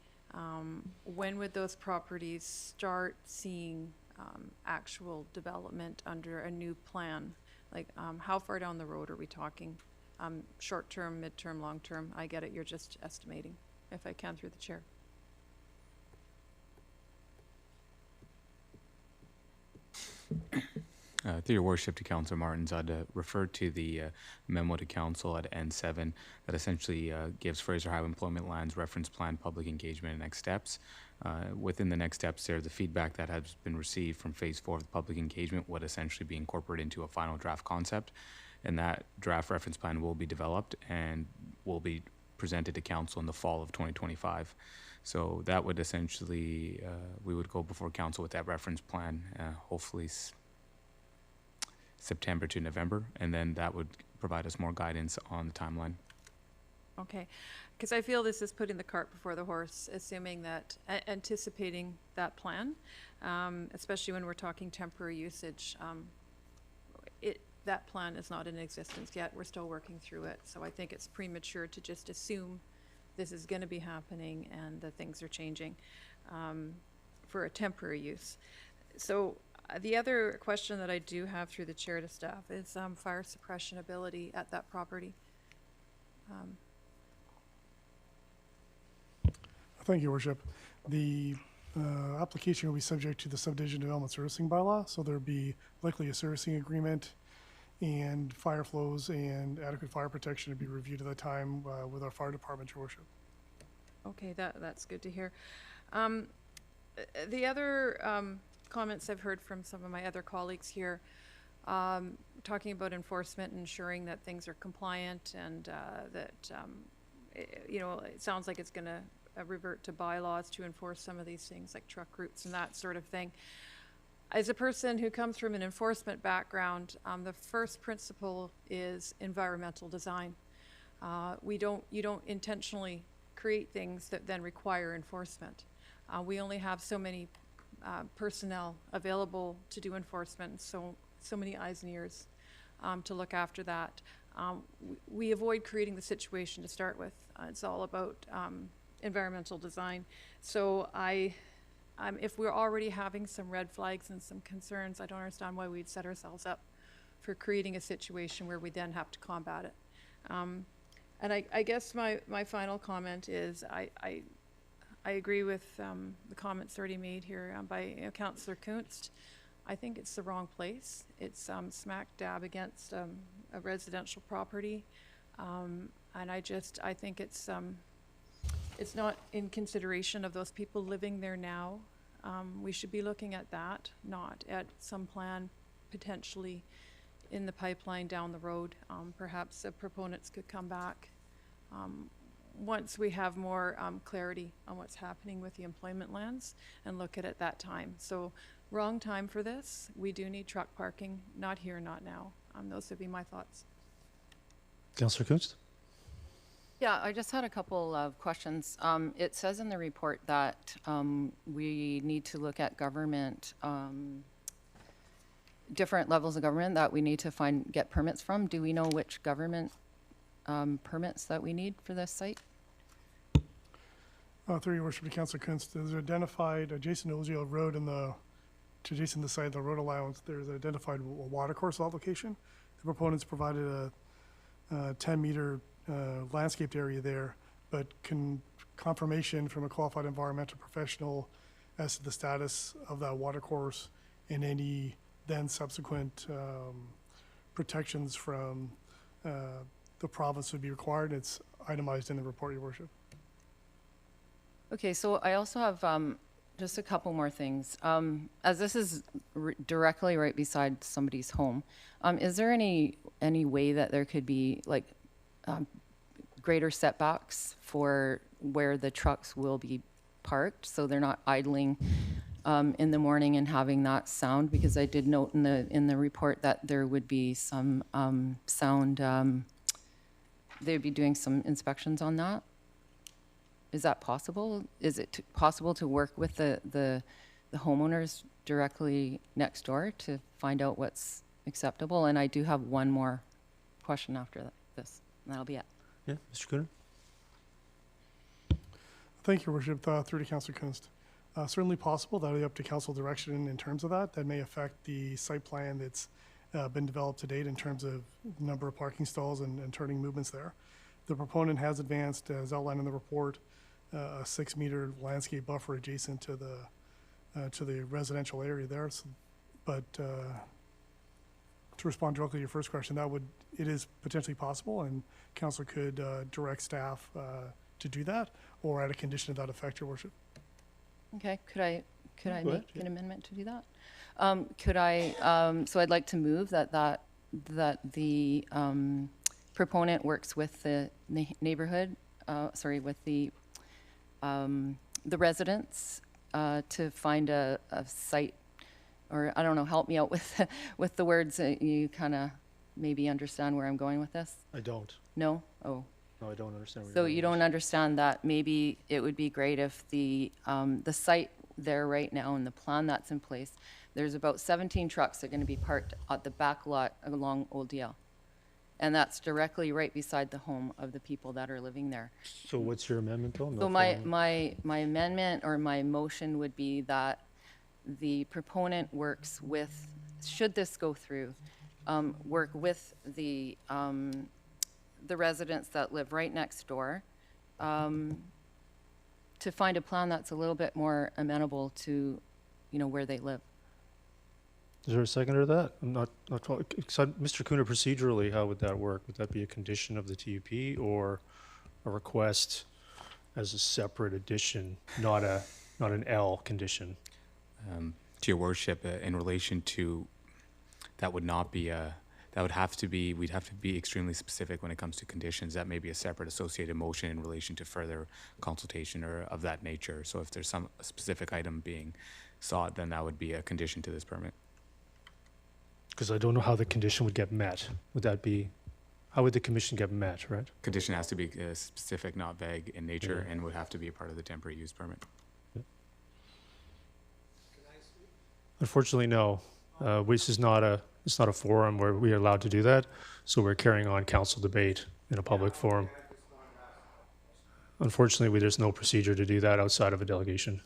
when would those properties start seeing actual development under a new plan? Like, how far down the road are we talking? Short term, midterm, long term? I get it, you're just estimating, if I can through the chair. Through your worship to Councillor Martins, I'd refer to the memo to council at N7 that essentially gives Fraser Highway Employment Lands reference plan, public engagement, and next steps. Within the next steps there, the feedback that has been received from phase 4 of the public engagement would essentially be incorporated into a final draft concept, and that draft reference plan will be developed and will be presented to council in the fall of 2025. So that would essentially, we would go before council with that reference plan, hopefully September to November, and then that would provide us more guidance on the timeline. Okay, because I feel this is putting the cart before the horse, assuming that, anticipating that plan, especially when we're talking temporary usage. That plan is not in existence yet. We're still working through it. So I think it's premature to just assume this is going to be happening and that things are changing for a temporary use. So the other question that I do have through the chair to staff is fire suppression ability at that property. Thank you, Your Worship. The application will be subject to the subdivision development servicing bylaw, so there'll be likely a servicing agreement, and fire flows and adequate fire protection to be reviewed at the time with our fire department, Your Worship. Okay, that's good to hear. The other comments I've heard from some of my other colleagues here, talking about enforcement, ensuring that things are compliant, and that it sounds like it's going to revert to bylaws to enforce some of these things like truck routes and that sort of thing. As a person who comes from an enforcement background, the first principle is environmental design. You don't intentionally create things that then require enforcement. We only have so many personnel available to do enforcement, so many eyes and ears to look after that. We avoid creating the situation to start with. It's all about environmental design. So if we're already having some red flags and some concerns, I don't understand why we'd set ourselves up for creating a situation where we then have to combat it. And I guess my final comment is I agree with the comments already made here by Councillor Kunst. I think it's the wrong place. It's smack dab against a residential property, and I think it's not in consideration of those people living there now. We should be looking at that, not at some plan potentially in the pipeline down the road. Perhaps the proponents could come back once we have more clarity on what's happening with the employment lands and look at it that time. So wrong time for this. We do need truck parking, not here, not now. Those would be my thoughts. Councillor Kunst? Yeah, I just had a couple of questions. It says in the report that we need to look at government, different levels of government that we need to get permits from. Do we know which government permits that we need for this site? Through your worship to Councillor Kunst, there's identified adjacent to Oziel Road adjacent to the site of the road allowance, there's an identified water course application. The proponents provided a 10-meter landscaped area there, but confirmation from a qualified environmental professional as to the status of that water course and any then subsequent protections from the province would be required. It's itemized in the report, your worship. Okay, so I also have just a couple more things. As this is directly right beside somebody's home, is there any way that there could be like greater setbacks for where the trucks will be parked, so they're not idling in the morning and having that sound? Because I did note in the report that there would be some sound. They'd be doing some inspections on that. Is that possible? Is it possible to work with the homeowners directly next door to find out what's acceptable? And I do have one more question after this, and that'll be it. Yeah, Mr. Cooner? Thank you, your worship. Through to Councillor Kunst. Certainly possible. That'll be up to council direction in terms of that. That may affect the site plan that's been developed to date in terms of number of parking stalls and turning movements there. The proponent has advanced, as outlined in the report, a 6-meter landscape buffer adjacent to the residential area there. So, but to respond directly to your first question, it is potentially possible, and council could direct staff to do that, or add a condition of that effect, your worship. Okay, could I Go make ahead, an amendment to do that? Could so I'd like to move that the proponent works with the neighborhood, with the residents to find a site, or I don't know, help me out with the words that you kind of maybe understand where I'm going with this. I don't. No? Oh. No, I don't understand. So you don't understand that maybe it would be great if the site there right now and the plan that's in place, there's about 17 trucks that are going to be parked at the back lot along Old DL. And that's directly right beside the home of the people that are living there. So what's your amendment, though? So my amendment or my motion would be that the proponent works with, should this go through, work with the residents that live right next door to find a plan that's a little bit more amenable to, where they live. Is there a seconder to that? I'm not Mr. Cooner, procedurally, how would that work? Would that be a condition of the TUP or a request as a separate addition, not an L condition? To your worship, in relation to, that would not be that would have to be, we'd have to be extremely specific when it comes to conditions. That may be a separate associated motion in relation to further consultation or of that nature. So if there's some specific item being sought, then that would be a condition to this permit. Because I don't know how the condition would get met. How would the commission get met, right? Condition has to be specific, not vague in nature, and would have to be a part of the temporary use permit. Yeah. Unfortunately, no. This is not a forum where we are allowed to do that, so we're carrying on council debate in a public forum. Unfortunately, there's no procedure to do that outside of a delegation.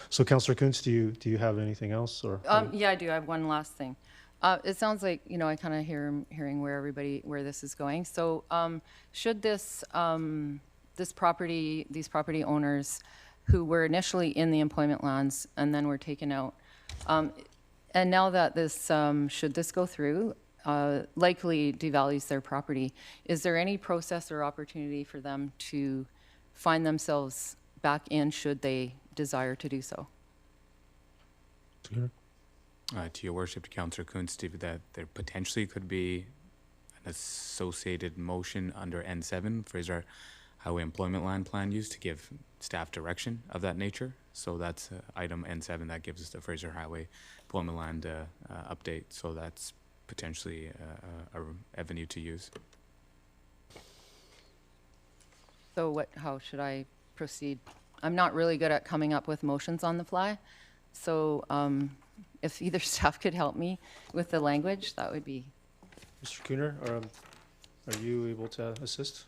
So, Councillor Kuntz, do you have anything else, or? Yeah, I do. I have one last thing. It sounds like, I kind of hearing where this is going. So, should these property owners who were initially in the employment lands and then were taken out, and now that should this go through, likely devalues their property, is there any process or opportunity for them to find themselves back in should they desire to do so? To your worship, Councillor Kuntz, that there potentially could be an associated motion under N7, Fraser Highway Employment Land Plan use, to give staff direction of that nature. So that's item N7 that gives us the Fraser Highway Employment Land update. So that's potentially a avenue to use. So how should I proceed? I'm not really good at coming up with motions on the fly. So if either staff could help me with the language, that would be. Mr. Cooner, are you able to assist?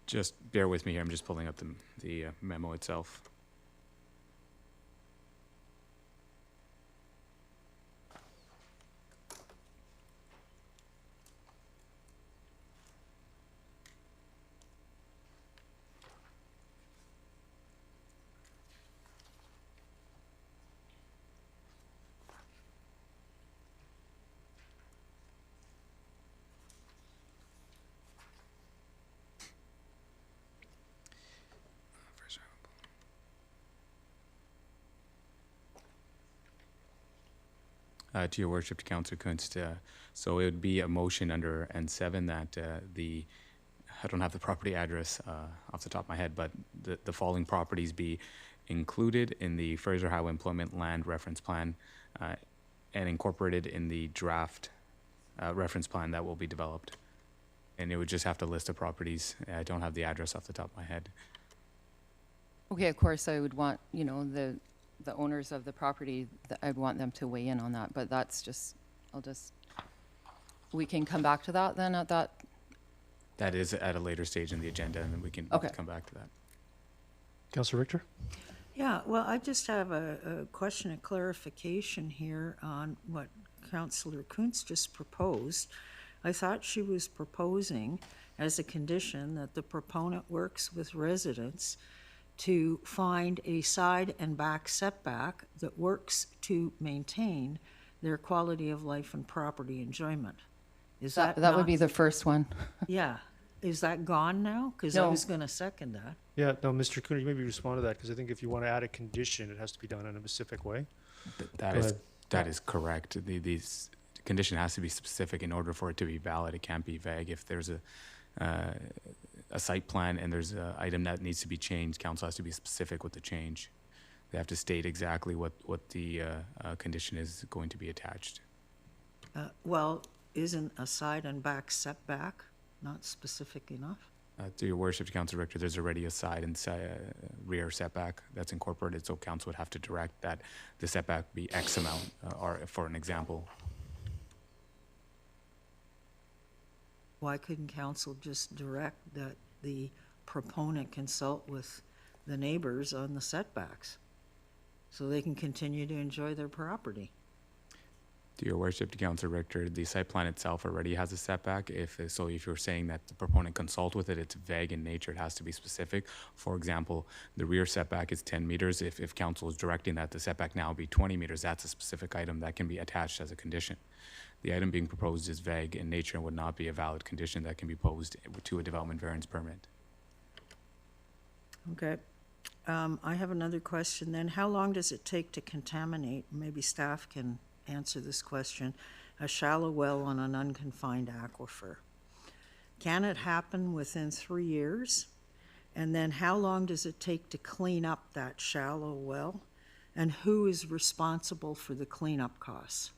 Just bear with me here. I'm just pulling up the memo itself. To your worship, to Councillor Kunst, so it would be a motion under N7 that I don't have the property address off the top of my head, but the following properties be included in the Fraser Highway Employment Land Reference Plan and incorporated in the draft reference plan that will be developed. And it would just have to list the properties. I don't have the address off the top of my head. Okay, of course, I would want, the owners of the property, I'd want them to weigh in on that, but that's just, we can come back to that then at that. That is at a later stage in the agenda, and then we can come back to that. Councillor Richter? Yeah, well, I just have a question of clarification here on what Councillor Kuntz just proposed. I thought she was proposing as a condition that the proponent works with residents to find a side and back setback that works to maintain their quality of life and property enjoyment. Is that That would be the first one. Yeah. Is that gone now? Because I No. was going to second that. Yeah, no, Mr. Cooner, you maybe respond to that, because I think if you want to add a condition, it has to be done in a specific way. That is correct. The condition has to be specific in order for it to be valid. It can't be vague. If there's a site plan and there's an item that needs to be changed, council has to be specific with the change. They have to state exactly what the condition is going to be attached. Well, isn't a side and back setback not specific enough? To your worship, Councilor Richter, there's already a side and rear setback that's incorporated, so council would have to direct that the setback be X amount, or for an example. Why couldn't council just direct that the proponent consult with the neighbors on the setbacks so they can continue to enjoy their property? To your worship, to Councilor Richter, the site plan itself already has a setback. If you're saying that the proponent consult with it, it's vague in nature. It has to be specific. For example, the rear setback is 10 meters. If council is directing that the setback now be 20 meters, that's a specific item that can be attached as a condition. The item being proposed is vague in nature and would not be a valid condition that can be posed to a development variance permit. Okay. I have another question then. How long does it take to contaminate, maybe staff can answer this question, a shallow well on an unconfined aquifer? Can it happen within 3 years? And then how long does it take to clean up that shallow well? And who is responsible for the cleanup costs?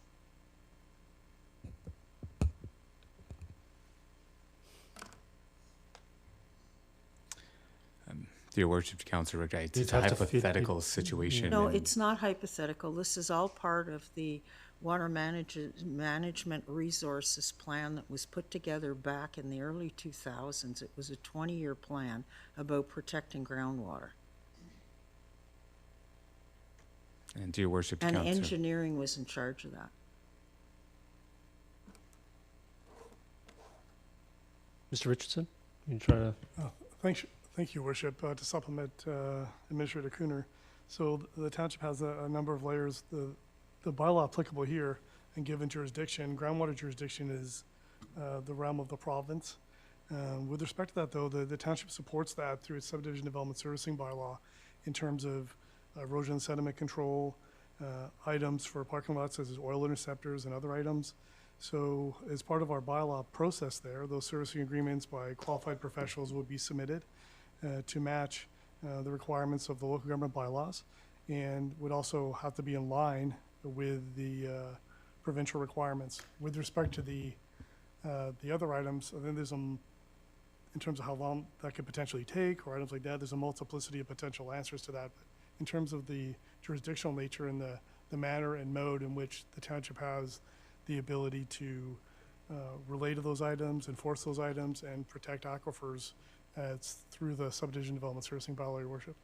To your worship, Councilor Richter, it's a hypothetical situation. No, it's not hypothetical. This is all part of the Water Management Resources Plan that was put together back in the early 2000s. It was a 20-year plan about protecting groundwater. And to your worship, And Councilor, engineering was in charge of that. Mr. Richardson, you try to. Thank you, Worship. To supplement Administrator Cooner, so the township has a number of layers. The bylaw applicable here and given jurisdiction, groundwater jurisdiction is the realm of the province. With respect to that, though, the township supports that through its subdivision development servicing bylaw in terms of erosion and sediment control, items for parking lots such as oil interceptors and other items. So as part of our bylaw process there, those servicing agreements by qualified professionals would be submitted to match the requirements of the local government bylaws, and would also have to be in line with the provincial requirements. With respect to the The other items, and then there's in terms of how long that could potentially take, or items like that, there's a multiplicity of potential answers to that. But in terms of the jurisdictional nature and the manner and mode in which the township has the ability to relate to those items, enforce those items, and protect aquifers, it's through the subdivision development servicing bylaw, Your Worship.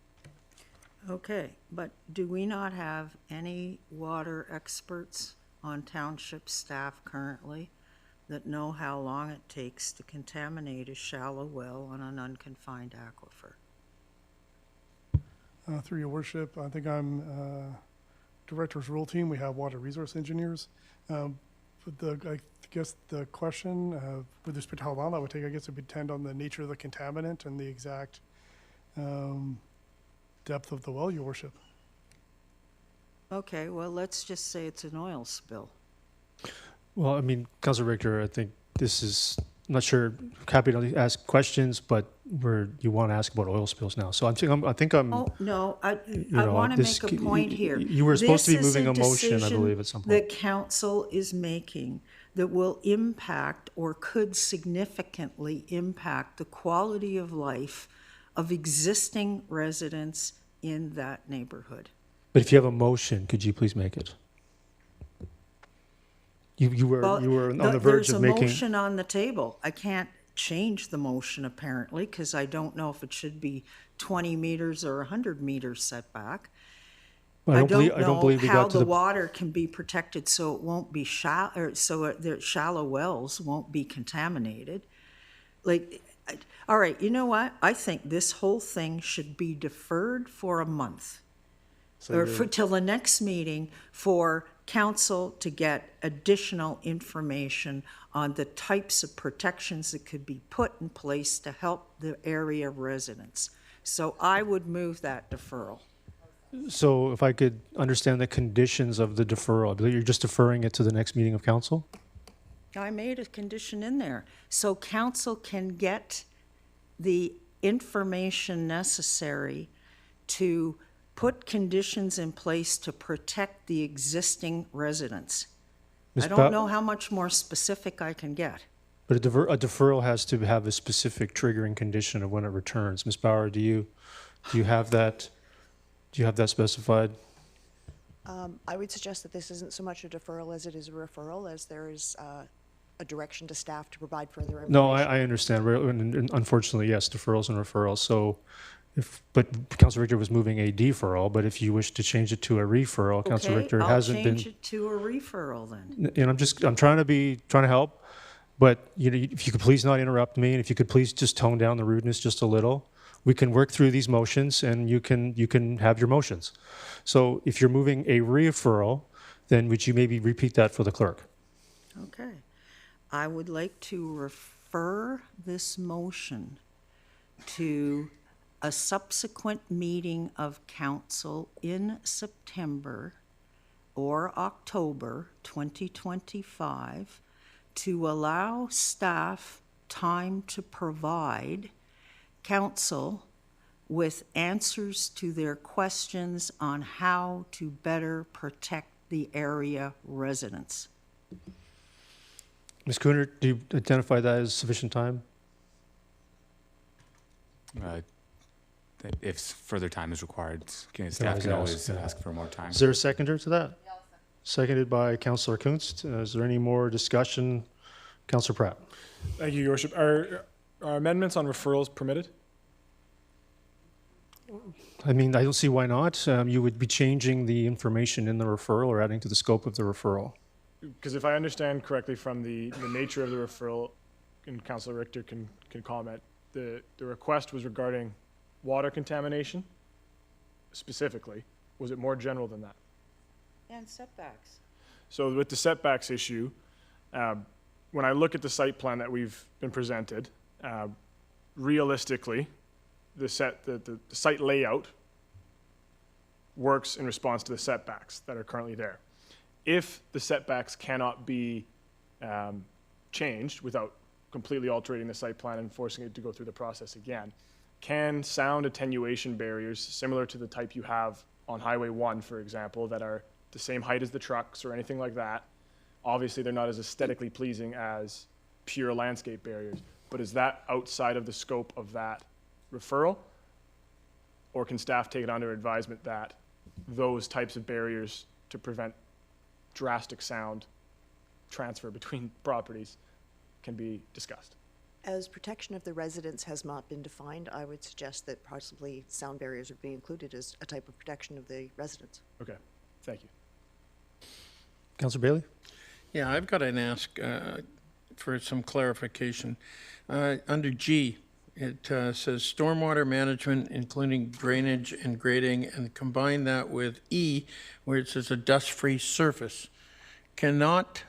Okay, but do we not have any water experts on township staff currently that know how long it takes to contaminate a shallow well on an unconfined aquifer? Through Your Worship, I think I'm Director's Rule Team. We have water resource engineers. But I guess the question with respect to how long that would take, I guess it would depend on the nature of the contaminant and the exact depth of the well, Your Worship. Okay, well, let's just say it's an oil spill. Well, I mean, Councilor Richter, I think this is, I'm not sure, happy to ask questions, but you want to ask about oil spills now. So I think I'm. Oh, no, I know, want to this- make a point here. you were supposed to be This is moving a motion, I believe, at some point. That council is making that will impact or could significantly impact the quality of life of existing residents in that neighborhood. But if you have a motion, could you please make it? You were Well, on the verge of There's making. a motion on the table. I can't change the motion apparently because I don't know if it should be 20 meters or 100 meters setback. I don't believe we got how to the the. water can be protected so it won't be shallow, or so the shallow wells won't be contaminated. All right, you know what? I think this whole thing should be deferred for a month. Or till the next meeting for council to get additional information on the types of protections that could be put in place to help the area residents. So I would move that deferral. So if I could understand the conditions of the deferral, I believe you're just deferring it to the next meeting of council? I made a condition in there, so council can get the information necessary to put conditions in place to protect the existing residents. I don't know how much more specific I can get. But a deferral has to have a specific triggering condition of when it returns. Ms. Bauer, do you have that? Do you have that specified? I would suggest that this isn't so much a deferral as it is a referral, as there is a direction to staff to provide further information. No, I understand. And unfortunately, yes, deferrals and referrals. So, but Councilor Richter was moving a deferral. But if you wish to change it to a referral, Councilor Richter hasn't been. I'll change it to a referral then. And I'm trying to help. But if you could please not interrupt me, and if you could please just tone down the rudeness just a little. We can work through these motions, and you can have your motions. So if you're moving a referral, then would you maybe repeat that for the clerk? Okay. I would like to refer this motion to a subsequent meeting of council in September or October 2025 to allow staff time to provide council with answers to their questions on how to better protect the area residents. Ms. Cooner, do you identify that as sufficient time? If further time is required, staff can always ask for more time. Is there a seconder to that? Seconded by Councilor Kunst. Is there any more discussion? Councilor Pratt. Thank you, Your Worship. Are amendments on referrals permitted? I mean, I don't see why not. You would be changing the information in the referral or adding to the scope of the referral. Because if I understand correctly from the nature of the referral, and Councilor Richter can comment, the request was regarding water contamination specifically. Was it more general than that? And setbacks. So with the setbacks issue, when I look at the site plan that we've been presented, realistically, the site layout works in response to the setbacks that are currently there. If the setbacks cannot be changed without completely altering the site plan and forcing it to go through the process again, can sound attenuation barriers similar to the type you have on Highway 1, for example, that are the same height as the trucks or anything like that? Obviously, they're not as aesthetically pleasing as pure landscape barriers. But is that outside of the scope of that referral? Or can staff take it under advisement that those types of barriers to prevent drastic sound transfer between properties can be discussed? As protection of the residents has not been defined, I would suggest that possibly sound barriers would be included as a type of protection of the residents. Okay, thank you. Councillor Bailey? Yeah, I've got an ask for some clarification. Under G, it says stormwater management, including drainage and grading, and combine that with E, where it says a dust-free surface. Cannot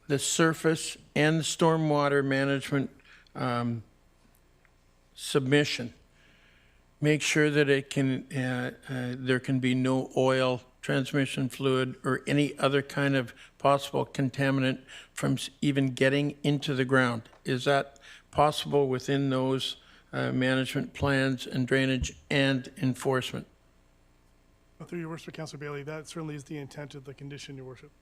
the surface and stormwater management submission make sure that it can there can be no oil, transmission fluid, or any other kind of possible contaminant from even getting into the ground? Is that possible within those management plans and drainage and enforcement? Through your worship, Councillor Bailey, that certainly is the intent of the condition, your worship.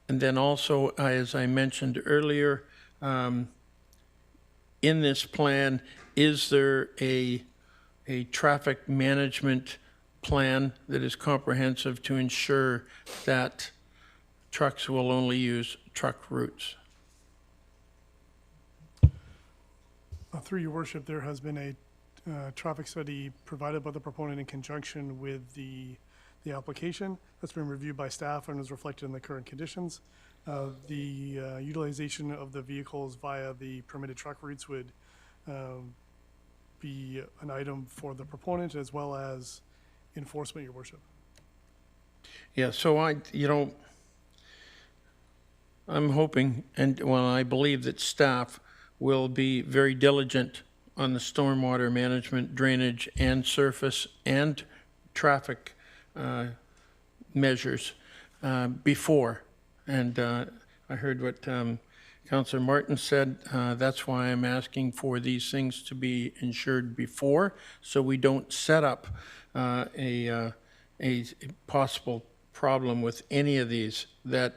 And then also, as I mentioned earlier, in this plan, is there a traffic management plan that is comprehensive to ensure that trucks will only use truck routes? Through your worship, there has been a traffic study provided by the proponent in conjunction with the application that's been reviewed by staff and is reflected in the current conditions. The utilization of the vehicles via the permitted truck routes would be an item for the proponent as well as enforcement, your worship. Yeah, so I'm hoping, and well, I believe that staff will be very diligent on the stormwater management, drainage, and surface and traffic measures before. And I heard what Councillor Martin said. That's why I'm asking for these things to be ensured before, so we don't set up a possible problem with any of these. That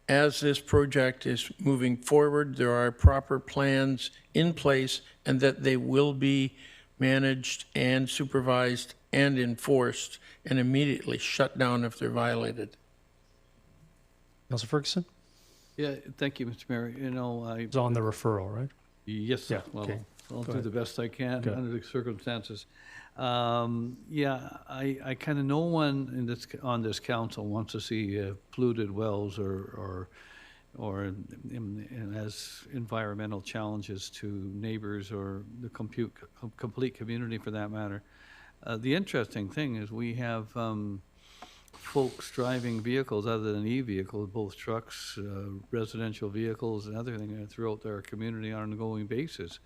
as this project is moving forward, there are proper plans in place, and that they will be managed and supervised and enforced and immediately shut down if they're violated. Councillor Ferguson? Yeah, thank you, Mr. Mayor. You know, It's on the referral, right? yes, Yeah, well, okay. I'll Go do ahead. the best I can Okay. under the circumstances. Yeah, I kind of no one in this, on this council wants to see polluted wells or as environmental challenges to neighbors or the complete community for that matter. The interesting thing is we have folks driving vehicles other than e-vehicles, both trucks, residential vehicles, and other things throughout our community on an ongoing basis.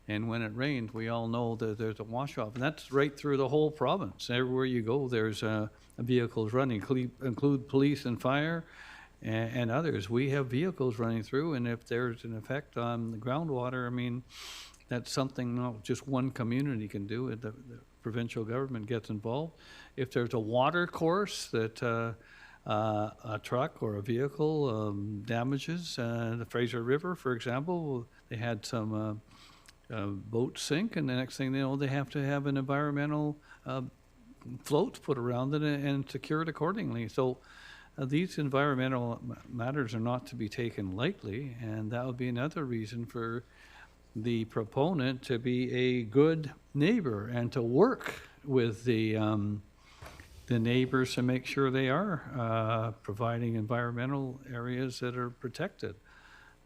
And when it rains, we all know that there's a wash-off, and that's right through the whole province. Everywhere you go, there's vehicles running, include police and fire and others. We have vehicles running through, and if there's an effect on the groundwater, I mean, that's something not just one community can do. The provincial government gets involved. If there's a water course that a truck or a vehicle damages, the Fraser River, for example, they had some boats sink, and the next thing they know, they have to have an environmental float put around it and secured accordingly. So these environmental matters are not to be taken lightly, and that would be another reason for the proponent to be a good neighbor and to work with the neighbors to make sure they are providing environmental areas that are protected.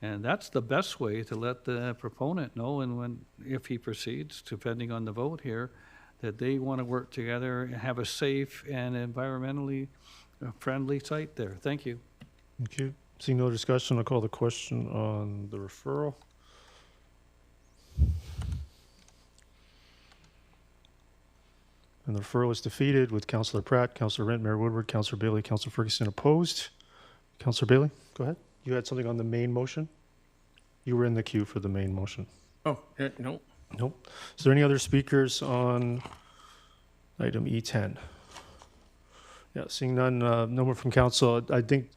And that's the best way to let the proponent know, and if he proceeds, depending on the vote here, that they want to work together and have a safe and environmentally friendly site there. Thank you. Thank you. Seeing no discussion, I'll call the question on the referral. And the referral is defeated with Councillor Pratt, Councillor Rent, Mayor Woodward, Councillor Bailey, Councillor Ferguson opposed. Councillor Bailey, go ahead. You had something on the main motion? You were in the queue for the main motion. Oh, no. Nope. Is there any other speakers on item E10? Yeah, seeing none, no more from council. I think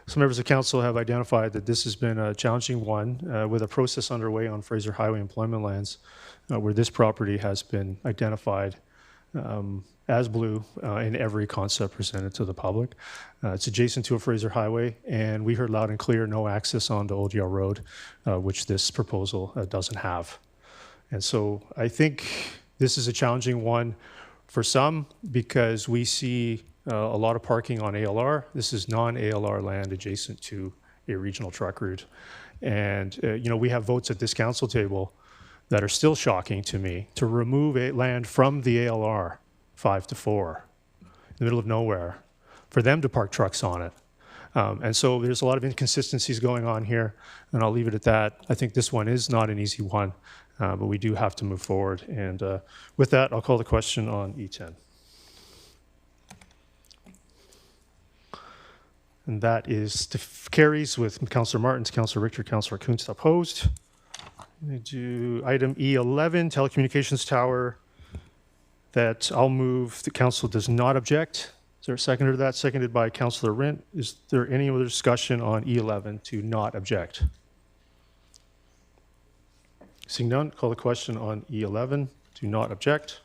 some members of council have identified that this has been a challenging one with a process underway on Fraser Highway employment lands where this property has been identified as blue in every concept presented to the public. It's adjacent to a Fraser Highway, and we heard loud and clear no access onto Old Yale Road, which this proposal doesn't have. And so I think this is a challenging one for some because we see a lot of parking on ALR. This is non-ALR land adjacent to a regional truck route. And, we have votes at this council table that are still shocking to me to remove land from the ALR 5-4 in the middle of nowhere for them to park trucks on it. And so there's a lot of inconsistencies going on here, and I'll leave it at that. I think this one is not an easy one, but we do have to move forward. And with that, I'll call the question on E10. And that is carries with Councillor Martins, Councillor Richter, Councillor Kunst opposed. We do item E11, telecommunications tower, that I'll move. The council does not object. Is there a seconder to that? Seconded by Councillor Rint. Is there any other discussion on E11 to not object? Seeing none, call the question on E11 to not object.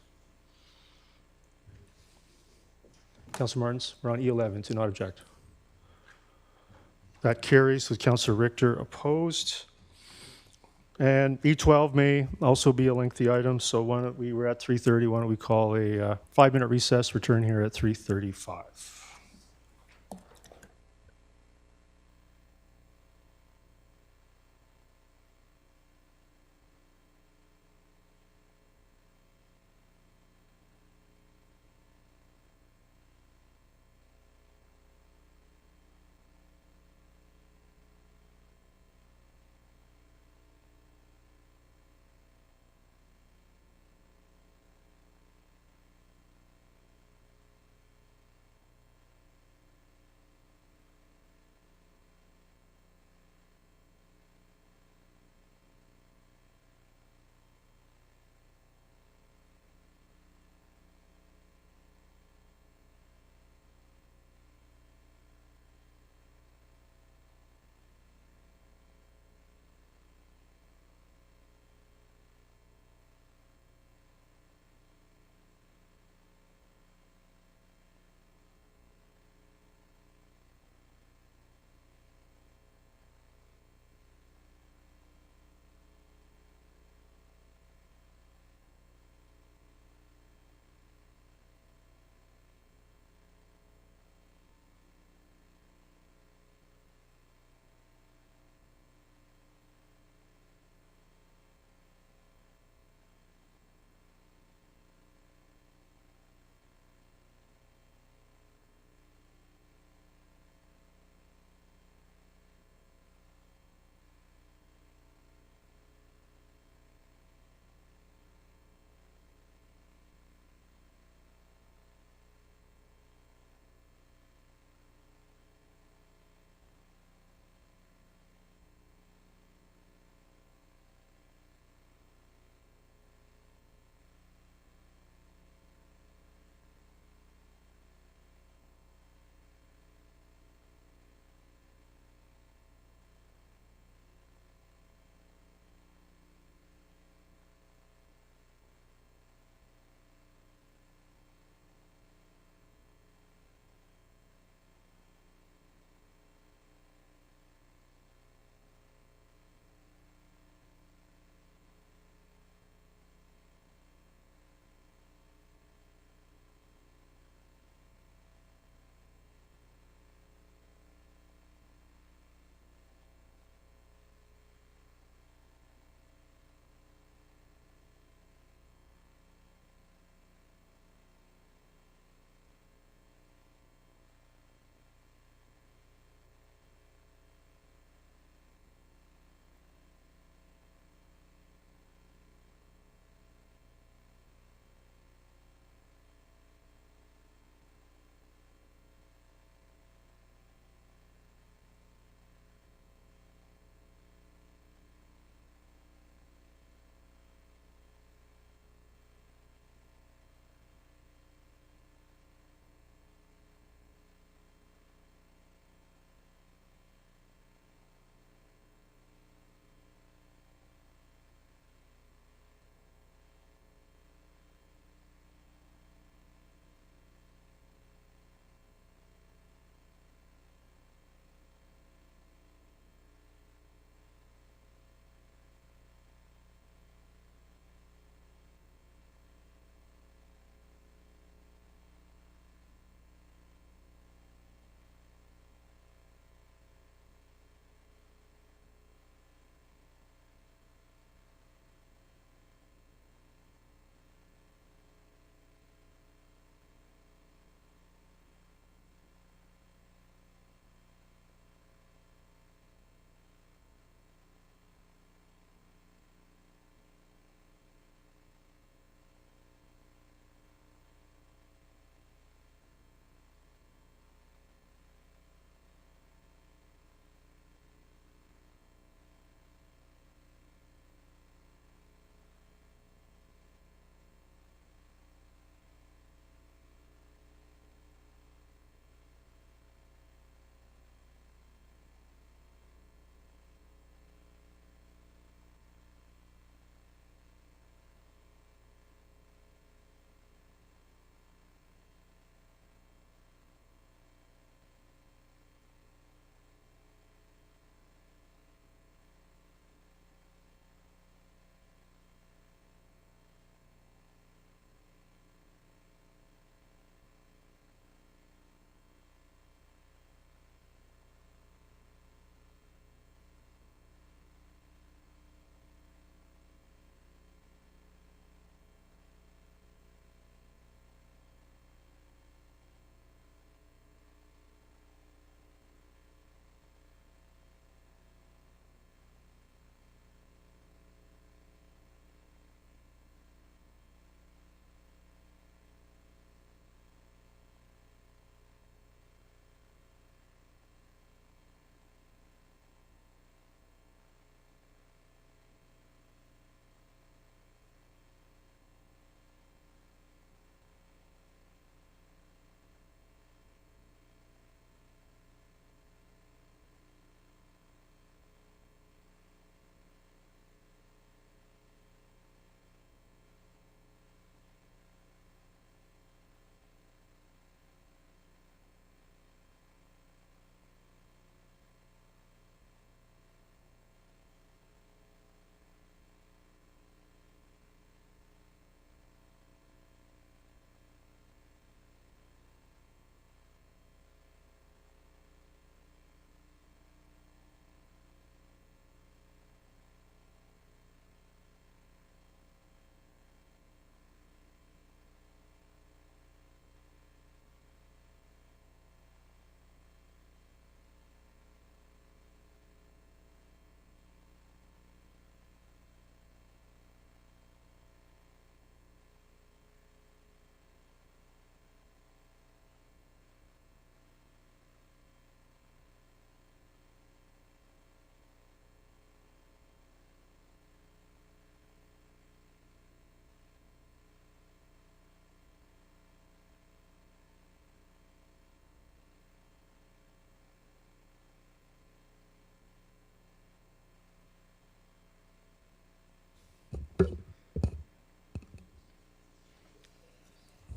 Councillor Martins, we're on E11 to not object. That carries with Councillor Richter opposed. And E12 may also be a lengthy item, so we were at 3:30. Why don't we call a 5-minute recess, return here at 3:35.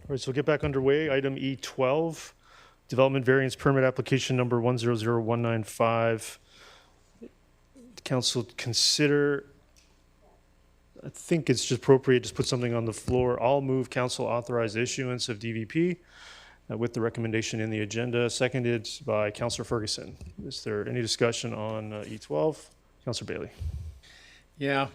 All right, so we'll get back underway. Item E12, development variance permit application number 100195. Council consider, I think it's just appropriate, just put something on the floor. I'll move council authorize issuance of DVP with the recommendation in the agenda, seconded by Councillor Ferguson. Is there any discussion on E12? Councillor Bailey. Yeah,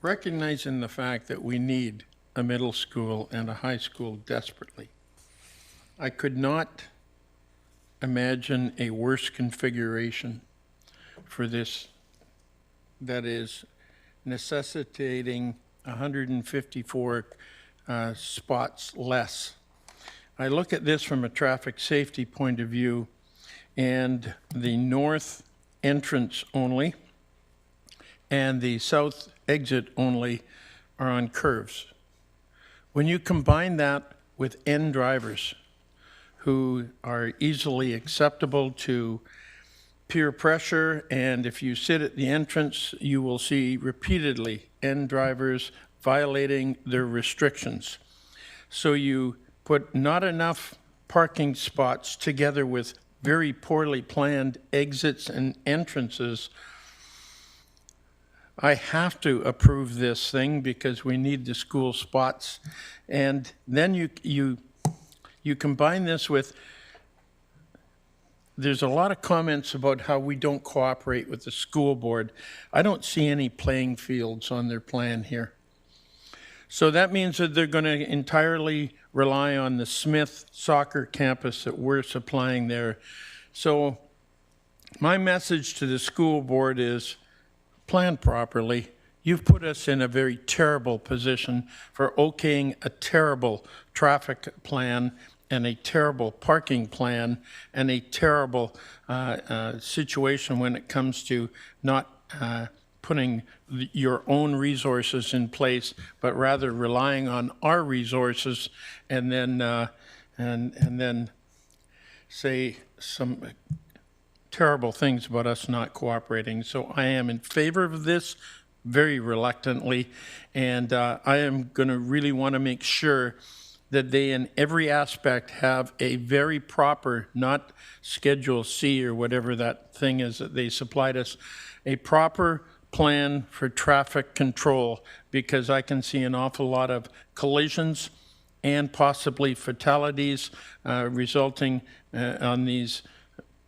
recognizing the fact that we need a middle school and a high school desperately, I could not imagine a worse configuration for this that is necessitating 154 spots less. I look at this from a traffic safety point of view, and the north entrance only and the south exit only are on curves. When you combine that with N drivers who are easily acceptable to peer pressure, and if you sit at the entrance, you will see repeatedly N drivers violating their restrictions. So you put not enough parking spots together with very poorly planned exits and entrances. I have to approve this thing because we need the school spots. And then you combine this with, there's a lot of comments about how we don't cooperate with the school board. I don't see any playing fields on their plan here. So that means that they're going to entirely rely on the Smith soccer campus that we're supplying there. So my message to the school board is, plan properly. You've put us in a very terrible position for okaying a terrible traffic plan and a terrible parking plan and a terrible situation when it comes to not putting your own resources in place, but rather relying on our resources, and then say some terrible things about us not cooperating. So I am in favor of this very reluctantly, and I am going to really want to make sure that they in every aspect have a very proper, not Schedule C or whatever that thing is that they supplied us, a proper plan for traffic control, because I can see an awful lot of collisions and possibly fatalities resulting on these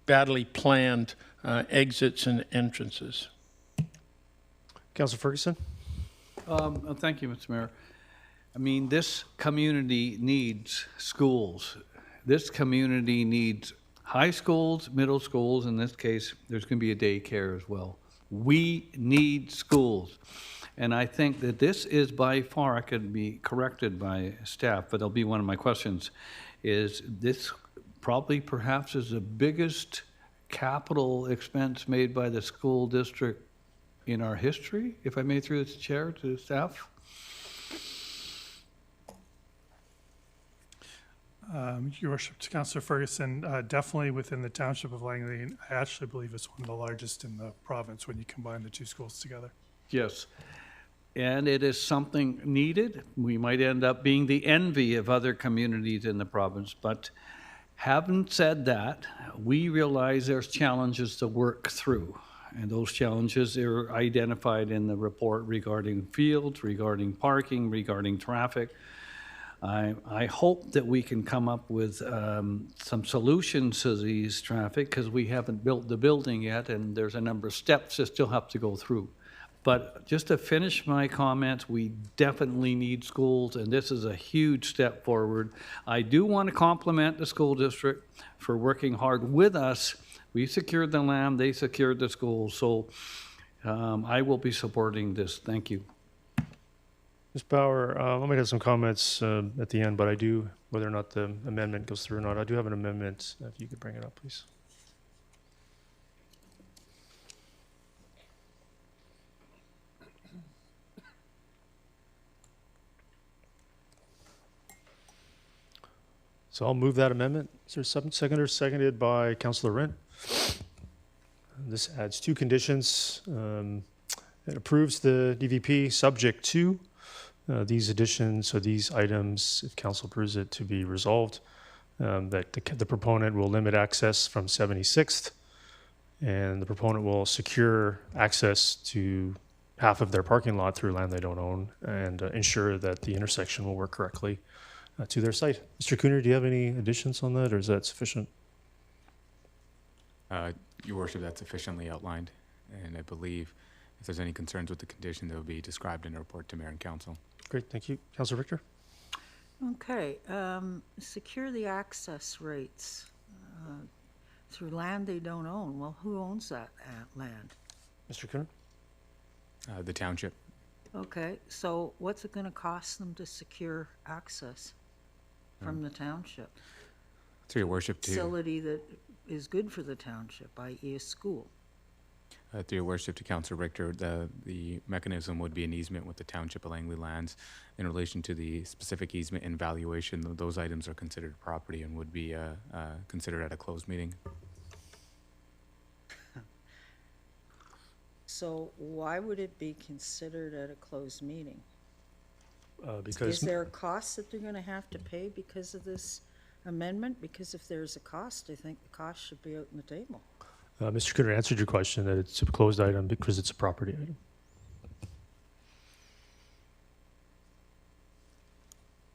badly planned exits and entrances. Councillor Ferguson. Thank you, Mr. Mayor. I mean, this community needs schools. This community needs high schools, middle schools. In this case, there's going to be a daycare as well. We need schools. And I think that this is by far, I could be corrected by staff, but it'll be one of my questions, is this probably perhaps is the biggest capital expense made by the school district in our history, if I may through the chair to the staff? Your Worship, to Councillor Ferguson, definitely within the Township of Langley, I actually believe it's one of the largest in the province when you combine the two schools together. Yes. And it is something needed. We might end up being the envy of other communities in the province, but having said that, we realize there's challenges to work through. And those challenges are identified in the report regarding fields, regarding parking, regarding traffic. I hope that we can come up with some solutions to these traffic, because we haven't built the building yet, and there's a number of steps that still have to go through. But just to finish my comments, we definitely need schools, and this is a huge step forward. I do want to compliment the school district for working hard with us. We secured the land, they secured the schools, so I will be supporting this. Thank you. Ms. Bauer, I might have some comments at the end, but I do, whether or not the amendment goes through or not, I do have an amendment. If you could bring it up, please. So I'll move that amendment. Is there a seconder? Seconded by Councillor Rent. This adds two conditions. It approves the DVP subject to these additions or these items, if council approves it, to be resolved, that the proponent will limit access from 76th, and the proponent will secure access to half of their parking lot through land they don't own, and ensure that the intersection will work correctly to their site. Mr. Cooner, do you have any additions on that, or is that sufficient? Your worship, that's sufficiently outlined, and I believe if there's any concerns with the condition, they'll be described in a report to mayor and council. Great, thank you. Councilor Richter? Okay, secure the access rates through land they don't own. Well, who owns that land? Mr. Cooner? The township. Okay, so what's it gonna cost them to secure access from the township? Through your worship, Facility that is good for the township, i.e. a school. Through your worship to Councilor Richter, the mechanism would be an easement with the township of Langley lands. In relation to the specific easement and valuation, those items are considered property and would be considered at a closed meeting. So why would it be considered at a closed meeting? Because Is there a cost that they're gonna have to pay because of this amendment? Because if there's a cost, I think the cost should be out on the table. Mr. Cooner answered your question that it's a closed item because it's a property item.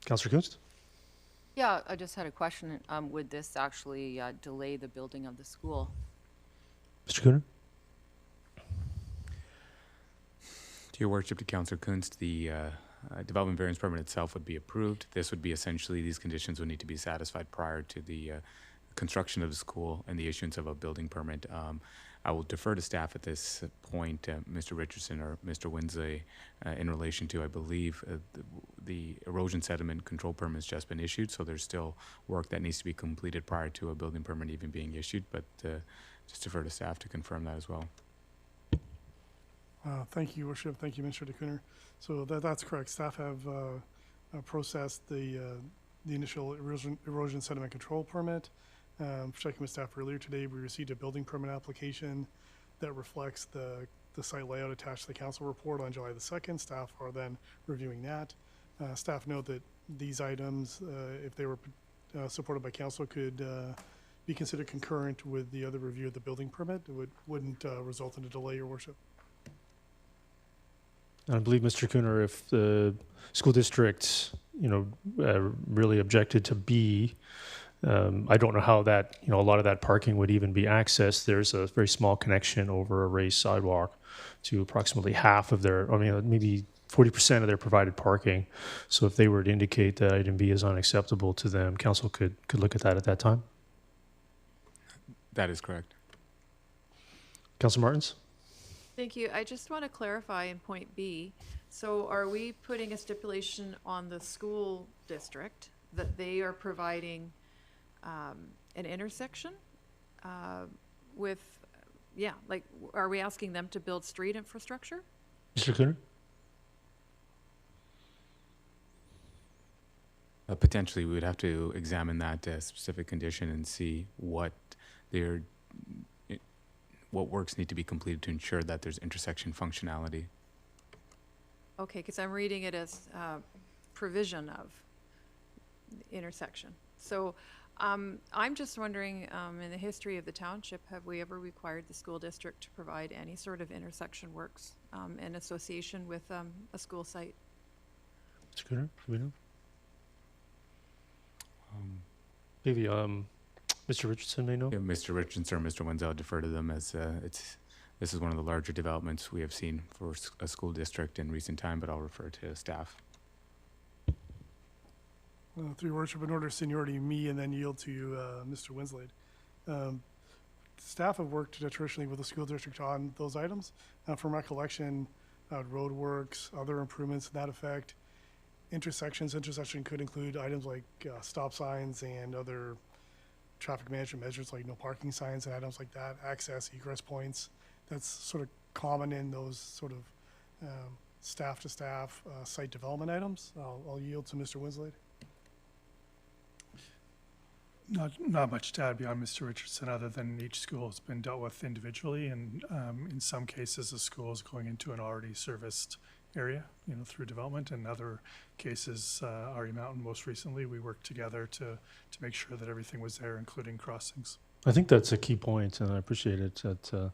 Councilor Kunst? Yeah, I just had a question. Would this actually delay the building of the school? Mr. Cooner? To your worship to Councilor Kunst, the development variance permit itself would be approved. This would be essentially, these conditions would need to be satisfied prior to the construction of the school and the issuance of a building permit. I will defer to staff at this point, Mr. Richardson or Mr. Winsley, in relation to, I believe, the erosion sediment control permit has just been issued, so there's still work that needs to be completed prior to a building permit even being issued, but just defer to staff to confirm that as well. Thank you, Worship. Thank you, Mr. DeCooner. So that's correct. Staff have processed the initial erosion sediment control permit. Checking with staff earlier today, we received a building permit application that reflects the site layout attached to the council report on July the 2nd. Staff are then reviewing that. Staff note that these items, if they were supported by council, could be considered concurrent with the other review of the building permit. It wouldn't result in a delay, Your Worship. I believe, Mr. Cooner, if the school district, really objected to B, I don't know how that, a lot of that parking would even be accessed. There's a very small connection over a raised sidewalk to approximately half of their, maybe 40% of their provided parking. So if they were to indicate that item B is unacceptable to them, council could look at that at that time. That is correct. Councilor Martins? Thank you. I just want to clarify in point B. So are we putting a stipulation on the school district that they are providing an intersection with, are we asking them to build street infrastructure? Mr. Cooner? Potentially, we would have to examine that specific condition and see what works need to be completed to ensure that there's intersection functionality. Okay, because I'm reading it as provision of intersection. So I'm just wondering, in the history of the township, have we ever required the school district to provide any sort of intersection works in association with a school site? Mr. Cooner, do we know? Maybe Mr. Richardson may know. Yeah, Mr. Richardson or Mr. Wenzel, I'll defer to them as this is one of the larger developments we have seen for a school district in recent time, but I'll refer to staff. Through your worship, in order of seniority, me, and then yield to Mr. Winslade. Staff have worked traditionally with the school district on those items. From recollection, roadworks, other improvements to that effect. Intersection could include items like stop signs and other traffic management measures like no parking signs and items like that, access, egress points. That's sort of common in those sort of staff-to-staff site development items. I'll yield to Mr. Winslade. Not much to add beyond Mr. Richardson, other than each school has been dealt with individually, and in some cases, the school is going into an already serviced area, you know, through development. In other cases, Artie Mountain most recently, we worked together to make sure that everything was there, including crossings. I think that's a key point, and I appreciate it, that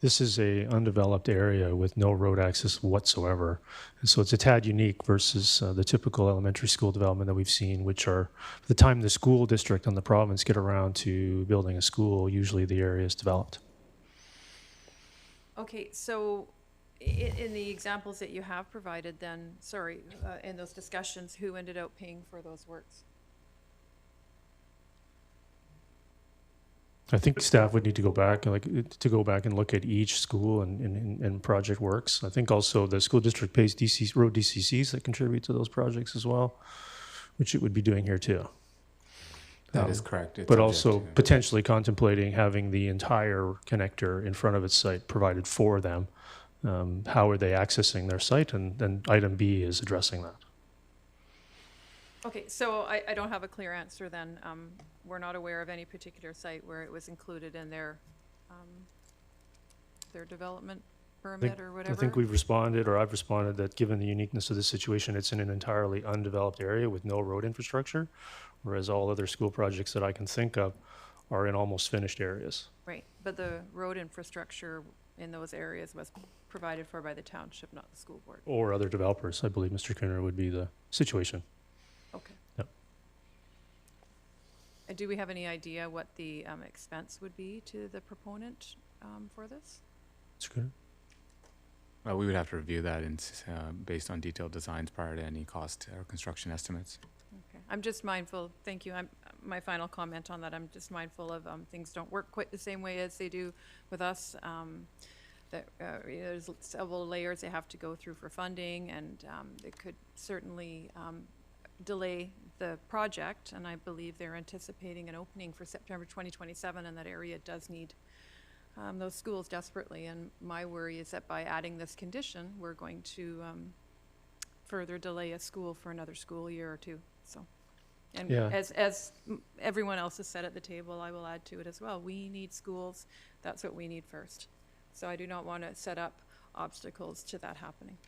this is a undeveloped area with no road access whatsoever. And so it's a tad unique versus the typical elementary school development that we've seen, which are, by the time the school district and the province get around to building a school, usually the area is developed. Okay, so in the examples that you have provided then, in those discussions, who ended up paying for those works? I think staff would need to go back and look at each school and project works. I think also the school district pays road DCCs that contribute to those projects as well, which it would be doing here too. That is correct. It's But subject also to- potentially contemplating having the entire connector in front of its site provided for them. How are they accessing their site? And then item B is addressing that. Okay, so I don't have a clear answer then. We're not aware of any particular site where it was included in their development permit or whatever. I think we've responded, or I've responded, that given the uniqueness of the situation, it's in an entirely undeveloped area with no road infrastructure, whereas all other school projects that I can think of are in almost finished areas. Right, but the road infrastructure in those areas was provided for by the township, not the school board. Or other developers, I believe Mr. Kinner would be the situation. Okay. Yep. Do we have any idea what the expense would be to the proponent for this? Mr. Kinner? We would have to review that and based on detailed designs prior to any cost or construction estimates. Okay, I'm just mindful, thank you, my final comment on that, I'm just mindful of things don't work quite the same way as they do with us. There's several layers they have to go through for funding, and it could certainly delay the project, and I believe they're anticipating an opening for September 2027, and that area does need those schools desperately. And my worry is that by adding this condition, we're going to further delay a school for another school year or two. So, and Yeah. as everyone else has said at the table, I will add to it as well. We need schools. That's what we need first. So I do not want to set up obstacles to that happening.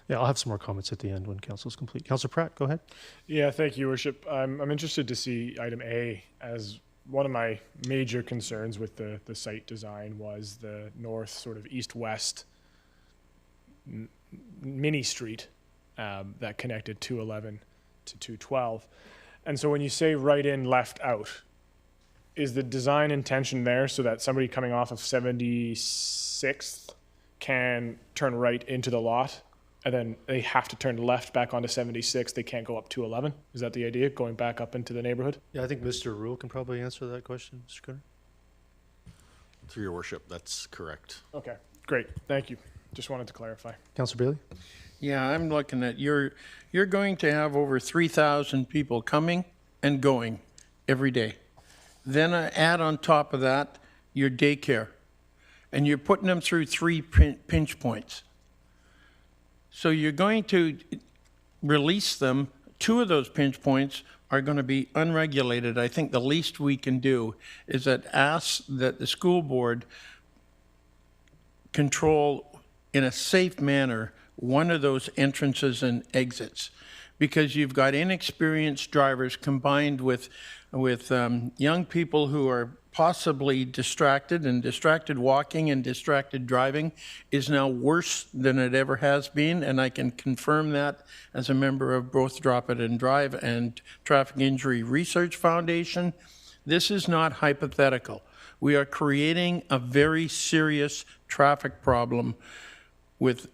Yeah, I'll have some more comments at the end when council's complete. Councilor Pratt, go ahead. Yeah, thank you, Worship. I'm interested to see item A, as one of my major concerns with the site design was the north sort of east-west mini street that connected 211 to 212. And so when you say right in, left out, is the design intention there so that somebody coming off of 76th can turn right into the lot, and then they have to turn left back onto 76, they can't go up 211? Is that the idea, going back up into the neighborhood? Yeah, I think Mr. Rule can probably answer that question, Mr. Kinner. Through your worship, that's correct. Okay, great, thank you. Just wanted to clarify. Councilor Bailey? Yeah, I'm looking at, you're going to have over 3,000 people coming and going every day. Then I add on top of that your daycare, and you're putting them through 3 pinch points. So you're going to release them. 2 of those pinch points are going to be unregulated. I think the least we can do is ask that the school board control in a safe manner one of those entrances and exits, because you've got inexperienced drivers combined with young people who are possibly distracted, and distracted walking and distracted driving is now worse than it ever has been, and I can confirm that as a member of both Drop It and Drive and Traffic Injury Research Foundation. This is not hypothetical. We are creating a very serious traffic problem with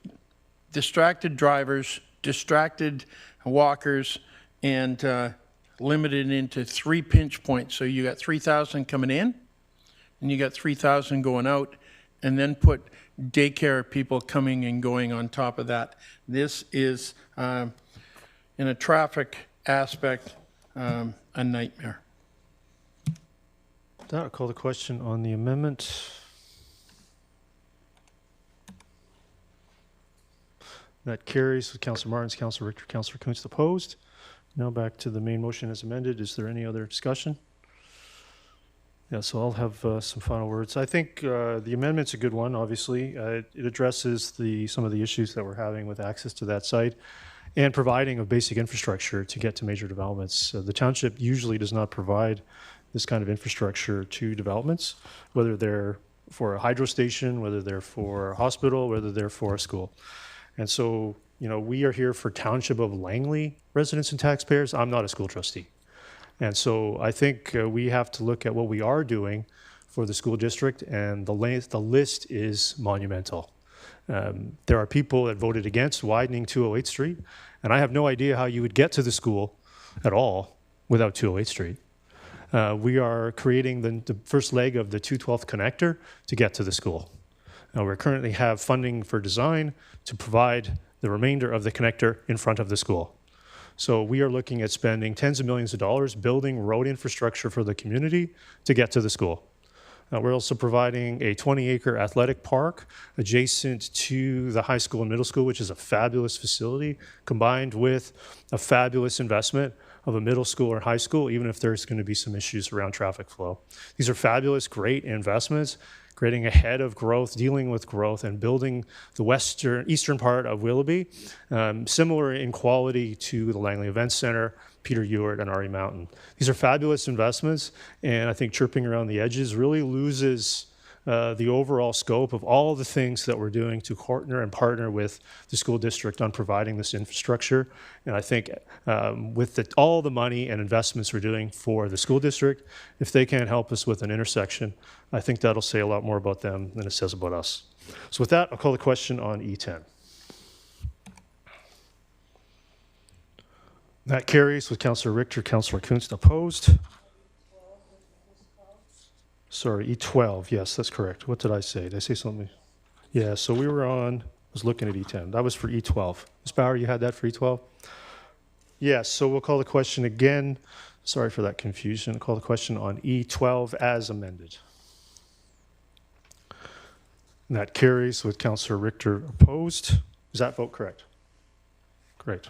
distracted drivers, distracted walkers, and limited into 3 pinch points. So you got 3,000 coming in, and you got 3,000 going out, and then put daycare people coming and going on top of that. This is, in a traffic aspect, a nightmare. That, I'll call the question on the amendment. That carries with Councilor Martins, Councilor Richter, Councilor Kuntz opposed. Now back to the main motion as amended. Is there any other discussion? Yeah, so I'll have some final words. I think the amendment's a good one, obviously. It addresses some of the issues that we're having with access to that site and providing of basic infrastructure to get to major developments. The township usually does not provide this kind of infrastructure to developments, whether they're for a hydro station, whether they're for a hospital, whether they're for a school. And so, we are here for Township of Langley residents and taxpayers. I'm not a school trustee. And so I think we have to look at what we are doing for the school district, and the list is monumental. There are people that voted against widening 208th Street, and I have no idea how you would get to the school at all without 208th Street. We are creating the first leg of the 212th connector to get to the school. We currently have funding for design to provide the remainder of the connector in front of the school. So we are looking at spending tens of millions of dollars building road infrastructure for the community to get to the school. We're also providing a 20-acre athletic park adjacent to the high school and middle school, which is a fabulous facility, combined with a fabulous investment of a middle school or high school, even if there's going to be some issues around traffic flow. These are fabulous, great investments, creating a head of growth, dealing with growth, and building the eastern part of Willoughby, similar in quality to the Langley Events Center, Peter Ewart, and Ari Mountain. These are fabulous investments, and I think chirping around the edges really loses the overall scope of all the things that we're doing to partner with the school district on providing this infrastructure. And I think with all the money and investments we're doing for the school district, if they can't help us with an intersection, I think that'll say a lot more about them than it says about us. So with that, I'll call the question on E10. That carries with Councillor Richter, Councillor Kunst opposed. Sorry, E12. Yes, that's correct. What did I say? Did I say something? Yeah, so we were on, I was looking at E10. That was for E12. Ms. Bauer, you had that for E12? Yes, so we'll call the question again. Sorry for that confusion. I'll call the question on E12 as amended. And that carries with Councillor Richter opposed. Is that vote correct? Great.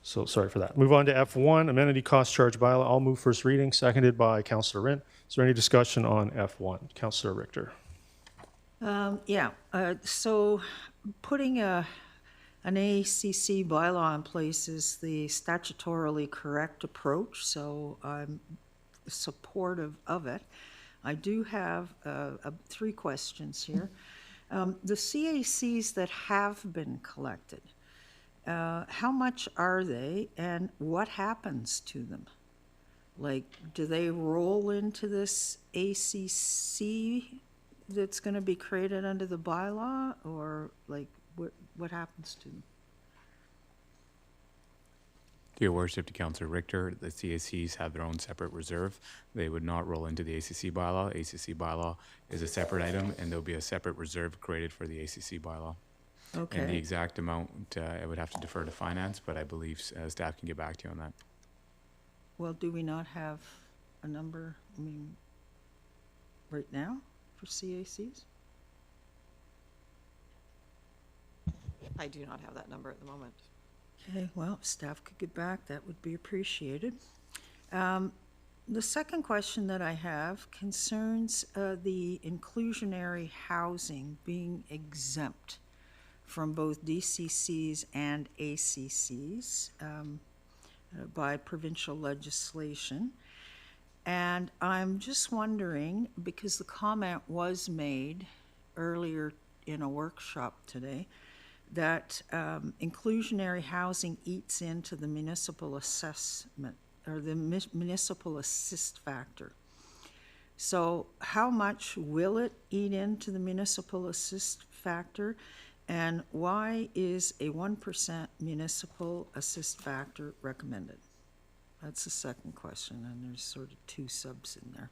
So sorry for that. Move on to F1, amenity cost charge bylaw. I'll move first reading, seconded by Councillor Rint. Is there any discussion on F1? Councillor Richter. So putting an ACC bylaw in place is the statutorily correct approach, so I'm supportive of it. I do have 3 questions here. The CACs that have been collected, how much are they and what happens to them? Like, do they roll into this ACC that's going to be created under the bylaw, or like what happens to them? To your worship, to Councillor Richter, the CACs have their own separate reserve. They would not roll into the ACC bylaw. ACC bylaw is a separate item, and there'll be a separate reserve created for the ACC bylaw. Okay. And the exact amount, I would have to defer to finance, but I believe staff can get back to you on that. Well, do we not have a number, right now for CACs? I do not have that number at the moment. Okay, well, if staff could get back, that would be appreciated. The second question that I have concerns the inclusionary housing being exempt from both DCCs and ACCs by provincial legislation. And I'm just wondering, because the comment was made earlier in a workshop today, that inclusionary housing eats into the municipal assessment, or the municipal assist factor. So how much will it eat into the municipal assist factor? And why is a 1% municipal assist factor recommended? That's the second question, and there's sort of 2 subs in there.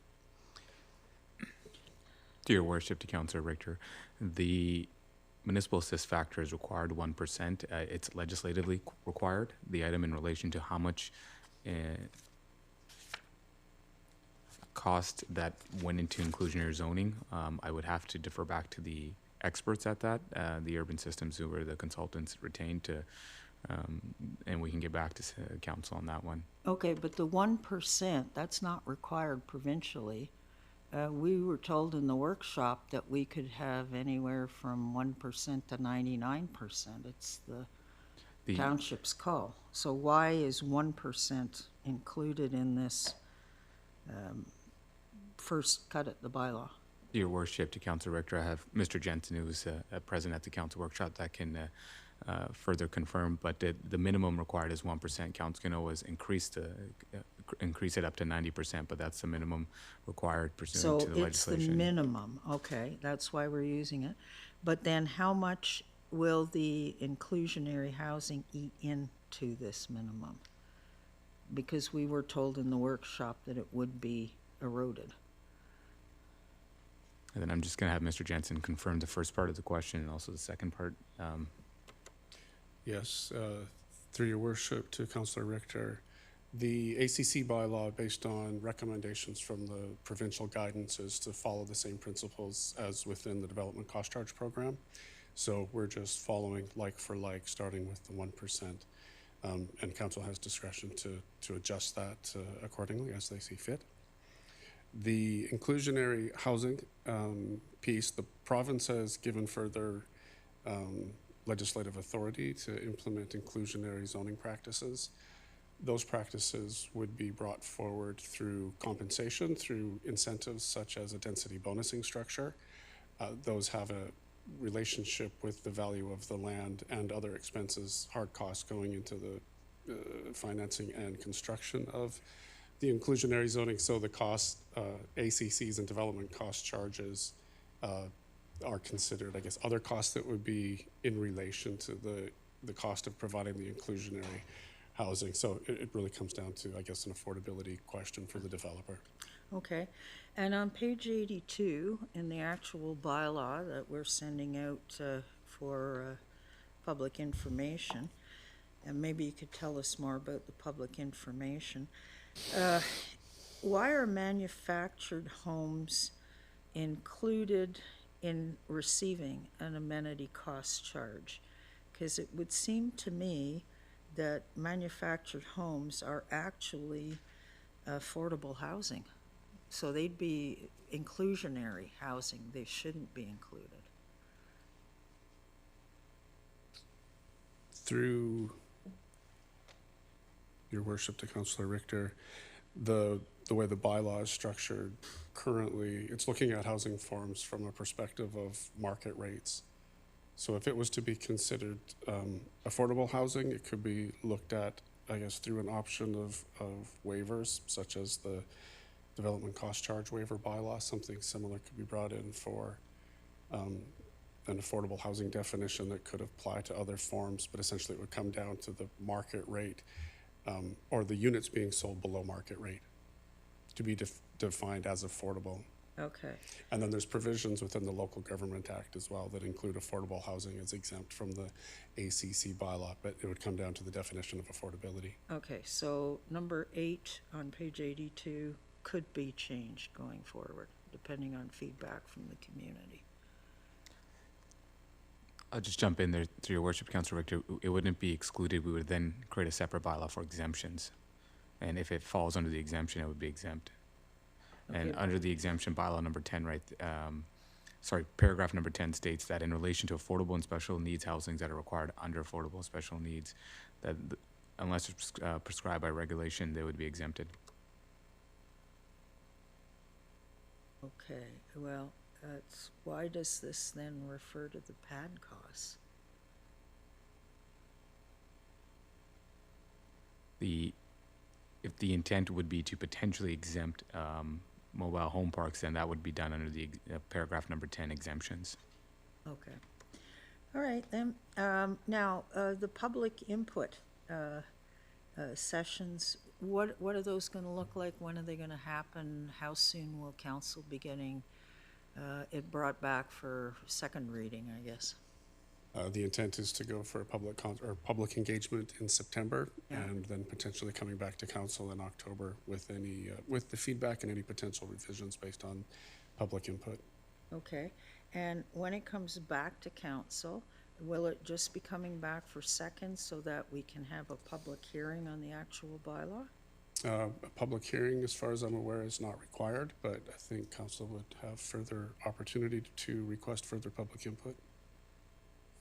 To your worship, to Councillor Richter, the municipal assist factor is required 1%. It's legislatively required. The item in relation to how much cost that went into inclusionary zoning, I would have to defer back to the experts at that, the urban systems who were the consultants retained to, and we can get back to council on that one. Okay, but the 1%, that's not required provincially. we were told in the workshop that we could have anywhere from 1% to 99%. It's the township's call. So why is 1% included in this first cut at the bylaw? Your worship, to Council Rector, I have Mr. Jensen, who was present at the council workshop, that can further confirm, but the minimum required is 1%. Council can always increase it up to 90%, but that's the minimum required pursuant to the legislation. So it's the minimum, okay, that's why we're using it. But then how much will the inclusionary housing eat into this minimum? Because we were told in the workshop that it would be eroded. And then I'm just going to have Mr. Jensen confirm the first part of the question and also the second part. Yes, through your worship to Councillor Richter, the ACC bylaw, based on recommendations from the provincial guidance, is to follow the same principles as within the development cost charge program. So we're just following like for like, starting with the 1%. And council has discretion to adjust that accordingly as they see fit. The inclusionary housing piece, the province has given further legislative authority to implement inclusionary zoning practices. Those practices would be brought forward through compensation, through incentives such as a density bonusing structure. Those have a relationship with the value of the land and other expenses, hard costs going into the financing and construction of the inclusionary zoning. So the cost, ACCs and development cost charges are considered, I guess, other costs that would be in relation to the cost of providing the inclusionary housing. So it really comes down to, I guess, an affordability question for the developer. Okay, and on page 82 in the actual bylaw that we're sending out for public information, and maybe you could tell us more about the public information. Why are manufactured homes included in receiving an amenity cost charge? Because it would seem to me that manufactured homes are actually affordable housing. So they'd be inclusionary housing. They shouldn't be included. Through your worship to Councillor Richter, the way the bylaw is structured currently, it's looking at housing forms from a perspective of market rates. So if it was to be considered affordable housing, it could be looked at, I guess, through an option of waivers, such as the development cost charge waiver bylaw. Something similar could be brought in for an affordable housing definition that could apply to other forms, but essentially it would come down to the market rate or the units being sold below market rate to be defined as affordable. Okay. And then there's provisions within the Local Government Act as well that include affordable housing as exempt from the ACC bylaw, but it would come down to the definition of affordability. Okay, so number 8 on page 82 could be changed going forward, depending on feedback from the community. I'll just jump in there through your worship, Councillor Richter. It wouldn't be excluded. We would then create a separate bylaw for exemptions. And if it falls under the exemption, it would be exempt. Okay. And under the exemption bylaw number 10, right, paragraph number 10 states that in relation to affordable and special needs housings that are required under affordable and special needs, that unless it's prescribed by regulation, they would be exempted. Okay, well, why does this then refer to the pad costs? If the intent would be to potentially exempt mobile home parks, then that would be done under the paragraph number 10 exemptions. Okay. All right, then. Now, the public input sessions, what are those going to look like? When are they going to happen? How soon will council be getting it brought back for second reading, I guess? The intent is to go for a public engagement in September, and then potentially coming back to council in October with any with the feedback and any potential revisions based on public input. Okay, and when it comes back to council, will it just be coming back for second so that we can have a public hearing on the actual bylaw? A public hearing, as far as I'm aware, is not required, but I think council would have further opportunity to request further public input.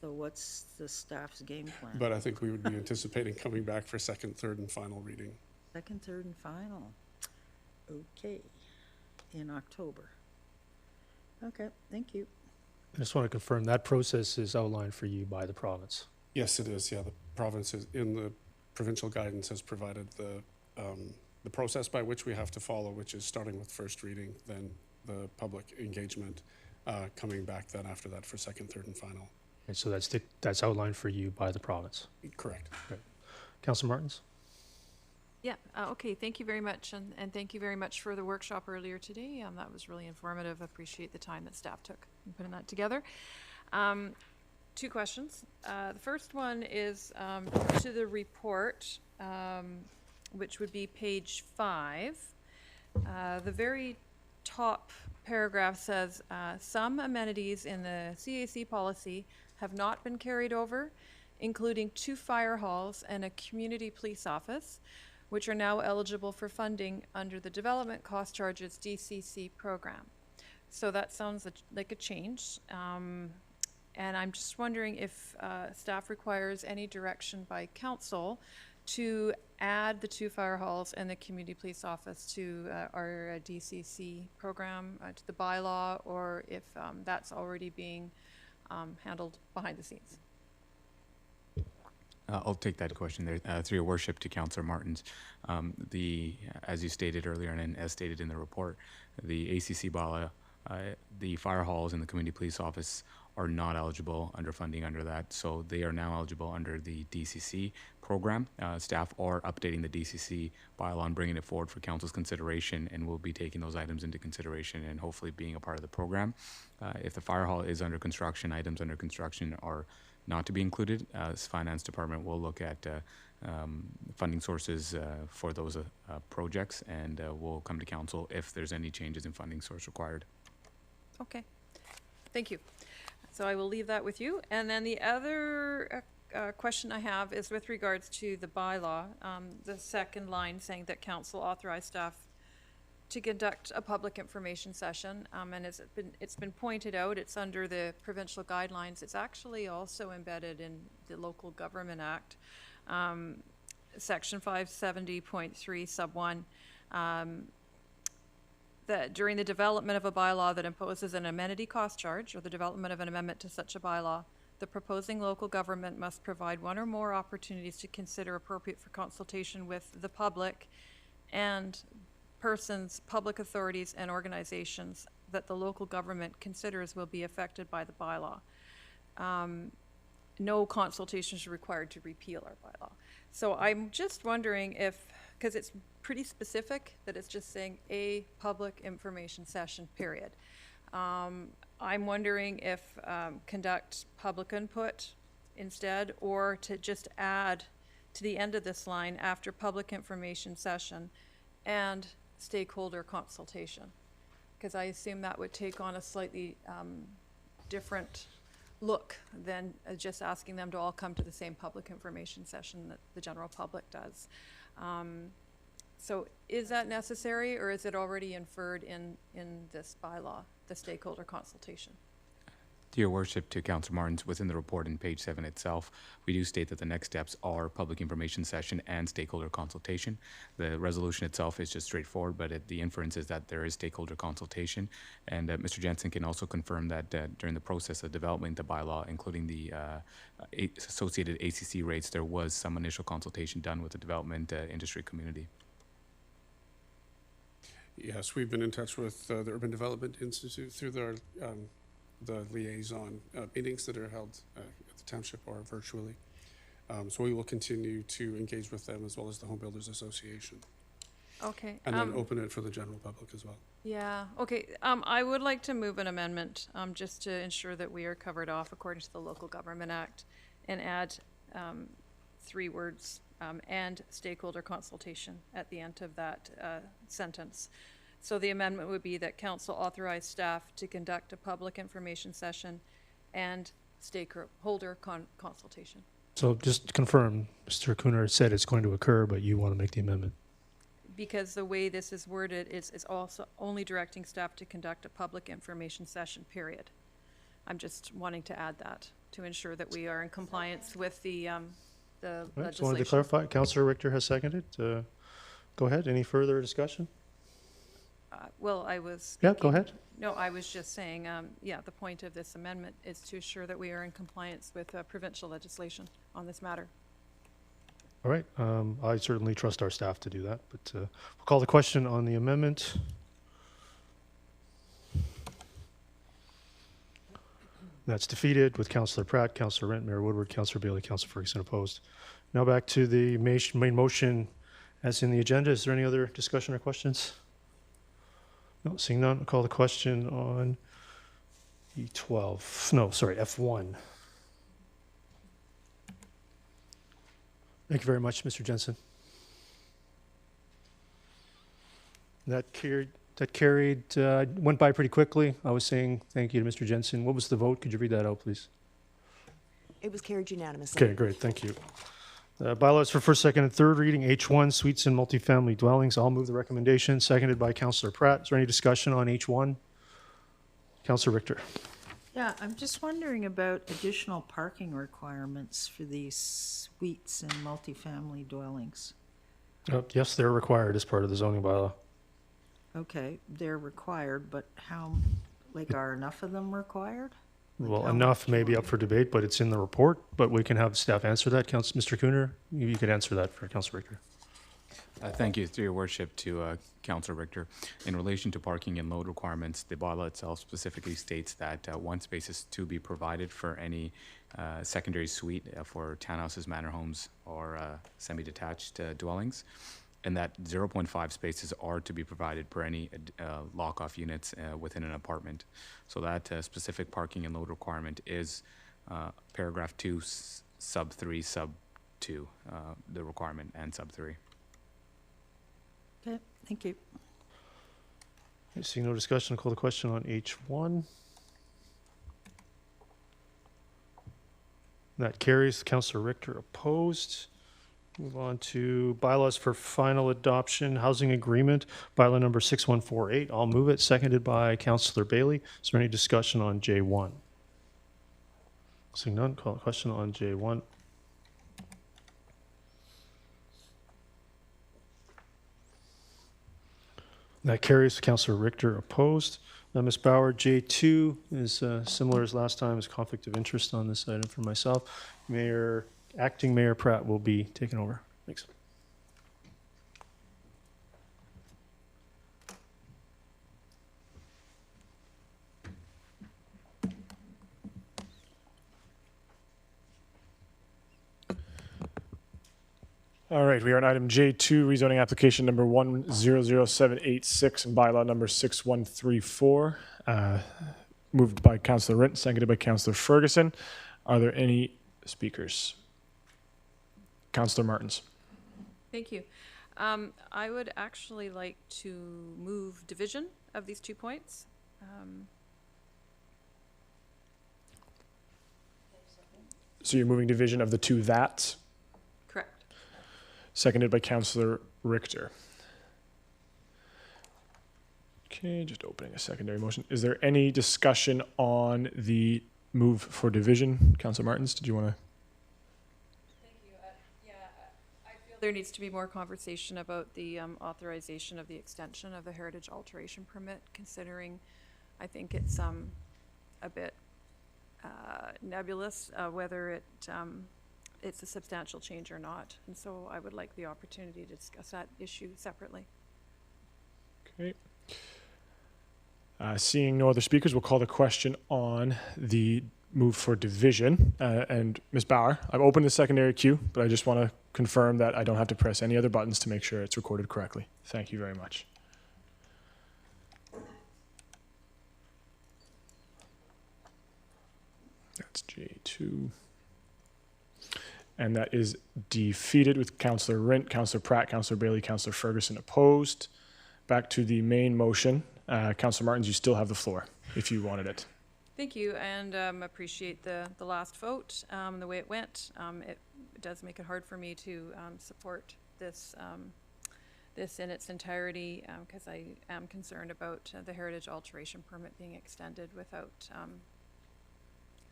So what's the staff's game plan? But I think we would be anticipating coming back for second, third, and final reading. Second, third, and final. Okay, in October. Okay, thank you. I just want to confirm that process is outlined for you by the province. Yes, it is. Yeah, the province is, in the provincial guidance, has provided the process by which we have to follow, which is starting with first reading, then the public engagement, coming back then after that for second, third, and final. And so that's outlined for you by the province. Correct. Right. Councillor Martins? Yeah, okay, thank you very much, and thank you very much for the workshop earlier today. That was really informative. I appreciate the time that staff took in putting that together. Two questions. The first one is to the report, which would be page 5. The very top paragraph says, some amenities in the CAC policy have not been carried over, including 2 fire halls and a community police office, which are now eligible for funding under the Development Cost Charges DCC program. So that sounds like a change. And I'm just wondering if staff requires any direction by council to add the 2 fire halls and the community police office to our DCC program, to the bylaw, or if that's already being handled behind the scenes. I'll take that question there. Through your worship to Councillor Martins, as you stated earlier and as stated in the report, the ACC bylaw, the fire halls and the community police office are not eligible under funding under that, so they are now eligible under the DCC program. Staff are updating the DCC bylaw and bringing it forward for council's consideration, and we'll be taking those items into consideration and hopefully being a part of the program. If the fire hall is under construction, items under construction are not to be included. Finance department will look at funding sources for those projects, and we'll come to council if there's any changes in funding source required. Okay, thank you. So I will leave that with you. And then the other question I have is with regards to the bylaw, the second line saying that council authorized staff to conduct a public information session. And it's been pointed out, it's under the provincial guidelines. It's actually also embedded in the Local Government Act, section 570.3 sub 1. That during the development of a bylaw that imposes an amenity cost charge or the development of an amendment to such a bylaw, the proposing local government must provide 1 or more opportunities to consider appropriate for consultation with the public and persons, public authorities, and organizations that the local government considers will be affected by the bylaw. No consultation is required to repeal our bylaw. So I'm just wondering if, because it's pretty specific that it's just saying a public information session, period. I'm wondering if conduct public input instead, or to just add to the end of this line after public information session and stakeholder consultation, because I assume that would take on a slightly different look than just asking them to all come to the same public information session that the general public does. So is that necessary, or is it already inferred in this bylaw, the stakeholder consultation? To your worship, to Councillor Martins, within the report in page 7 itself, we do state that the next steps are public information session and stakeholder consultation. The resolution itself is just straightforward, but the inference is that there is stakeholder consultation. And Mr. Jensen can also confirm that during the process of developing the bylaw, including the associated ACC rates, there was some initial consultation done with the development industry community. Yes, we've been in touch with the Urban Development Institute through the liaison meetings that are held at the township or virtually. So we will continue to engage with them as well as the Home Builders Association. Okay. And then open it for the general public as well. Yeah, okay. I would like to move an amendment just to ensure that we are covered off according to the Local Government Act and add 3 words, and stakeholder consultation at the end of that sentence. So the amendment would be that council authorize staff to conduct a public information session and stakeholder consultation. So just to confirm, Mr. Cooner said it's going to occur, but you want to make the amendment. because the way this is worded is also only directing staff to conduct a public information session, period. I'm just wanting to add that to ensure that we are in compliance with the Right, just wanted to legislation. clarify. Councillor Richter has seconded. Go ahead. Any further discussion? Well, I was. Yeah, go ahead. No, I was just saying, yeah, the point of this amendment is to ensure that we are in compliance with provincial legislation on this matter. All right. I certainly trust our staff to do that, but we'll call the question on the amendment. That's defeated with Councillor Pratt, Councillor Rent, Mayor Woodward, Councillor Bailey, Councillor Ferguson opposed. Now back to the main motion as in the agenda. Is there any other discussion or questions? No, seeing none, I'll call the question on E12. No, sorry, F1. Thank you very much, Mr. Jensen. That carried, went by pretty quickly. I was saying thank you to Mr. Jensen. What was the vote? Could you read that out, please? It was carried unanimously. Okay, great, thank you. Bylaws for first, second, and third reading, H1, suites and multifamily dwellings. I'll move the recommendation, seconded by Councillor Pratt. Is there any discussion on H1? Councillor Richter. Yeah, I'm just wondering about additional parking requirements for these suites and multifamily dwellings. Yes, they're required as part of the zoning bylaw. Okay, they're required, but how, like, are enough of them required? Well, how enough much may you be want? up for debate, but it's in the report, but we can have staff answer that. Mr. Cooner, you could answer that for Councillor Richter. Thank you, through your worship, to Councillor Richter. In relation to parking and load requirements, the bylaw itself specifically states that one space is to be provided for any secondary suite for townhouses, manor homes, or semi-detached dwellings, and that 0.5 spaces are to be provided per any lock-off units within an apartment. So that specific parking and load requirement is paragraph 2, sub 3, sub 2, the requirement, and sub 3. Okay, thank you. Okay, seeing no discussion, I'll call the question on H1. That carries. Councillor Richter opposed. Move on to bylaws for final adoption, housing agreement, bylaw number 6148. I'll move it, seconded by Councillor Bailey. Is there any discussion on J1? Seeing none, call the question on J1. That carries. Councillor Richter opposed. Ms. Bauer, J2 is similar as last time, is conflict of interest on this item for myself. Acting Mayor Pratt will be taking over. Thanks. All right, we are on item J2, rezoning application number 100786 and bylaw number 6134. Moved by Councillor Rint, seconded by Councillor Ferguson. Are there any speakers? Councillor Martins. Thank you. I would actually like to move division of these 2 points. So you're moving division of the two that's? Correct. Seconded by Councillor Richter. Okay, just opening a secondary motion. Is there any discussion on the move for division? Councillor Martins, did you want to? Thank you. I feel there needs to be more conversation about the authorization of the extension of the heritage alteration permit, considering I think it's a bit nebulous whether it's a substantial change or not. And so I would like the opportunity to discuss that issue separately. Okay. Seeing no other speakers, we'll call the question on the move for division. And Ms. Bauer, I've opened the secondary queue, but I just want to confirm that I don't have to press any other buttons to make sure it's recorded correctly. Thank you very much. That's J2. And that is defeated with Councillor Rint, Councillor Pratt, Councillor Bailey, Councillor Ferguson opposed. Back to the main motion. Councillor Martins, you still have the floor if you wanted it. Thank you, and appreciate the last vote, the way it went. It does make it hard for me to support this this in its entirety, because I am concerned about the heritage alteration permit being extended without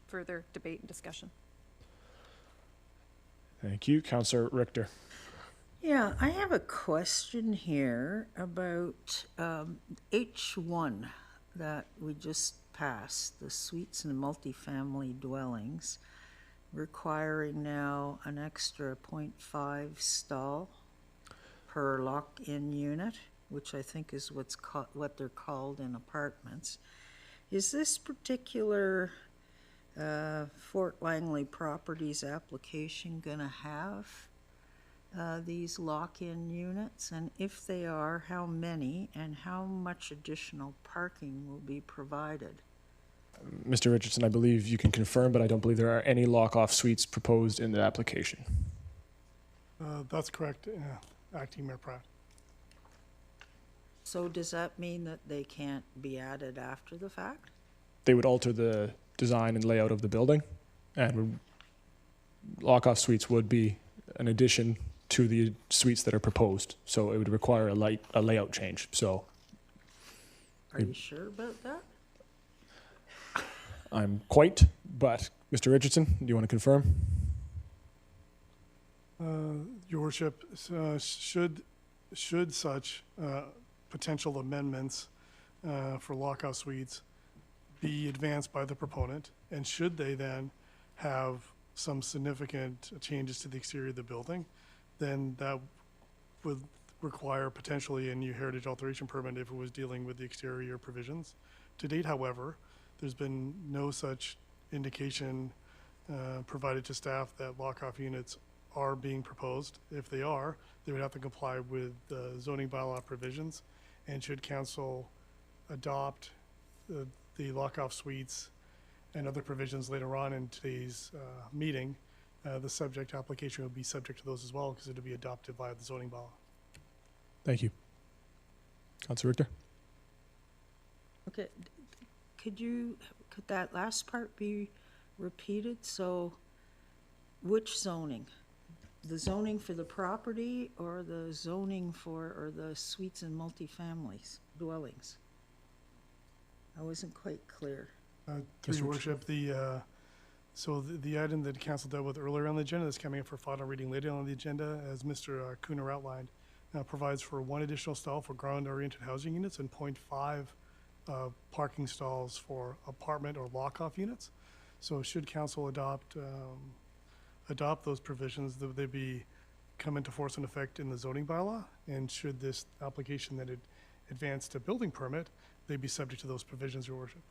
further debate and discussion. Thank you. Councillor Richter. Yeah, I have a question here about H1 that we just passed, the suites and multifamily dwellings, requiring now an extra 0.5 stall per lock-in unit, which I think is what they're called in apartments. Is this particular Fort Langley Properties application going to have these lock-in units? And if they are, how many and how much additional parking will be provided? Mr. Richardson, I believe you can confirm, but I don't believe there are any lock-off suites proposed in the application. That's correct, Acting Mayor Pratt. So does that mean that they can't be added after the fact? They would alter the design and layout of the building, and lock-off suites would be an addition to the suites that are proposed. So it would require a layout change. So Are you sure about that? I'm quite, but Mr. Richardson, do you want to confirm? Your Worship, should such potential amendments for lockout suites be advanced by the proponent, and should they then have some significant changes to the exterior of the building, then that would require potentially a new heritage alteration permit if it was dealing with the exterior provisions. To date, however, there's been no such indication provided to staff that lock-off units are being proposed. If they are, they would have to comply with the zoning bylaw provisions. And should council adopt the lock-off suites and other provisions later on in today's meeting, the subject application would be subject to those as well, because it would be adopted via the zoning bylaw. Thank you. Councillor Richter? Okay, could that last part be repeated? So which zoning? The zoning for the property or the zoning or the suites and multifamilies dwellings? I wasn't quite clear. Through your worship, the item that council dealt with earlier on the agenda that's coming up for final reading later on the agenda, as Mr. Cooner outlined, provides for one additional stall for ground-oriented housing units and 0.5 parking stalls for apartment or lock-off units. So should council adopt those provisions, they come into force and effect in the zoning bylaw, and should this application that it advance to building permit, they'd be subject to those provisions, your worship.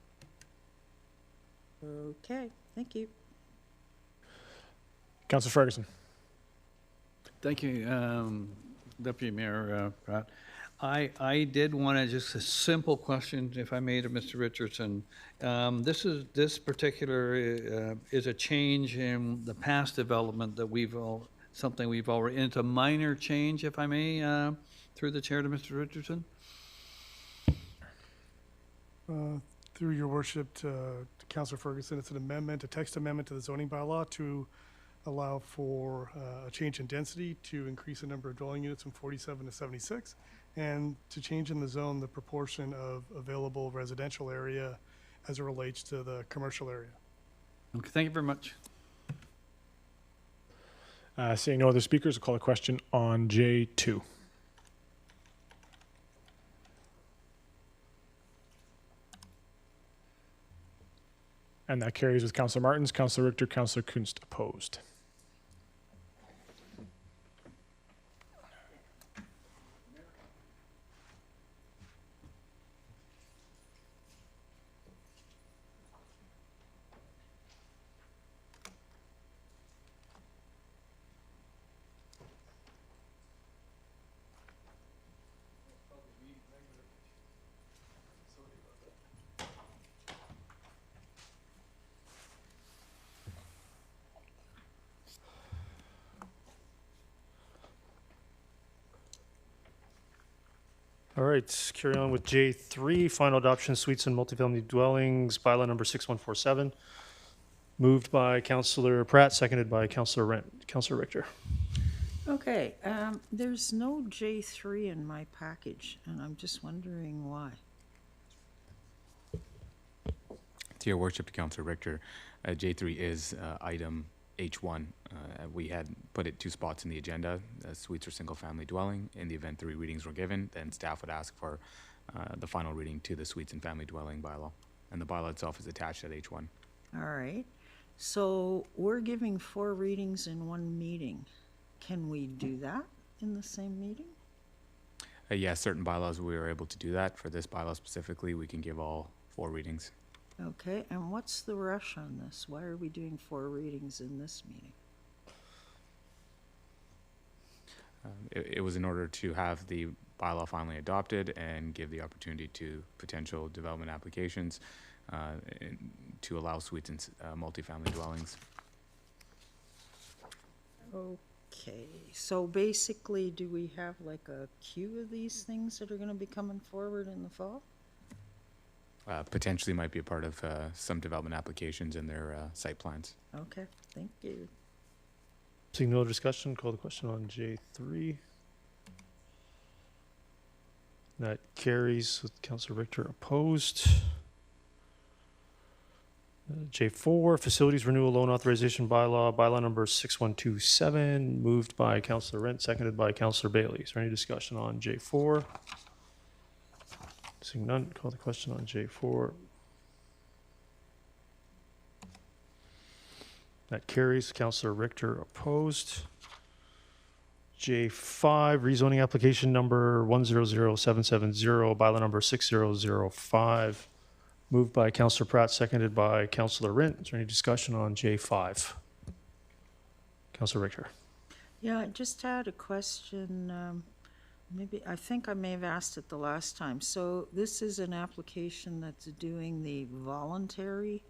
Okay, thank you. Councillor Ferguson. Thank you, Deputy Mayor Pratt. I did want to just a simple question, if I may, to Mr. Richardson. This particular is a change in the past development that something we've already, it's a minor change, if I may, through the chair to Mr. Richardson. Through your worship to Councillor Ferguson, it's an amendment, a text amendment to the zoning bylaw to allow for a change in density to increase the number of dwelling units from 47 to 76, and to change in the zone the proportion of available residential area as it relates to the commercial area. Okay, thank you very much. Seeing no other speakers, I'll call a question on J2. And that carries with Councillor Martins, Councillor Richter, Councillor Kunst opposed. All right, carry on with J3, final adoption of suites and multifamily dwellings, bylaw number 6147. Moved by Councillor Pratt, seconded by Councillor Rent. Councillor Richter. Okay, there's no J3 in my package, and I'm just wondering why. To your worship, to Councillor Richter, J3 is item H1. We had put it 2 spots in the agenda, suites or single-family dwelling. In the event 3 readings were given, then staff would ask for the final reading to the suites and family dwelling bylaw. And the bylaw itself is attached at H1. All right, so we're giving 4 readings in one meeting. Can we do that in the same meeting? Yes, certain bylaws we are able to do that. For this bylaw specifically, we can give all 4 readings. Okay, and what's the rush on this? Why are we doing 4 readings in this meeting? It was in order to have the bylaw finally adopted and give the opportunity to potential development applications to allow suites and multifamily dwellings. Okay, so basically, do we have like a queue of these things that are gonna be coming forward in the fall? Potentially might be a part of some development applications in their site plans. Okay, thank you. Seeing no discussion, call the question on J3. That carries with Councillor Richter opposed. J4, Facilities Renewal Loan Authorization Bylaw, bylaw number 6127, moved by Councillor Rent, seconded by Councillor Bailey. Is there any discussion on J4? Seeing none, call the question on J4. That carries. Councillor Richter opposed. J5, rezoning application number 100770, bylaw number 6005. Moved by Councillor Pratt, seconded by Councillor Rint. Is there any discussion on J5? Councillor Richter. Yeah, I just had a question, I think I may have asked it the last time. So this is an application that's doing the voluntary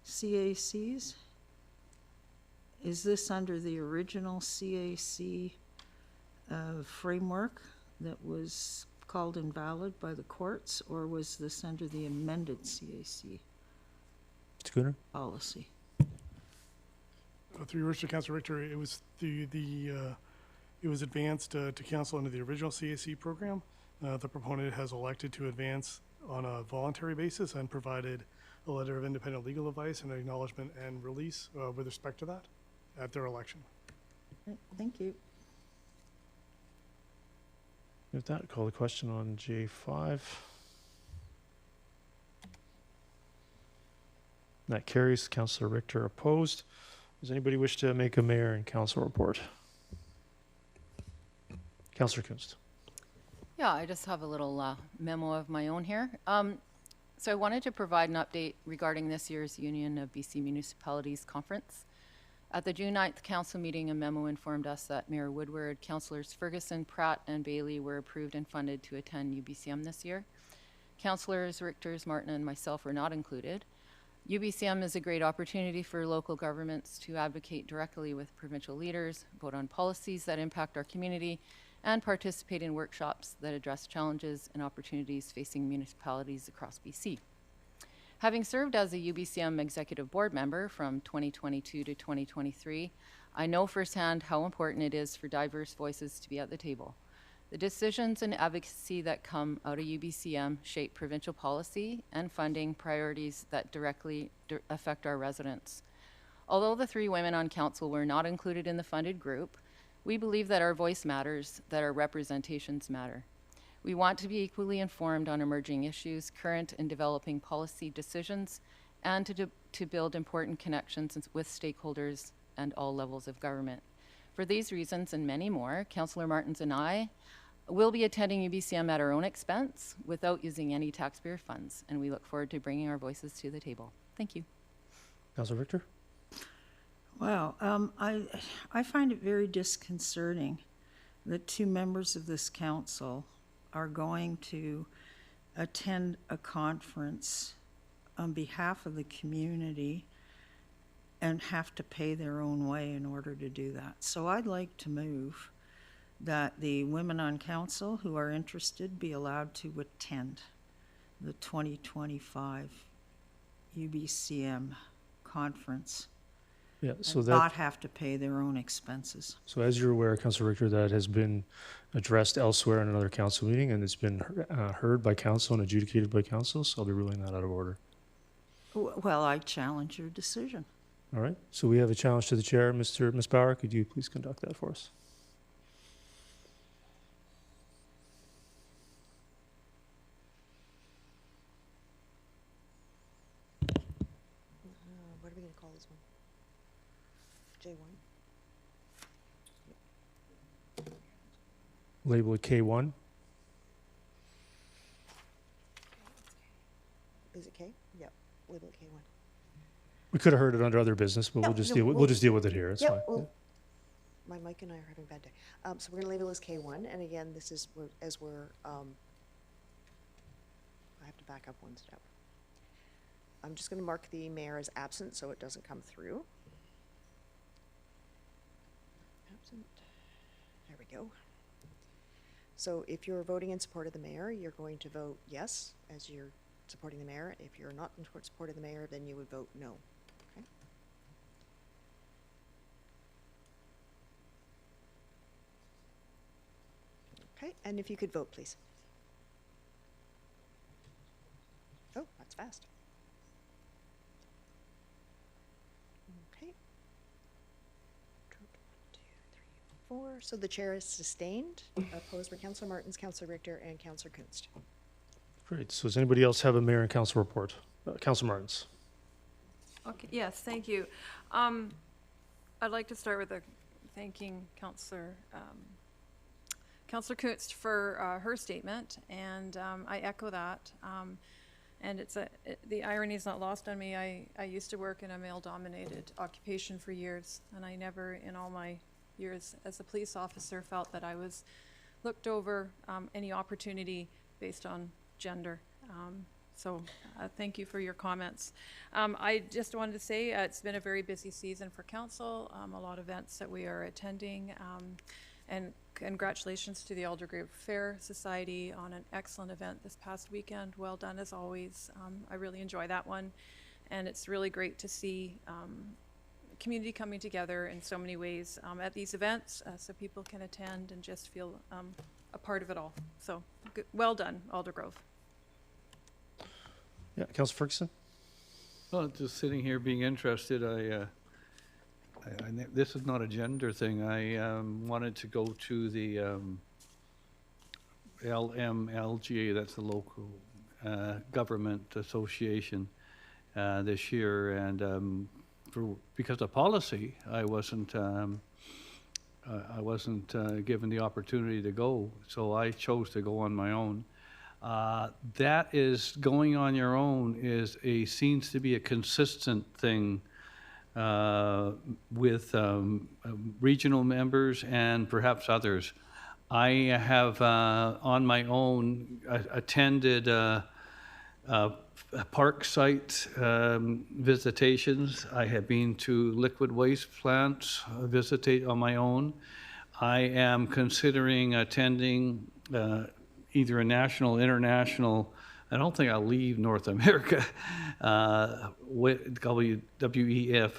CACs? Is this under the original CAC framework that was called invalid by the courts, or was this under the amended CAC Schooner? policy? Through your worship, Councilor Richter, it was it was advanced to council under the original CAC program. The proponent has elected to advance on a voluntary basis and provided a letter of independent legal advice and acknowledgement and release with respect to that at their election. Thank you. With that, call the question on J5. That carries. Councillor Richter opposed. Does anybody wish to make a mayor and council report? Councillor Kunst. Yeah, I just have a little memo of my own here. So I wanted to provide an update regarding this year's Union of BC Municipalities Conference. At the June 9th council meeting, a memo informed us that Mayor Woodward, Councillors Ferguson, Pratt, and Bailey were approved and funded to attend UBCM this year. Councillors Richters, Martin, and myself were not included. UBCM is a great opportunity for local governments to advocate directly with provincial leaders, vote on policies that impact our community, and participate in workshops that address challenges and opportunities facing municipalities across BC. Having served as a UBCM Executive Board member from 2022 to 2023, I know firsthand how important it is for diverse voices to be at the table. The decisions and advocacy that come out of UBCM shape provincial policy and funding priorities that directly affect our residents. Although the 3 women on council were not included in the funded group, we believe that our voice matters, that our representations matter. We want to be equally informed on emerging issues, current and developing policy decisions, and to build important connections with stakeholders and all levels of government. For these reasons and many more, Councillor Martins and I will be attending UBCM at our own expense without using any taxpayer funds, and we look forward to bringing our voices to the table. Thank you. Councillor Richter. Wow, I find it very disconcerting that 2 members of this council are going to attend a conference on behalf of the community and have to pay their own way in order to do that. So I'd like to move that the women on council who are interested be allowed to attend the 2025 UBCM conference Yeah, so and that, not have to pay their own expenses. so as you're aware, Councilor Richter, that has been addressed elsewhere in another council meeting, and it's been heard by council and adjudicated by council, so I'll be ruling that out of order. Well, I challenge your decision. All right, so we have a challenge to the chair. Ms. Bauer, could you please conduct that for us? What are we going to call this one? J1? Label it K1. Is it K? Yep, label it K1. We could have heard it under other business, but No, we'll just no, deal with, we'll just deal with it here. It's Yep, fine. well, my mic and I are having a bad day. So we're going to label this K1, and again, this is as we're, I have to back up one step. I'm just going to mark the mayor as absent so it doesn't come through. Absent. There we go. So if you're voting in support of the mayor, you're going to vote yes as you're supporting the mayor. If you're not in support of the mayor, then you would vote no. Okay. Okay, and if you could vote, please. Oh, that's fast. Okay. 1, 2, 3, 4. So the chair is sustained. Opposed by Councillor Martins, Councillor Richter, and Councillor Kunst. Great. So does anybody else have a mayor and council report? Councilor Martins. Okay, yes, thank you. I'd like to start with thanking Councillor Kunst for her statement, and I echo that. And the irony is not lost on me. I used to work in a male-dominated occupation for years, and I never, in all my years as a police officer, felt that I was looked over any opportunity based on gender. So thank you for your comments. I just wanted to say it's been a very busy season for council, a lot of events that we are attending, and congratulations to the Aldergrove Fair Society on an excellent event this past weekend. Well done as always. I really enjoy that one, and it's really great to see community coming together in so many ways at these events, so people can attend and just feel a part of it all. So good, well done, Aldergrove. Yeah, Councilor Ferguson. Well, just sitting here being interested, this is not a gender thing. I wanted to go to the LMLGA, that's the local government association, this year, and because of policy, I wasn't given the opportunity to go, so I chose to go on my own. That is, going on your own seems to be a consistent thing with regional members and perhaps others. I have on my own attended park site visitations. I have been to liquid waste plants, visitate on my own. I am considering attending either a national, international, I don't think I'll leave North America, WEF,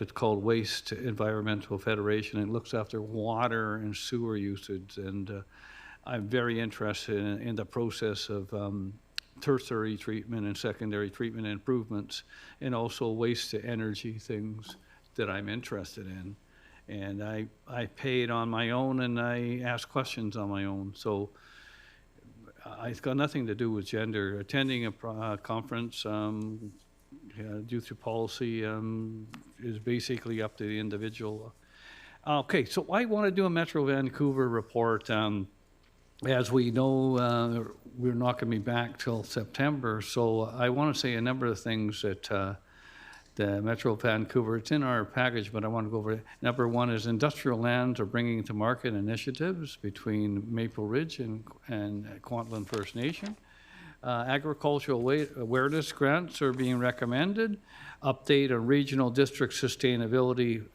it's called Waste Environmental Federation. It looks after water and sewer usage, and I'm very interested in the process of tertiary treatment and secondary treatment improvements, and also waste to energy things that I'm interested in. And I paid on my own, and I ask questions on my own. So it's got nothing to do with gender. Attending a conference due to policy is basically up to the individual. Okay, so I want to do a Metro Vancouver report. As we know, we're not going to be back till September, so I want to say a number of things that the Metro Vancouver, it's in our package, but I want to go over it. Number one is industrial lands are bringing to market initiatives between Maple Ridge and Kwantlen First Nation. Agricultural awareness grants are being recommended. Update on regional district sustainability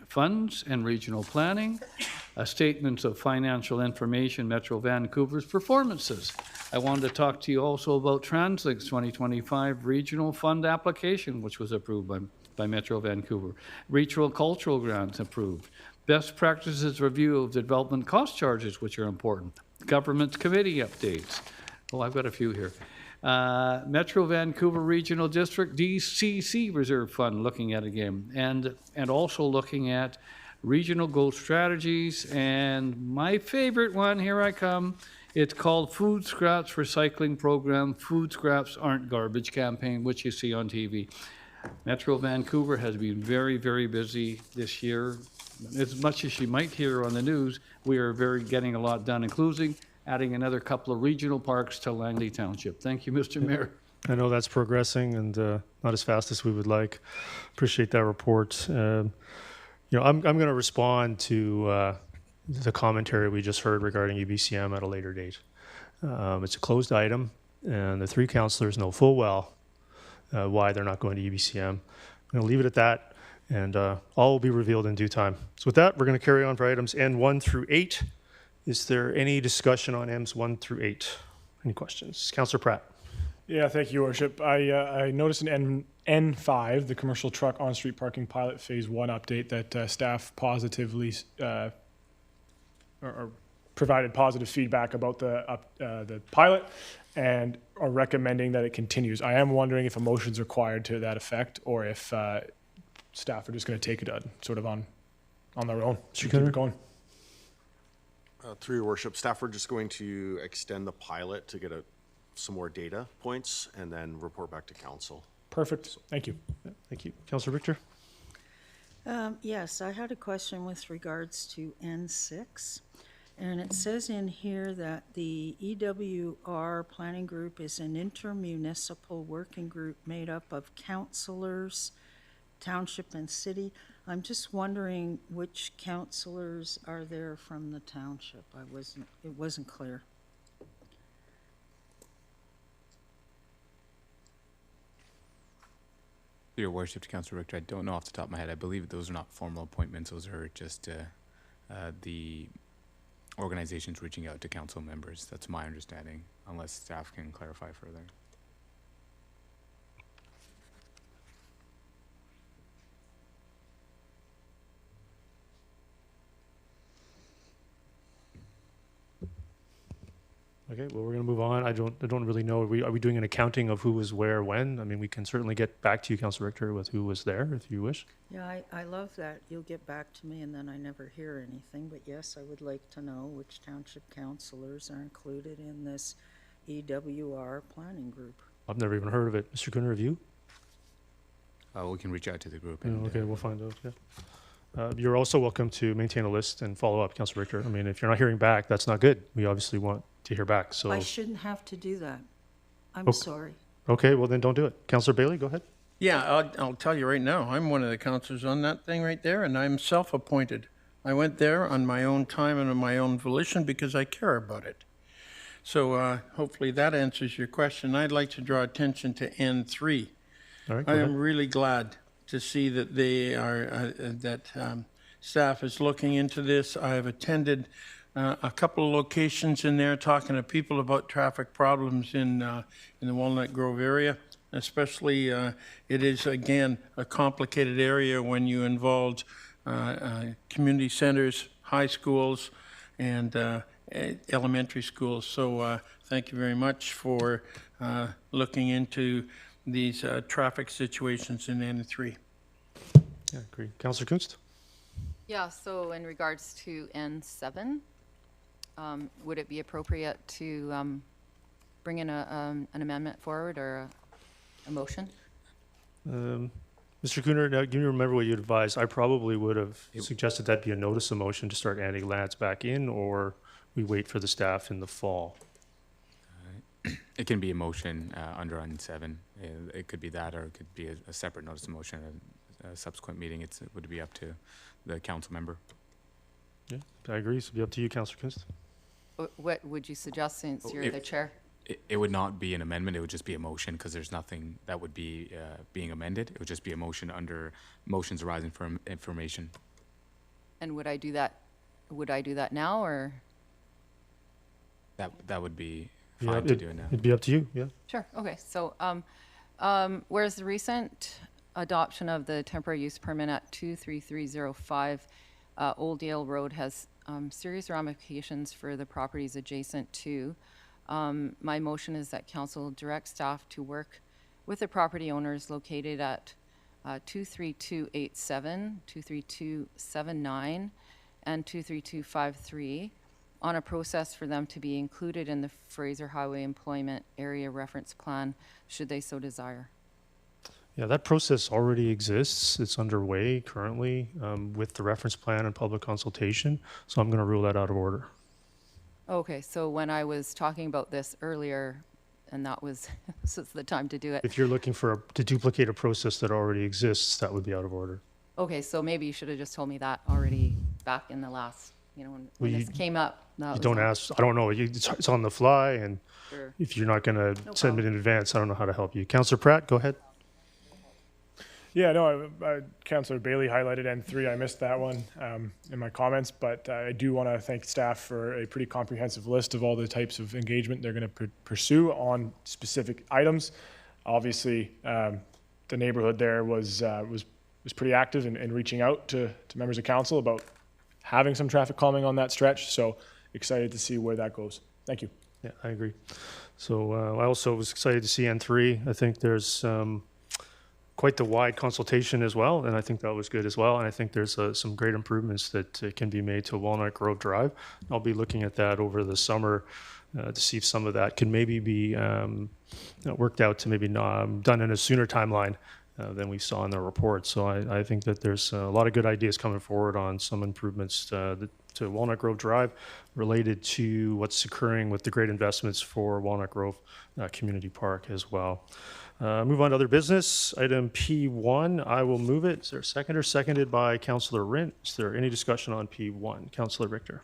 funds and regional planning. Statements of financial information, Metro Vancouver's performances. I wanted to talk to you also about TransLink's 2025 regional fund application, which was approved by by Metro Vancouver. Regional cultural grants approved. Best practices review of the development cost charges, which are important. Government committee updates. Oh, I've got a few here. Metro Vancouver Regional District DCC Reserve Fund, looking at again, and also looking at regional goal strategies, and my favorite one, here I come, it's called Food Scraps Recycling Program, Food Scraps Aren't Garbage campaign, which you see on TV. Metro Vancouver has been very, very busy this year. As much as you might hear on the news, we are getting a lot done, including adding another couple of regional parks to Langley Township. Thank you, Mr. Mayor. I know that's progressing and not as fast as we would like. Appreciate that report. I'm going to respond to the commentary we just heard regarding UBCM at a later date. It's a closed item, and the three councillors know full well why they're not going to UBCM. I'm going to leave it at that, and all will be revealed in due time. So with that, we're going to carry on for items N1 through 8. Is there any discussion on Ms 1 through 8? Any questions? Councillor Pratt. Yeah, thank you, Your Worship. I noticed in N5, the commercial truck on-street parking pilot phase 1 update, that staff positively or provided positive feedback about the pilot and are recommending that it continues. I am wondering if a motion's required to that effect, or if staff are just going to take it sort of on their own. Keep it going. Through your worship, staff are just going to extend the pilot to get some more data points and then report back to council. Perfect. Thank you. Thank you. Councillor Richter? Yes, I had a question with regards to N6. And it says in here that the EWR planning group is an intermunicipal working group made up of councillors, township and city. I'm just wondering which councillors are there from the township. It wasn't clear. Your Worship, Councillor Richter, I don't know off the top of my head. I believe those are not formal appointments. Those are just the organizations reaching out to council members. That's my understanding, unless staff can clarify further. Okay, well, we're going to move on. I don't really know. Are we doing an accounting of who was where when? I mean, we can certainly get back to you, Councillor Richter, with who was there if you wish. Yeah, I love that. You'll get back to me and then I never hear anything. But yes, I would like to know which township councillors are included in this EWR planning group. I've never even heard of it. Mr. Cooner, have you? We can reach out to the group. Yeah, And, okay, we'll find out. Yeah. You're also welcome to maintain a list and follow up, Councillor Richter. I mean, if you're not hearing back, that's not good. We obviously want to hear back. So I shouldn't have to do that. I'm sorry. Okay, well then don't do it. Councillor Bailey, go ahead. Yeah, I'll tell you right now, I'm one of the councillors on that thing right there, and I'm self-appointed. I went there on my own time and on my own volition because I care about it. So hopefully that answers your question. I'd like to draw attention to N3. All right, I am really glad to see that they are staff is looking into this. I have attended a couple of locations in there talking to people about traffic problems in the Walnut Grove area. Especially, it is again a complicated area when you involve community centers, high schools, and elementary schools. So thank you very much for looking into these traffic situations in N3. Yeah, agree. Councillor Kunst? Yeah, so in regards to N7, would it be appropriate to bring in an amendment forward or a motion? Mr. Cooner, now, do you remember what you advised? I probably would have suggested that be a notice of motion to start adding lads back in, or we wait for the staff in the fall. It can be a motion under N7. It could be that, or it could be a separate notice of motion at a subsequent meeting. It would be up to the council member. Yeah, I agree. So it'd be up to you, Councillor Kunst. What would you suggest since you're the chair? It would not be an amendment. It would just be a motion because there's nothing that would be being amended. It would just be a motion under motions arising from information. And would I do that? Would I do that now, or? That would be fine to do it now. It'd be up to you. Yeah. Sure. Okay. So, whereas the recent adoption of the temporary use permit at 23305 Old Dale Road has serious ramifications for the properties adjacent to. My motion is that council direct staff to work with the property owners located at 23287, 23279, and 23253 on a process for them to be included in the Fraser Highway Employment Area Reference Plan, should they so desire. Yeah, that process already exists. It's underway currently with the reference plan and public consultation. So I'm going to rule that out of order. Okay, so when I was talking about this earlier, and that was, this is the time to do it. If you're looking to duplicate a process that already exists, that would be out of order. Okay, so maybe you should have just told me that already back in the last, when this came up. You don't ask, I don't know, it's on the fly, and Sure. if you're not going to send it in advance, I don't know how to help you. Councillor Pratt, go ahead. Yeah, no, Councillor Bailey highlighted N3. I missed that one in my comments, but I do want to thank staff for a pretty comprehensive list of all the types of engagement they're going to pursue on specific items. Obviously, the neighborhood there was pretty active in reaching out to members of council about having some traffic calming on that stretch. So excited to see where that goes. Thank you. Yeah, I agree. So I also was excited to see N3. I think there's quite the wide consultation as well, and I think that was good as well. And I think there's some great improvements that can be made to Walnut Grove Drive. I'll be looking at that over the summer to see if some of that can maybe be worked out to maybe done in a sooner timeline than we saw in the report. So I think that there's a lot of good ideas coming forward on some improvements to Walnut Grove Drive related to what's occurring with the great investments for Walnut Grove Community Park as well. Move on to other business. Item P1, I will move it. Is there a seconder? Seconded by Councillor Rint. Is there any discussion on P1? Councillor Richter.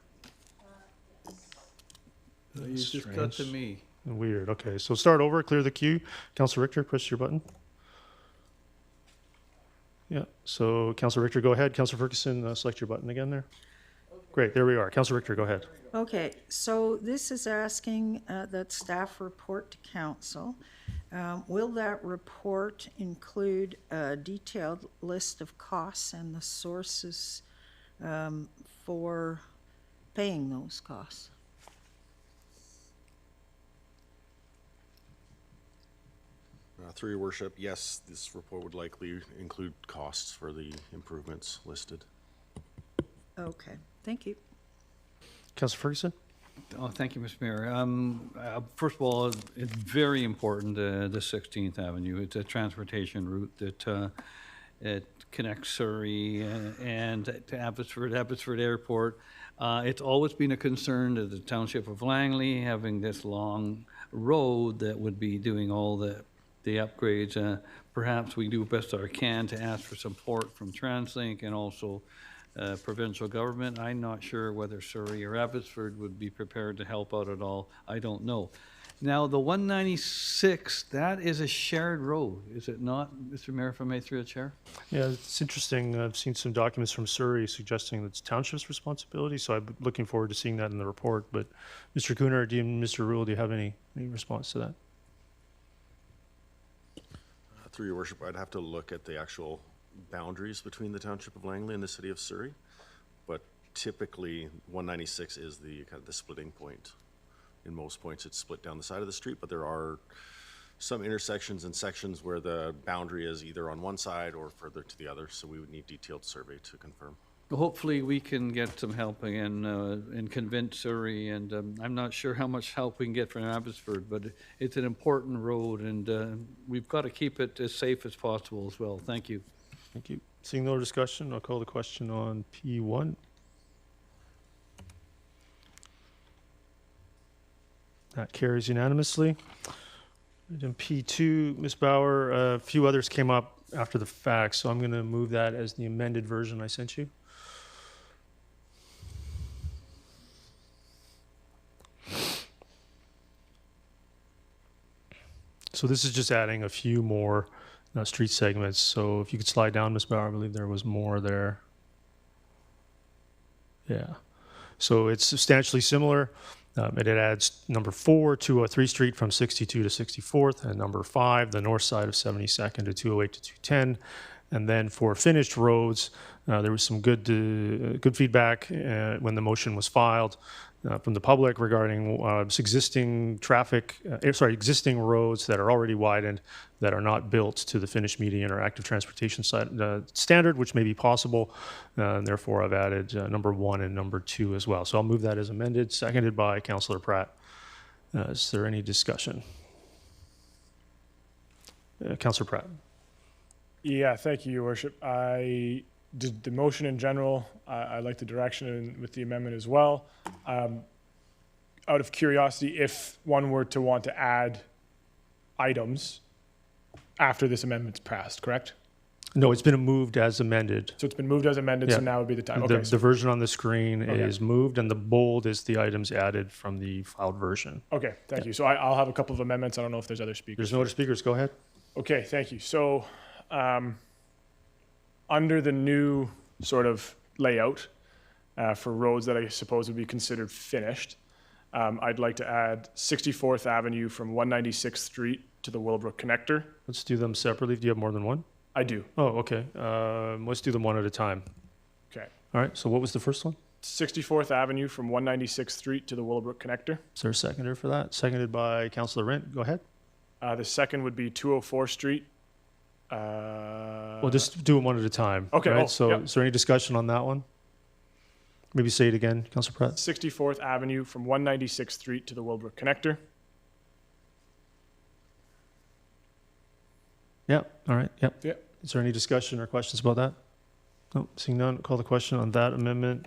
You just got to me. Weird. Okay, so start over, clear the queue. Councillor Richter, press your button. Yeah, so Councillor Richter, go ahead. Councillor Ferguson, select your button again there. Great, there we are. Councillor Richter, go ahead. Okay, so this is asking that staff report to council. Will that report include a detailed list of costs and the sources for paying those costs? Through your worship, yes, this report would likely include costs for the improvements listed. Okay, thank you. Councillor Ferguson? Oh, thank you, Mr. Mayor. First of all, it's very important, the 16th Avenue. It's a transportation route that it connects Surrey and to Abbotsford Airport. It's always been a concern to the Township of Langley, having this long road that would be doing all the upgrades. Perhaps we do best that we can to ask for support from TransLink and also provincial government. I'm not sure whether Surrey or Abbotsford would be prepared to help out at all. I don't know. Now, the 196, that is a shared road, is it not, Mr. Mayor, if I may, through the chair? Yeah, it's interesting. I've seen some documents from Surrey suggesting that it's township's responsibility, so I'm looking forward to seeing that in the report. But Mr. Cooner, Mr. Rule, do you have any response to that? Through your worship, I'd have to look at the actual boundaries between the Township of Langley and the City of Surrey, but typically 196 is the kind of the splitting point. In most points, it's split down the side of the street, but there are some intersections and sections where the boundary is either on one side or further to the other, so we would need detailed survey to confirm. Hopefully, we can get some help again and convince Surrey, and I'm not sure how much help we can get from Abbotsford, but it's an important road, and we've got to keep it as safe as possible as well. Thank you. Thank you. Seeing no discussion, I'll call the question on P1. That carries unanimously. Item P2, Ms. Bauer, a few others came up after the fact, so I'm going to move that as the amended version I sent you. So this is just adding a few more street segments. So if you could slide down, Ms. Bauer, I believe there was more there. Yeah. So it's substantially similar. It adds number 4, 203 Street from 62 to 64th, and number 5, the north side of 72nd to 208 to 210. And then for finished roads, there was some good feedback when the motion was filed from the public regarding existing existing roads that are already widened that are not built to the finished median or active transportation standard, which may be possible. And therefore, I've added number 1 and number 2 as well. So I'll move that as amended, seconded by Councillor Pratt. Is there any discussion? Councillor Pratt. Yeah, thank you, Your Worship. I did the motion in general. I like the direction with the amendment as well. Out of curiosity, if one were to want to add items after this amendment's passed, correct? No, it's been moved as amended. So it's been moved as amended, so now would be the time. Okay, The version on the screen is moved, and the bold is the items added from the filed version. okay, thank you. So I'll have a couple of amendments. I don't know if there's other speakers. There's no other speakers. Go ahead. Okay, thank you. So, under the new sort of layout for roads that I suppose would be considered finished, I'd like to add 64th Avenue from 196th Street to the Willowbrook Connector. Let's do them separately. Do you have more than one? I do. Oh, okay. Let's do them one at a time. Okay. All right. So what was the first one? 64th Avenue from 196th Street to the Willowbrook Connector. Is there a seconder for that? Seconded by Councillor Rent. Go ahead. The second would be 204 Street. Well, just do them one at a time. Okay. Right? Oh, so yep. is there any discussion on that one? Maybe say it again, Councillor Pratt. 64th Avenue from 196th Street to the Willowbrook Connector. Yeah. All right. Yep. Yep. Is there any discussion or questions about that? No. Seeing none, call the question on that amendment.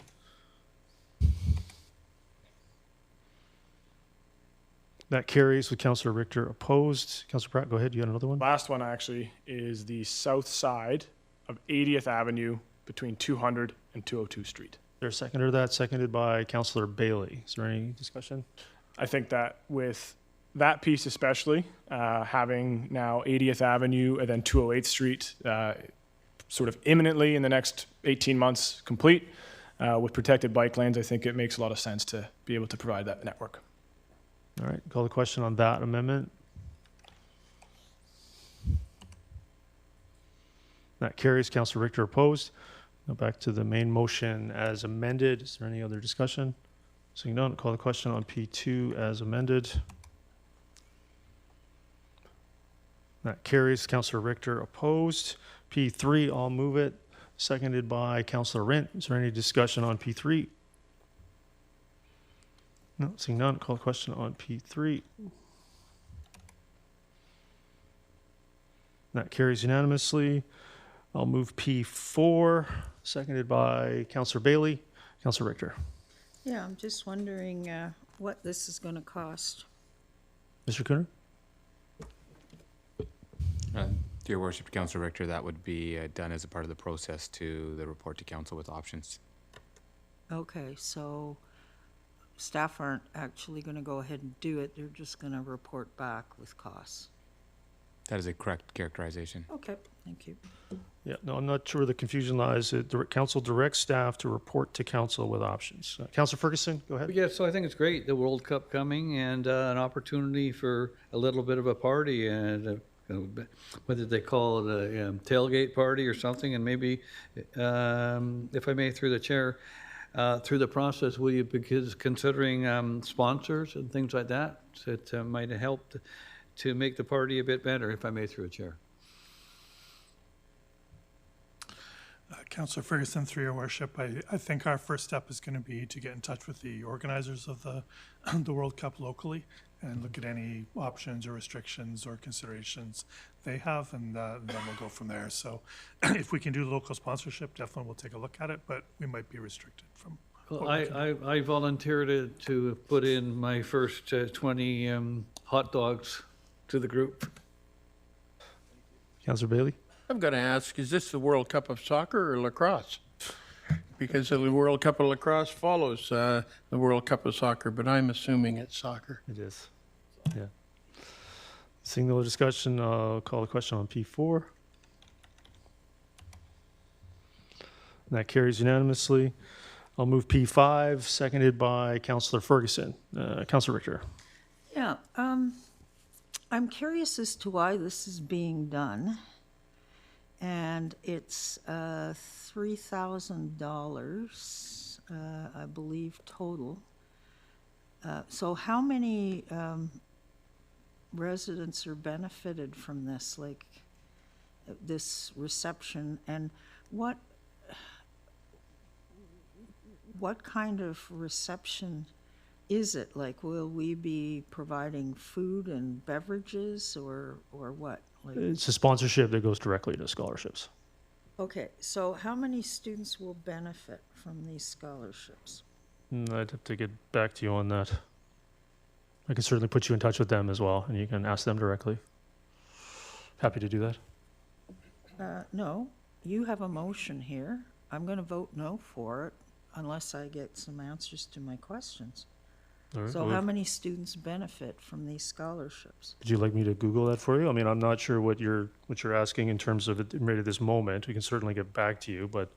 That carries with Councillor Richter opposed. Councillor Pratt, go ahead. You had another one? Last one actually is the south side of 80th Avenue between 200 and 202 Street. There's a seconder to that, seconded by Councillor Bailey. Is there any discussion? I think that with that piece especially, having now 80th Avenue and then 208th Street sort of imminently in the next 18 months complete with protected bike lanes, I think it makes a lot of sense to be able to provide that network. All right, call the question on that amendment. That carries. Councillor Richter opposed. Now back to the main motion as amended. Is there any other discussion? Seeing none, call the question on P2 as amended. That carries. Councillor Richter opposed. P3, I'll move it. Seconded by Councillor Rent. Is there any discussion on P3? No, seeing none, call the question on P3. That carries unanimously. I'll move P4, seconded by Councillor Bailey. Councillor Richter. Yeah, I'm just wondering what this is going to cost. Mr. Cooner? Your Worship, Councillor Richter, that would be done as a part of the process to the report to council with options. Okay, so staff aren't actually going to go ahead and do it. They're just going to report back with costs. That is a correct characterization. Okay, thank you. Yeah, no, I'm not sure where the confusion lies. Council directs staff to report to council with options. Councillor Ferguson, go ahead. Yeah, so I think it's great, the World Cup coming and an opportunity for a little bit of a party and whether they call it a tailgate party or something, and maybe, if I may, through the chair, through the process, will you be considering sponsors and things like that that might help to make the party a bit better, if I may, through a chair? Councillor Ferguson, through your worship, I think our first step is going to be to get in touch with the organizers of the World Cup locally and look at any options or restrictions or considerations they have, and then we'll go from there. So if we can do local sponsorship, definitely we'll take a look at it, but we might be restricted from. Well, I volunteered to put in my first 20 hot dogs to the group. Councillor Bailey? I've got to ask, is this the World Cup of soccer or lacrosse? Because the World Cup of lacrosse follows the World Cup of soccer, but I'm assuming it's soccer. It is. Yeah. Seeing no discussion, I'll call the question on P4. That carries unanimously. I'll move P5, seconded by Councillor Ferguson. Councillor Richter. Yeah, I'm curious as to why this is being done. And it's $3,000, I believe, total. So how many residents are benefited from this, like this reception? And what kind of reception is it? Like, will we be providing food and beverages or what? Like, It's a sponsorship that goes directly to scholarships. okay, so how many students will benefit from these scholarships? I'd have to get back to you on that. I can certainly put you in touch with them as well, and you can ask them directly. Happy to do that. No, you have a motion here. I'm going to vote no for it unless I get some answers to my questions. All right, So well, how many students benefit from these scholarships? would you like me to Google that for you? I mean, I'm not sure what you're asking in terms of it right at this moment. We can certainly get back to you, but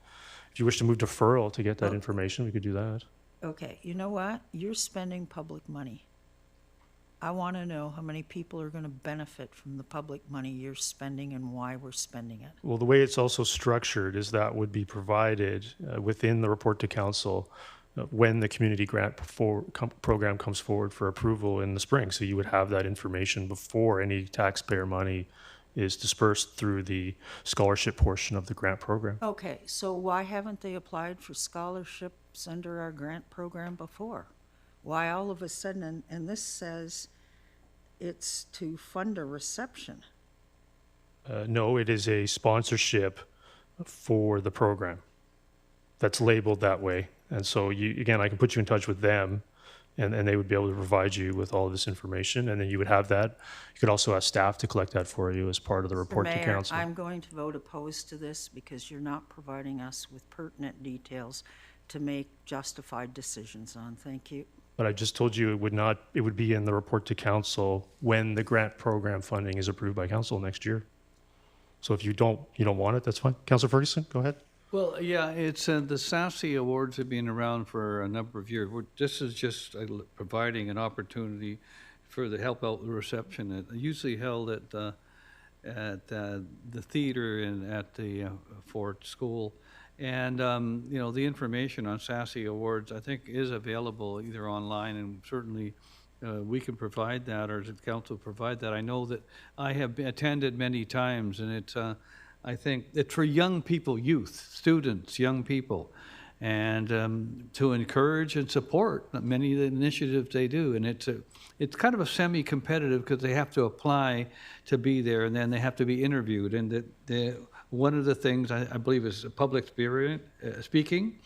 if you wish to move deferral to get that information, we could do that. Okay, you know what? You're spending public money. I want to know how many people are going to benefit from the public money you're spending and why we're spending it. Well, the way it's also structured is that would be provided within the report to council when the community grant program comes forward for approval in the spring. So you would have that information before any taxpayer money is dispersed through the scholarship portion of the grant program. Okay, so why haven't they applied for scholarships under our grant program before? Why all of a sudden, and this says it's to fund a reception. No, it is a sponsorship for the program that's labeled that way. And so again, I can put you in touch with them and they would be able to provide you with all of this information. And then you would have that. You could also ask staff to collect that for you as part of the report to council. I'm going to vote opposed to this because you're not providing us with pertinent details to make justified decisions on. Thank you. But I just told you it would be in the report to council when the grant program funding is approved by council next year. So if you don't want it, that's fine. Councillor Ferguson, go ahead. Well, yeah, it's the SASE Awards have been around for a number of years. This is just providing an opportunity for the help out the reception. It's usually held at the theater and at the Fort School. And, you know, the information on SASE Awards, I think, is available either online, and certainly we can provide that, or the council provide that. I know that I have attended many times, and it's, I think, it's for young people, youth, students, young people, and to encourage and support many of the initiatives they do. And it's kind of a semi-competitive because they have to apply to be there, and then they have to be interviewed. And one of the things I believe is public speaking.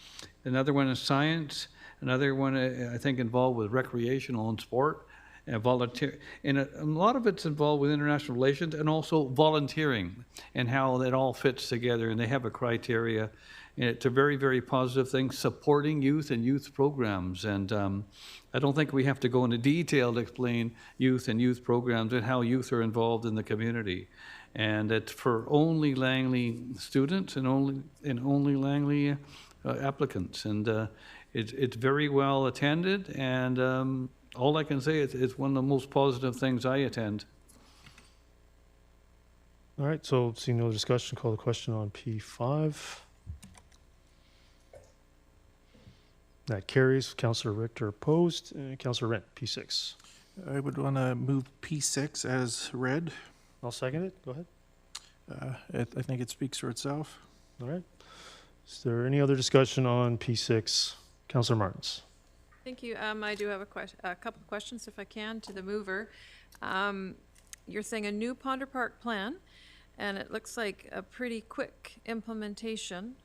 Another one is science. Another one I think involved with recreational and sport and volunteer. And a lot of it's involved with international relations and also volunteering and how that all fits together. And they have a criteria. And it's a very, very positive thing, supporting youth and youth programs. And I don't think we have to go into detail to explain youth and youth programs and how youth are involved in the community. And it's for only Langley students and only Langley applicants. And it's very well attended, and all I can say is it's one of the most positive things I attend. All right, so seeing no discussion, call the question on P5. That carries. Councillor Richter opposed. Councillor Rent, P6. I would want to move P6 as read. I'll second it. Go ahead. I think it speaks for itself. All right. Is there any other discussion on P6? Councillor Martins. Thank you. I do have a couple of questions, if I can, to the mover. You're saying a new Ponder Park plan, and it looks like a pretty quick implementation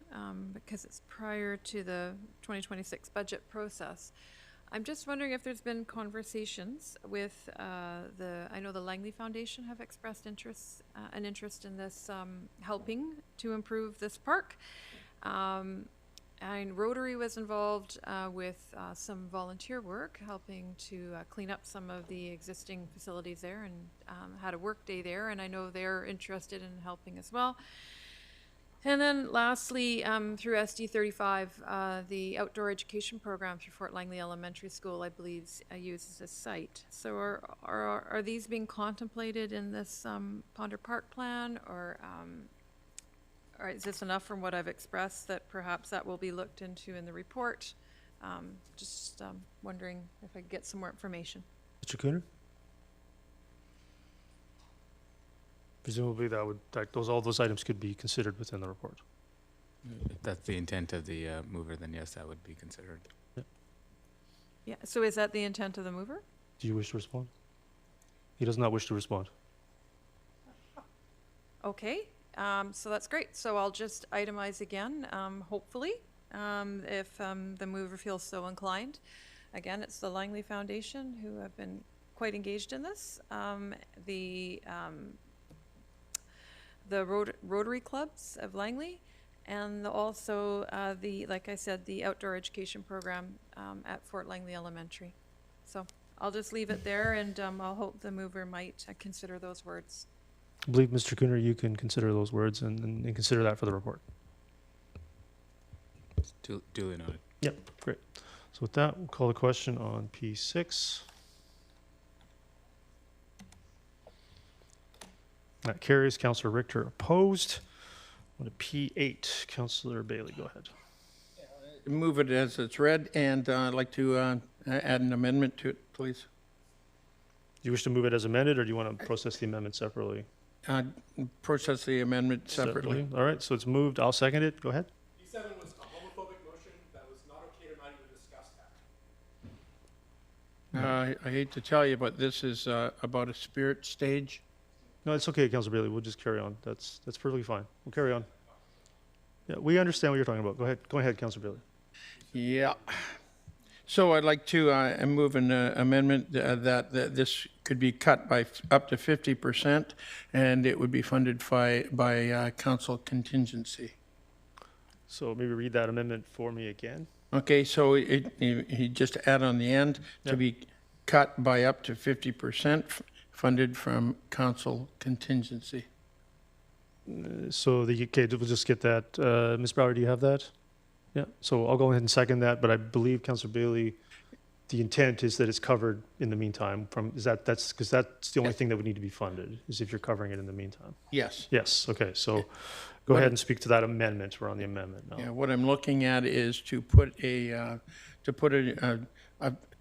because it's prior to the 2026 budget process. I'm just wondering if there's been conversations with I know the Langley Foundation have expressed an interest in this helping to improve this park. And Rotary was involved with some volunteer work, helping to clean up some of the existing facilities there, and had a work day there, and I know they're interested in helping as well. And then lastly, through SD 35, the outdoor education program through Fort Langley Elementary School, I believe, uses a site. So are these being contemplated in this Ponder Park plan, or is this enough from what I've expressed that perhaps that will be looked into in the report? Just wondering if I could get some more information. Mr. Cooner? Presumably all those items could be considered within the report. If that's the intent of the mover, then yes, that would be considered. Yeah, so is that the intent of the mover? Do you wish to respond? He does not wish to respond. Okay, so that's great. So I'll just itemize again, hopefully, if the mover feels so inclined. Again, it's the Langley Foundation who have been quite engaged in this. The Rotary Clubs of Langley, and also like I said, the outdoor education program at Fort Langley Elementary. So I'll just leave it there, and I'll hope the mover might consider those words. I believe, Mr. Cooner, you can consider those words and consider that for the report. Duly noted. Yep, great. So with that, we'll call the question on P6. That carries. Councillor Richter opposed. On to P8, Councillor Bailey, go ahead. Move it as it's read, and I'd like to add an amendment to it, please. Do you wish to move it as amended, or do you want to process the amendment separately? Process the amendment separately. All right, so it's moved. I'll second it. Go ahead. P7 was a homophobic motion. That was not okay to not even discuss that. I hate to tell you, but this is about a spirit stage. No, it's okay, Councillor Bailey. We'll just carry on. That's perfectly fine. We'll carry on. Yeah, we understand what you're talking about. Go ahead, Councillor Bailey. Yeah. So I'd like to move an amendment that this could be cut by up to 50%, and it would be funded by council contingency. So maybe read that amendment for me again. Okay, so he just add on the end to be cut by up to 50%, funded from council contingency. So we'll just get that. Ms. Brower, do you have that? Yeah, so I'll go ahead and second that, but I believe, Councillor Bailey, the intent is that it's covered in the meantime. That's because that's the only thing that would need to be funded, is if you're covering it in the meantime. Yes. Yes, okay, so go ahead and speak to that amendment. We're on the amendment now. Yeah, what I'm looking at is to put a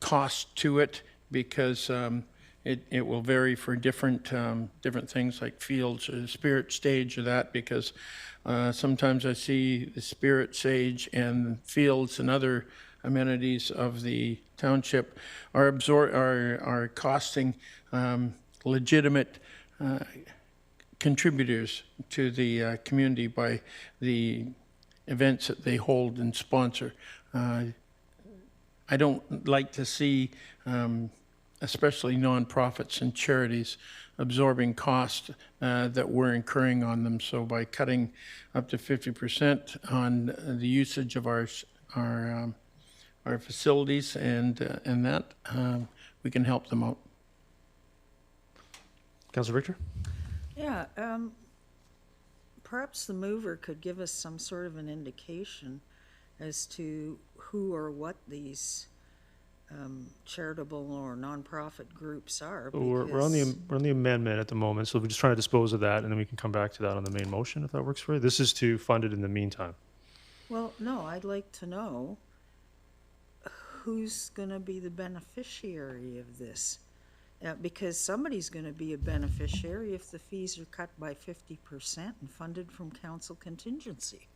cost to it, because it will vary for different things like fields or the spirit stage or that, because sometimes I see the spirit stage and fields and other amenities of the township are costing legitimate contributors to the community by the events that they hold and sponsor. I don't like to see especially nonprofits and charities absorbing costs that we're incurring on them. So by cutting up to 50% on the usage of our facilities and that, we can help them out. Councillor Richter? Yeah, perhaps the mover could give us some sort of an indication as to who or what these charitable or nonprofit groups are. We're on the amendment at the moment, so we're just trying to dispose of that, and then we can come back to that on the main motion if that works for you. This is to fund it in the meantime. Well, no, I'd like to know who's going to be the beneficiary of this. Because somebody's going to be a beneficiary if the fees are cut by 50% and funded from council contingency.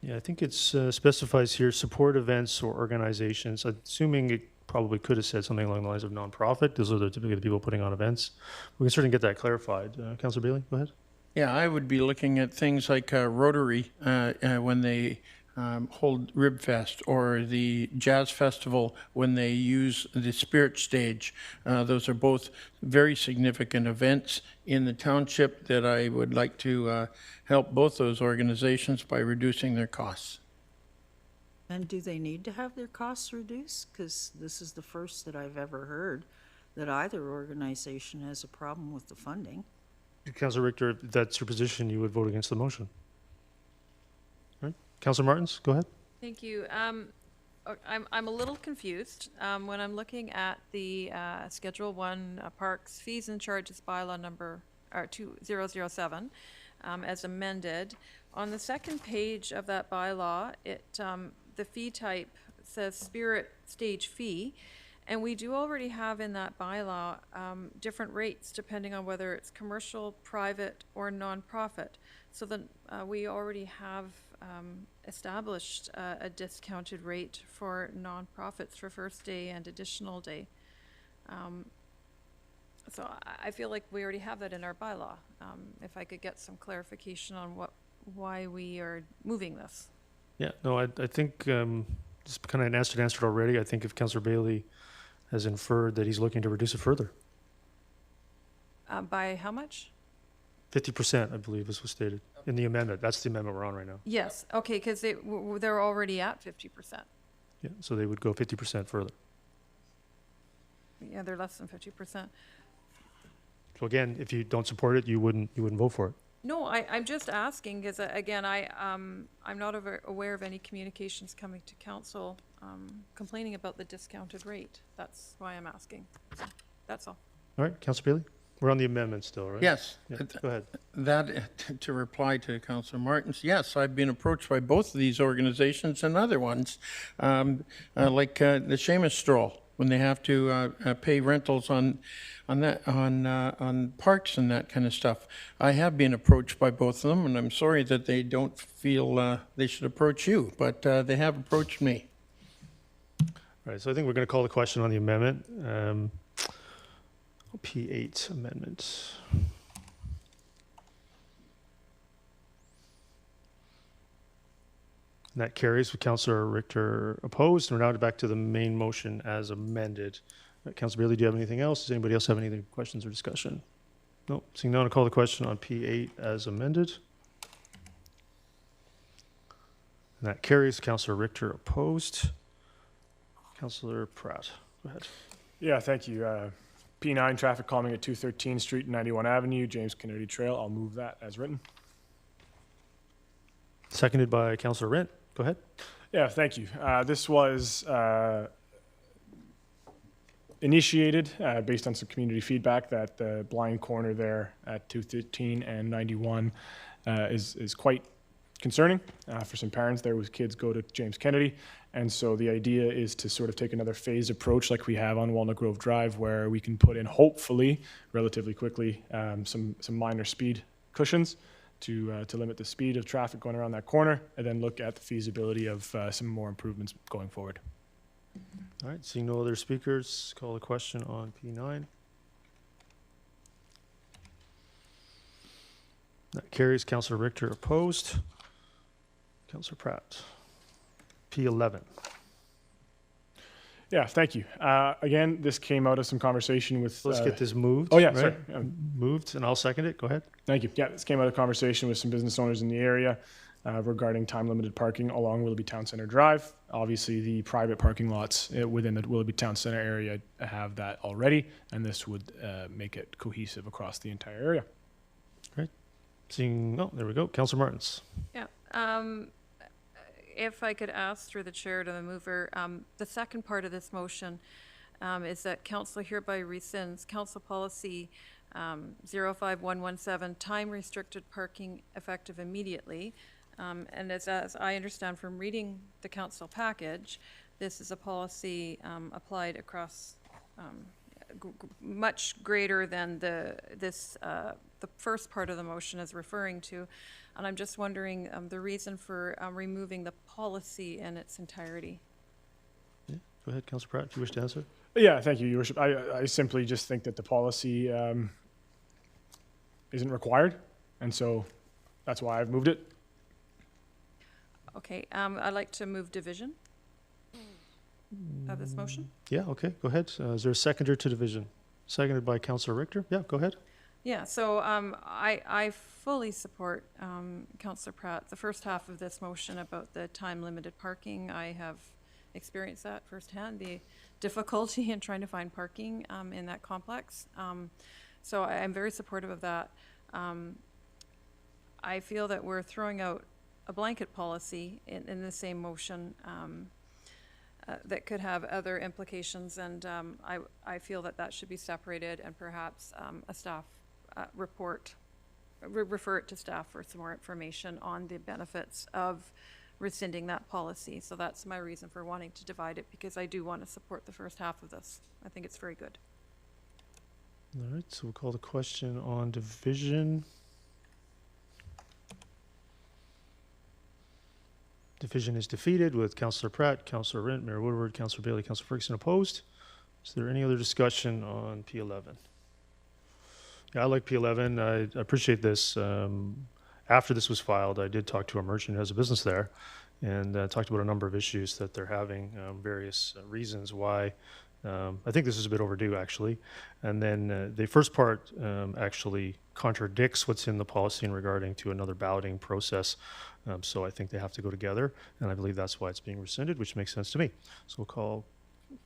Yeah, I think it specifies here support events or organizations. Assuming it probably could have said something along the lines of nonprofit. Those are typically the people putting on events. We can certainly get that clarified. Councillor Bailey, go ahead. Yeah, I would be looking at things like Rotary when they hold Rib Fest, or the Jazz Festival when they use the Spirit Stage. Those are both very significant events in the township that I would like to help both those organizations by reducing their costs. And do they need to have their costs reduced? Because this is the first that I've ever heard that either organization has a problem with the funding. Councillor Richter, if that's your position, you would vote against the motion. Councillor Martins, go ahead. Thank you. I'm a little confused when I'm looking at the Schedule 1 Parks Fees and Charges bylaw number 2007 as amended. On the second page of that bylaw, the fee type says spirit stage fee, and we do already have in that bylaw different rates depending on whether it's commercial, private, or nonprofit. So then we already have established a discounted rate for nonprofits for first day and additional day. So I feel like we already have that in our bylaw. If I could get some clarification on why we are moving this. Yeah, no, I think just kind of answered already. I think if Councillor Bailey has inferred that he's looking to reduce it further. By how much? 50%, I believe, is what's stated in the amendment. That's the amendment we're on right now. Yes, okay, because they're already at 50%. Yeah, so they would go 50% further. Yeah, they're less than 50%. So again, if you don't support it, you wouldn't vote for it. No, I'm just asking because again, I'm not aware of any communications coming to council complaining about the discounted rate. That's why I'm asking. So, that's all. All right, Councillor Bailey? We're on the amendment still, right? Yes. Yeah, go ahead. That, to reply to Councillor Martins, yes, I've been approached by both of these organizations and other ones, like the Seamus Stroll, when they have to pay rentals on parks and that kind of stuff. I have been approached by both of them, and I'm sorry that they don't feel they should approach you, but they have approached me. All right, so I think we're going to call the question on the amendment. P8 amendment. And that carries with Councillor Richter opposed. And we're now back to the main motion as amended. Councillor Bailey, do you have anything else? Does anybody else have any questions or discussion? No. Seeing none, I'll call the question on P8 as amended. And that carries. Councillor Richter opposed. Councillor Pratt, go ahead. Yeah, thank you. P9 traffic calming at 213 Street and 91 Avenue, James Kennedy Trail. I'll move that as written. Seconded by Councillor Rent. Go ahead. Yeah, thank you. This was initiated based on some community feedback that the blind corner there at 213 and 91 is quite concerning for some parents there with kids go to James Kennedy. And so the idea is to sort of take another phased approach like we have on Walnut Grove Drive, where we can put in, hopefully, relatively quickly, some minor speed cushions to limit the speed of traffic going around that corner, and then look at the feasibility of some more improvements going forward. All right, seeing no other speakers, call the question on P9. That carries. Councillor Richter opposed. Councillor Pratt. P11. Yeah, thank you. Again, this came out of some conversation with... Let's get this moved. Oh, yeah, right? sorry. Moved, and I'll second it. Go ahead. Thank you. Yeah, this came out of conversation with some business owners in the area regarding time-limited parking along Willoughby Town Center Drive. Obviously, the private parking lots within the Willoughby Town Center area have that already, and this would make it cohesive across the entire area. Great. Seeing... Oh, there we go. Councillor Martins. Yeah. If I could ask through the chair to the mover, the second part of this motion is that council hereby rescinds council policy 05117, time restricted parking effective immediately. And as I understand from reading the council package, this is a policy applied across much greater than the first part of the motion is referring to. And I'm just wondering the reason for removing the policy in its entirety. Yeah. Go ahead, Councillor Pratt, if you wish to answer. Yeah, thank you, Your Worship. I simply just think that the policy isn't required, and so that's why I've moved it. Okay, I'd like to move division of this motion. Yeah, okay, go ahead. Is there a seconder to division? Seconded by Councillor Richter. Yeah, go ahead. Yeah, so I fully support Councillor Pratt. The first half of this motion about the time-limited parking, I have experienced that firsthand, the difficulty in trying to find parking in that complex. So I'm very supportive of that. I feel that we're throwing out a blanket policy in the same motion that could have other implications, and I feel that that should be separated, and perhaps a staff report, refer it to staff for some more information on the benefits of rescinding that policy. So that's my reason for wanting to divide it, because I do want to support the first half of this. I think it's very good. All right, so we'll call the question on division. Division is defeated with Councillor Pratt, Councillor Rent, Mayor Woodward, Councillor Bailey, Councillor Ferguson opposed. Is there any other discussion on P11? Yeah, I like P11. I appreciate this. After this was filed, I did talk to a merchant who has a business there and talked about a number of issues that they're having, various reasons why. I think this is a bit overdue, actually. And then the first part actually contradicts what's in the policy in regarding to another balloting process. So I think they have to go together, and I believe that's why it's being rescinded, which makes sense to me. So we'll call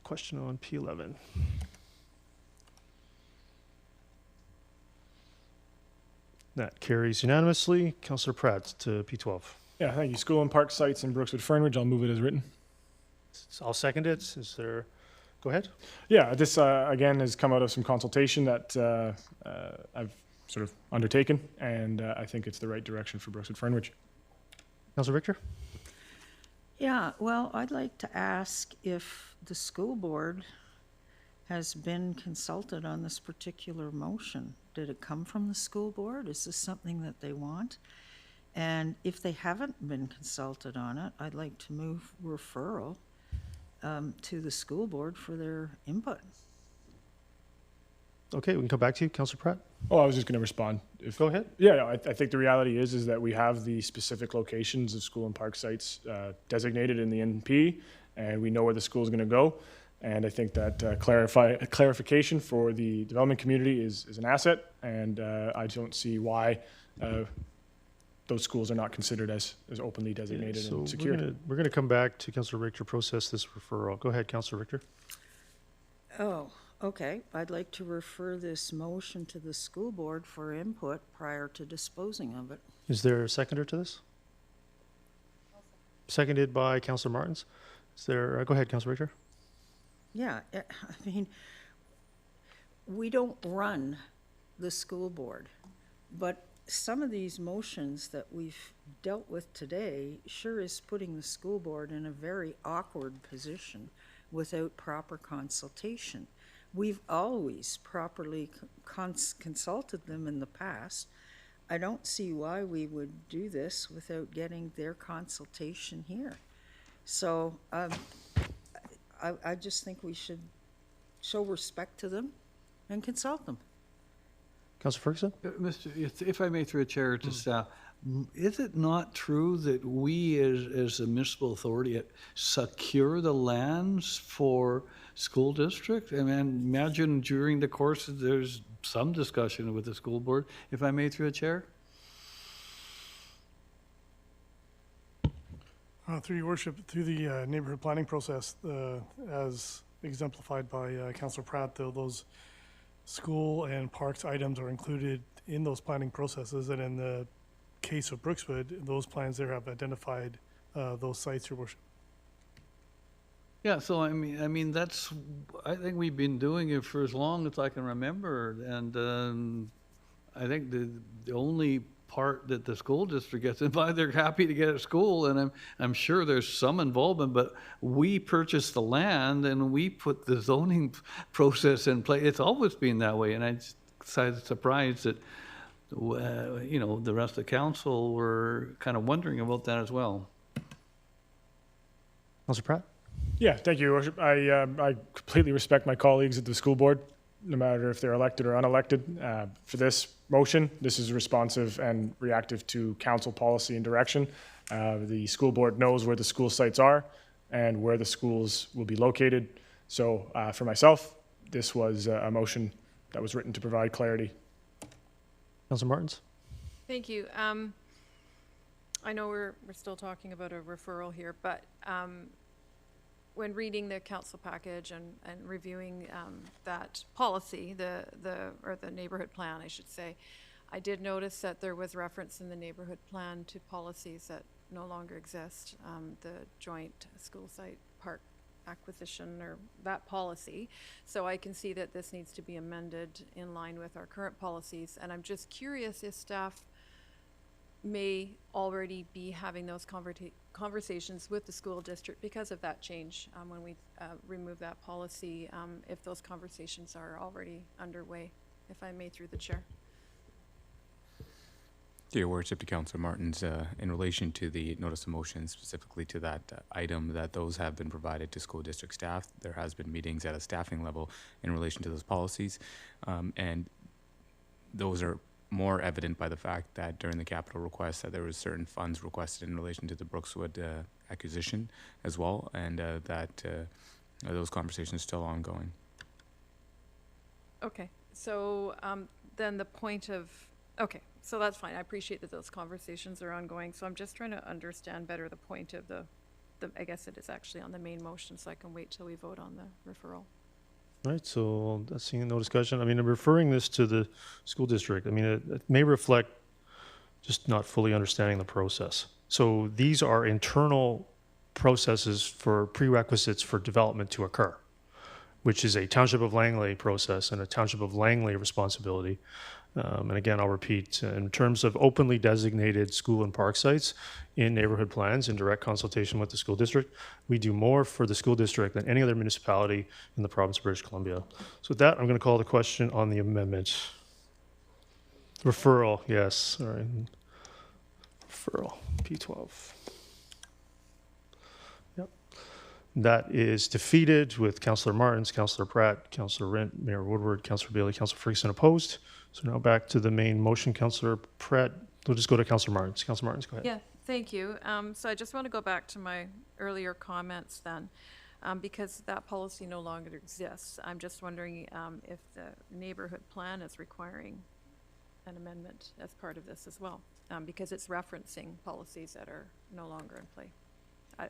question on P11. That carries unanimously. Councillor Pratt to P12. Yeah, thank you. School and park sites in Brookswood Fernridge. I'll move it as written. I'll second it. Is there? Go ahead. Yeah, this again has come out of some consultation that I've sort of undertaken, and I think it's the right direction for Brookswood Fernridge. Councillor Victor? Yeah, well, I'd like to ask if the school board has been consulted on this particular motion. Did it come from the school board? Is this something that they want? And if they haven't been consulted on it, I'd like to move referral to the school board for their input. Okay, we can come back to you, Councillor Pratt. Oh, I was just going to respond. Go ahead. Yeah, I think the reality is that we have the specific locations of school and park sites designated in the NP, and we know where the school is going to go. And I think that clarification for the development community is an asset, and I don't see why those schools are not considered as openly designated and secure. We're gonna come back to Councillor Richter, process this referral. Go ahead, Councillor Richter. Oh, okay. I'd like to refer this motion to the school board for input prior to disposing of it. Is there a seconder to this? Seconded by Councillor Martins. Is there? Go ahead, Councillor Richter. Yeah, I mean, we don't run the school board, but some of these motions that we've dealt with today sure is putting the school board in a very awkward position without proper consultation. We've always properly consulted them in the past. I don't see why we would do this without getting their consultation here. So I just think we should show respect to them and consult them. Councillor Ferguson? Mr., if I may, through a chair to staff, is it not true that we as a municipal authority secure the lands for school district? I mean, imagine during the course there's some discussion with the school board, if I may, through a chair? Through your worship, through the neighborhood planning process, as exemplified by Councillor Pratt, those school and parks items are included in those planning processes, and in the case of Brookswood, those plans there have identified those sites, your worship. Yeah, so I mean that's, I think we've been doing it for as long as I can remember, and I think the only part that the school district gets involved, they're happy to get a school, and I'm sure there's some involvement, but we purchase the land and we put the zoning process in place. It's always been that way, and I'm surprised that you know, the rest of the council were kind of wondering about that as well. Councillor Pratt? Yeah, thank you, Your Worship. I completely respect my colleagues at the school board, no matter if they're elected or unelected. For this motion, this is responsive and reactive to council policy and direction. The school board knows where the school sites are and where the schools will be located. So for myself, this was a motion that was written to provide clarity. Councillor Martins? Thank you. I know we're still talking about a referral here, but when reading the council package and reviewing that policy, the neighborhood plan, I should say, I did notice that there was reference in the neighborhood plan to policies that no longer exist, the joint school site park acquisition or that policy. So I can see that this needs to be amended in line with our current policies. And I'm just curious if staff may already be having those conversations with the school district because of that change when we remove that policy, if those conversations are already underway, if I may, through the chair. Your Worship, to Councillor Martins, in relation to the notice of motion, specifically to that item, that those have been provided to school district staff. There has been meetings at a staffing level in relation to those policies, and those are more evident by the fact that during the capital request that there was certain funds requested in relation to the Brookswood acquisition as well, and that those conversations are still ongoing. Okay, so then the point of, okay, so that's fine. I appreciate that those conversations are ongoing. So I'm just trying to understand better the point of the I guess it is actually on the main motion, so I can wait till we vote on the referral. Right, so seeing no discussion. I mean, I'm referring this to the school district. I mean, it may reflect just not fully understanding the process. So these are internal processes for prerequisites for development to occur, which is a Township of Langley process and a Township of Langley responsibility. And again, I'll repeat, in terms of openly designated school and park sites in neighborhood plans in direct consultation with the school district, we do more for the school district than any other municipality in the province of British Columbia. So with that, I'm going to call the question on the amendment. Referral, yes. All right. Referral, P12. Yep. That is defeated with Councillor Martins, Councillor Pratt, Councillor Rent, Mayor Woodward, Councillor Bailey, Councillor Ferguson opposed. So now back to the main motion, Councillor Pratt. We'll just go to Councillor Martins. Councillor Martins, go ahead. Yeah, thank you. So I just want to go back to my earlier comments then, because that policy no longer exists. I'm just wondering if the neighborhood plan is requiring an amendment as part of this as well, because it's referencing policies that are no longer in play. I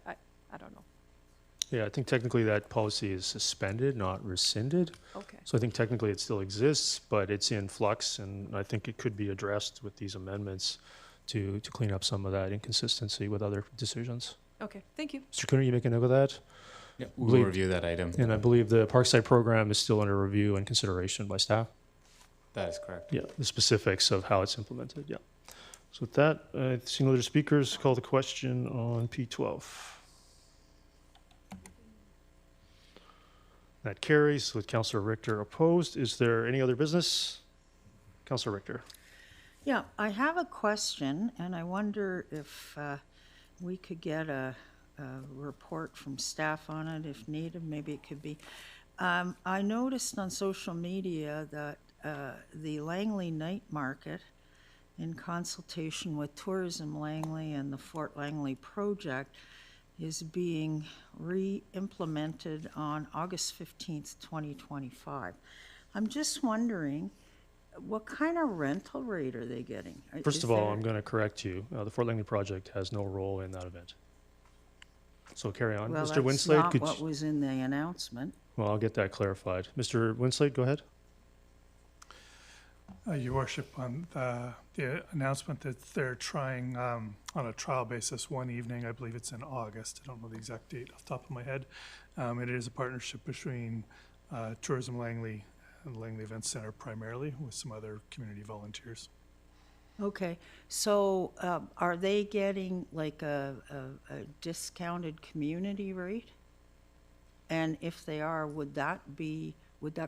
don't know. Yeah, I think technically that policy is suspended, not rescinded. Okay. So I think technically it still exists, but it's in flux, and I think it could be addressed with these amendments to clean up some of that inconsistency with other decisions. Okay, thank you. Mr. Cooner, you make a note of that? Yeah, we'll review that item. And I believe the Parkside program is still under review and consideration by staff. That is correct. Yeah, the specifics of how it's implemented, yeah. So with that, seeing no other speakers, call the question on P12. That carries with Councillor Richter opposed. Is there any other business? Councillor Richter. Yeah, I have a question, and I wonder if we could get a report from staff on it if needed. Maybe it could be. I noticed on social media that the Langley Night Market, in consultation with Tourism Langley and the Fort Langley Project, is being re-implemented on August 15th, 2025. I'm just wondering, what kind of rental rate are they getting? First of all, I'm going to correct you. The Fort Langley Project has no role in that event. So carry on. Well, Mr. that's Winslade, not what was in the announcement. Well, I'll get that clarified. Mr. Winslade, go ahead. Your Worship, on the announcement that they're trying on a trial basis one evening, I believe it's in August. I don't know the exact date off the top of my head. It is a partnership between Tourism Langley and the Langley Event Center primarily, with some other community volunteers. Okay, so are they getting like a discounted community rate? And if they are, would that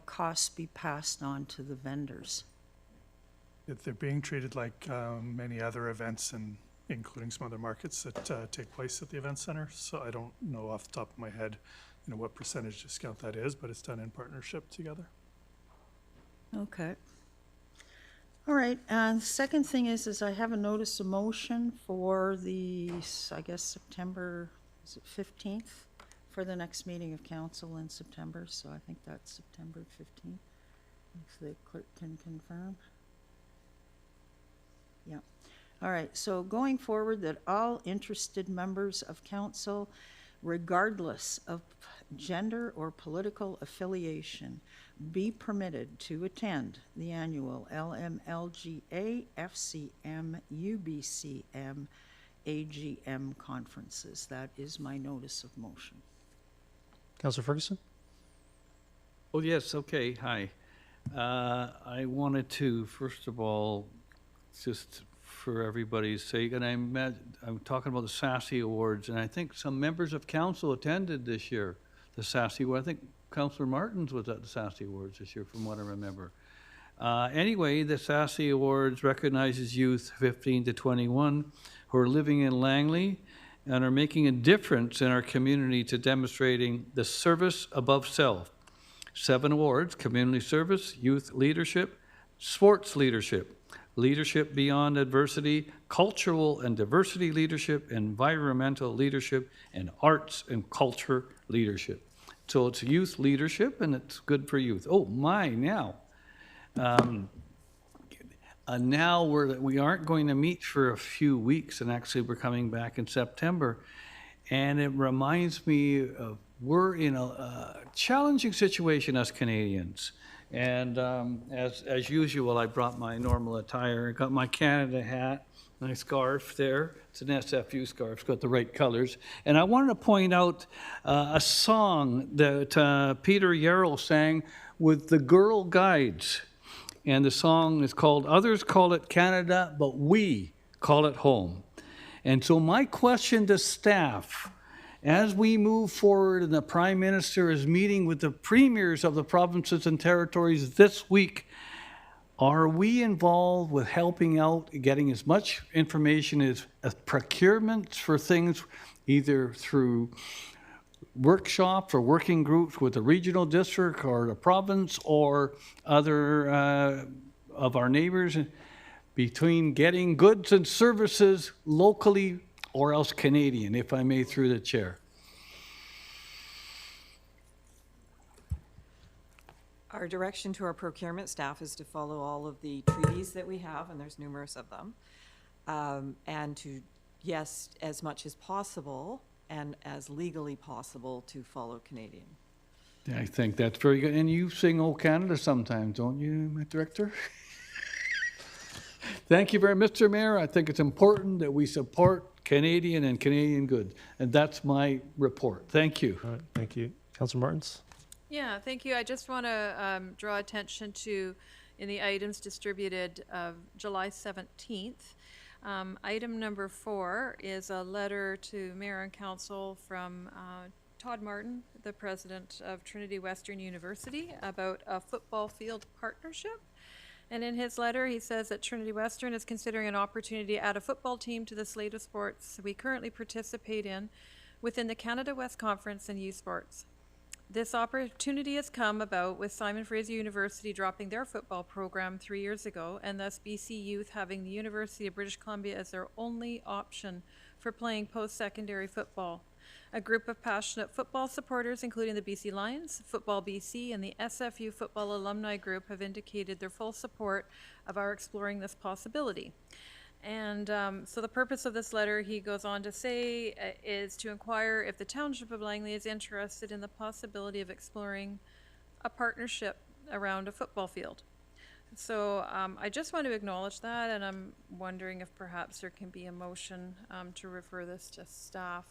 cost be passed on to the vendors? That they're being treated like many other events, and including some other markets that take place at the event center. So I don't know off the top of my head, what percentage discount that is, but it's done in partnership together. Okay. All right, and the second thing is I have a notice of motion for the, I guess, September, is it 15th? For the next meeting of council in September, so I think that's September 15th, if the clerk can confirm. Yeah. All right, so going forward, that all interested members of council, regardless of gender or political affiliation, be permitted to attend the annual LMLGA FCM UBCM AGM conferences. That is my notice of motion. Councillor Ferguson? Oh, yes, okay, hi. I wanted to, first of all, just for everybody's sake, and I'm talking about the Sassy Awards, and I think some members of council attended this year, the Sassy Award. I think Councillor Martins was at the Sassy Awards this year, from what I remember. Anyway, the Sassy Awards recognizes youth 15 to 21 who are living in Langley and are making a difference in our community to demonstrating the service above self. 7 awards: community service, youth leadership, sports leadership, leadership beyond adversity, cultural and diversity leadership, environmental leadership, and arts and culture leadership. So it's youth leadership, and it's good for youth. Oh, my, now. Now we aren't going to meet for a few weeks, and actually we're coming back in September. And it reminds me of we're in a challenging situation as Canadians. And as usual, I brought my normal attire. I got my Canada hat, my scarf there. It's an SFU scarf. It's got the right colors. And I wanted to point out a song that Peter Yarrow sang with the Girl Guides. And the song is called "Others Call It Canada, but We Call It Home." And so my question to staff, as we move forward and the Prime Minister is meeting with the premiers of the provinces and territories this week, are we involved with helping out, getting as much information as procurements for things, either through workshops or working groups with the regional district or the province or other of our neighbors, between getting goods and services locally or else Canadian, if I may, through the chair? Our direction to our procurement staff is to follow all of the treaties that we have, and there's numerous of them, and to, yes, as much as possible and as legally possible, to follow Canadian. I think that's very good. And you sing "O Canada" sometimes, don't you, my director? Thank you very much, Mr. Mayor. I think it's important that we support Canadian and Canadian good. And that's my report. Thank you. All right, thank you. Councillor Martins? Yeah, thank you. I just want to draw attention to, in the items distributed of July 17th, item number 4 is a letter to Mayor and Council from Todd Martin, the president of Trinity Western University, about a football field partnership. And in his letter, he says that Trinity Western is considering an opportunity to add a football team to the slate of sports we currently participate in within the Canada West Conference and youth sports. This opportunity has come about with Simon Fraser University dropping their football program 3 years ago, and thus BC Youth having the University of British Columbia as their only option for playing post-secondary football. A group of passionate football supporters, including the BC Lions, Football BC, and the SFU Football Alumni Group, have indicated their full support of our exploring this possibility. And so the purpose of this letter, he goes on to say, is to inquire if the Township of Langley is interested in the possibility of exploring a partnership around a football field. So I just want to acknowledge that, and I'm wondering if perhaps there can be a motion to refer this to staff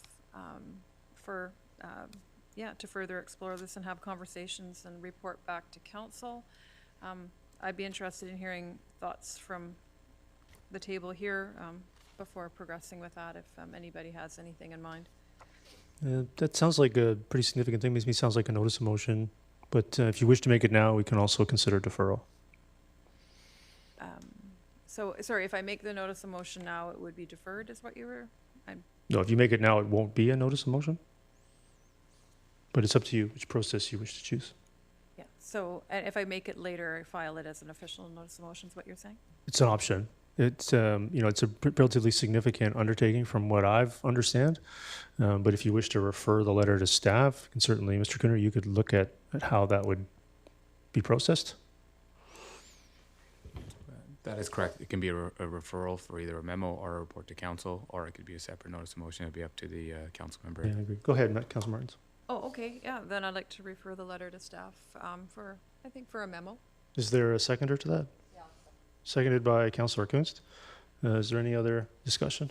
to further explore this and have conversations and report back to council. I'd be interested in hearing thoughts from the table here before progressing with that, if anybody has anything in mind. That sounds like a pretty significant thing. Makes me sounds like a notice of motion. But if you wish to make it now, we can also consider deferral. So, sorry, if I make the notice of motion now, it would be deferred, is what you were? No, if you make it now, it won't be a notice of motion. But it's up to you which process you wish to choose. Yeah, so if I make it later, I file it as an official notice of motion, is what you're saying? It's an option. It's it's a relatively significant undertaking from what I've understand. But if you wish to refer the letter to staff, you can certainly, Mr. Cooner, you could look at how that would be processed. That is correct. It can be a referral for either a memo or a report to council, or it could be a separate notice of motion. It'd be up to the council member. Yeah, I agree. Go ahead, Councilor Martins. Oh, okay, yeah, then I'd like to refer the letter to staff for a memo. Is there a seconder to that? Yeah. Seconded by Councilor Kunst. Is there any other discussion?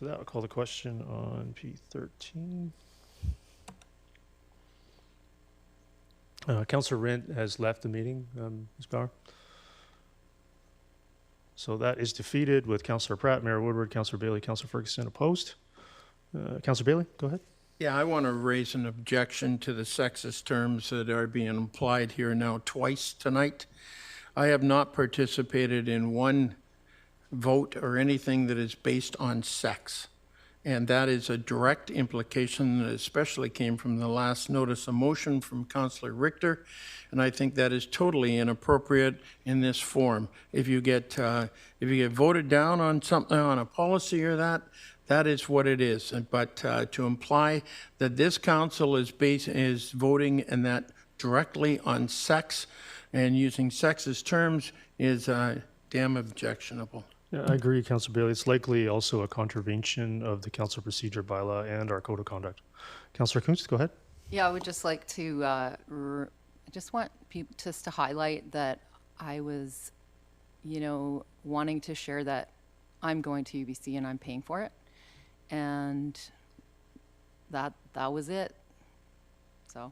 So that, I'll call the question on P13. Councillor Rent has left the meeting, Ms. Bauer. So that is defeated with Councillor Pratt, Mayor Woodward, Councillor Bailey, Councillor Ferguson opposed. Councillor Bailey, go ahead. Yeah, I want to raise an objection to the sexist terms that are being applied here now twice tonight. I have not participated in one vote or anything that is based on sex. And that is a direct implication that especially came from the last notice of motion from Councillor Richter. And I think that is totally inappropriate in this form. If you get voted down on something, on a policy or that is what it is. But to imply that this council is voting and that directly on sex and using sexist terms is damn objectionable. Yeah, I agree, Councillor Bailey. It's likely also a contravention of the council procedure bylaw and our code of conduct. Councillor Kunst, go ahead. Yeah, I would just like to, I just want people just to highlight that I was, wanting to share that I'm going to UBC and I'm paying for it. And that was it. So.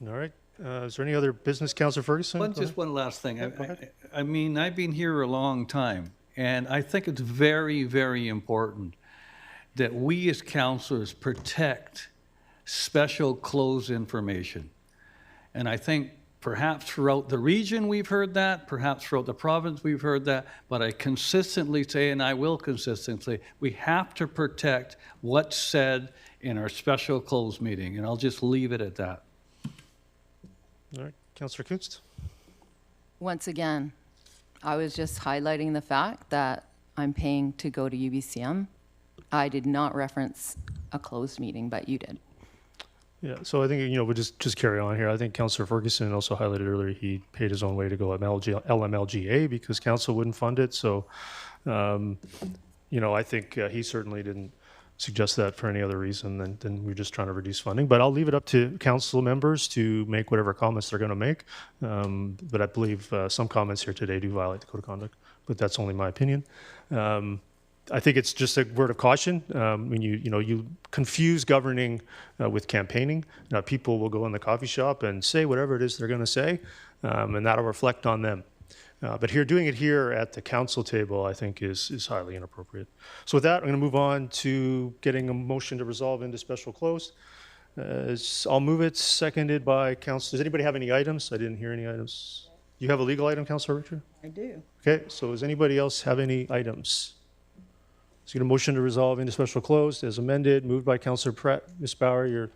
All right. Is there any other business, Councillor Ferguson? Just one last thing. Yeah, go ahead. I mean, I've been here a long time, and I think it's very, very important that we as councillors protect special closed information. And I think perhaps throughout the region we've heard that, perhaps throughout the province we've heard that, but I consistently say, and I will consistently, we have to protect what's said in our special closed meeting, and I'll just leave it at that. All right. Councillor Kunst? Once again, I was just highlighting the fact that I'm paying to go to UBCM. I did not reference a closed meeting, but you did. Yeah, so I think, we'll just carry on here. I think Councillor Ferguson also highlighted earlier he paid his own way to go LMLGA because council wouldn't fund it. So, I think he certainly didn't suggest that for any other reason than we're just trying to reduce funding. But I'll leave it up to council members to make whatever comments they're going to make. But I believe some comments here today do violate the code of conduct, but that's only my opinion. I think it's just a word of caution. When you confuse governing with campaigning. Now, people will go in the coffee shop and say whatever it is they're going to say, and that'll reflect on them. But doing it here at the council table, I think is highly inappropriate. So with that, I'm going to move on to getting a motion to resolve into special closed. I'll move it, seconded by Council. Does anybody have any items? I didn't hear any items. You have a legal item, Councilor Richard? I do. Okay, so does anybody else have any items? So get a motion to resolve into special closed as amended, moved by Councilor Pratt. Ms. Bauer,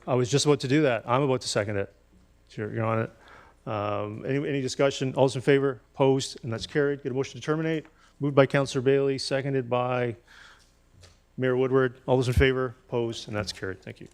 I was just about to do that. I'm about to second it. You're on it. Any discussion? All those in favor? Opposed? And that's carried. Get a motion to terminate. Moved by Councillor Bailey, seconded by Mayor Woodward. All those in favor? Opposed? And that's carried. Thank you.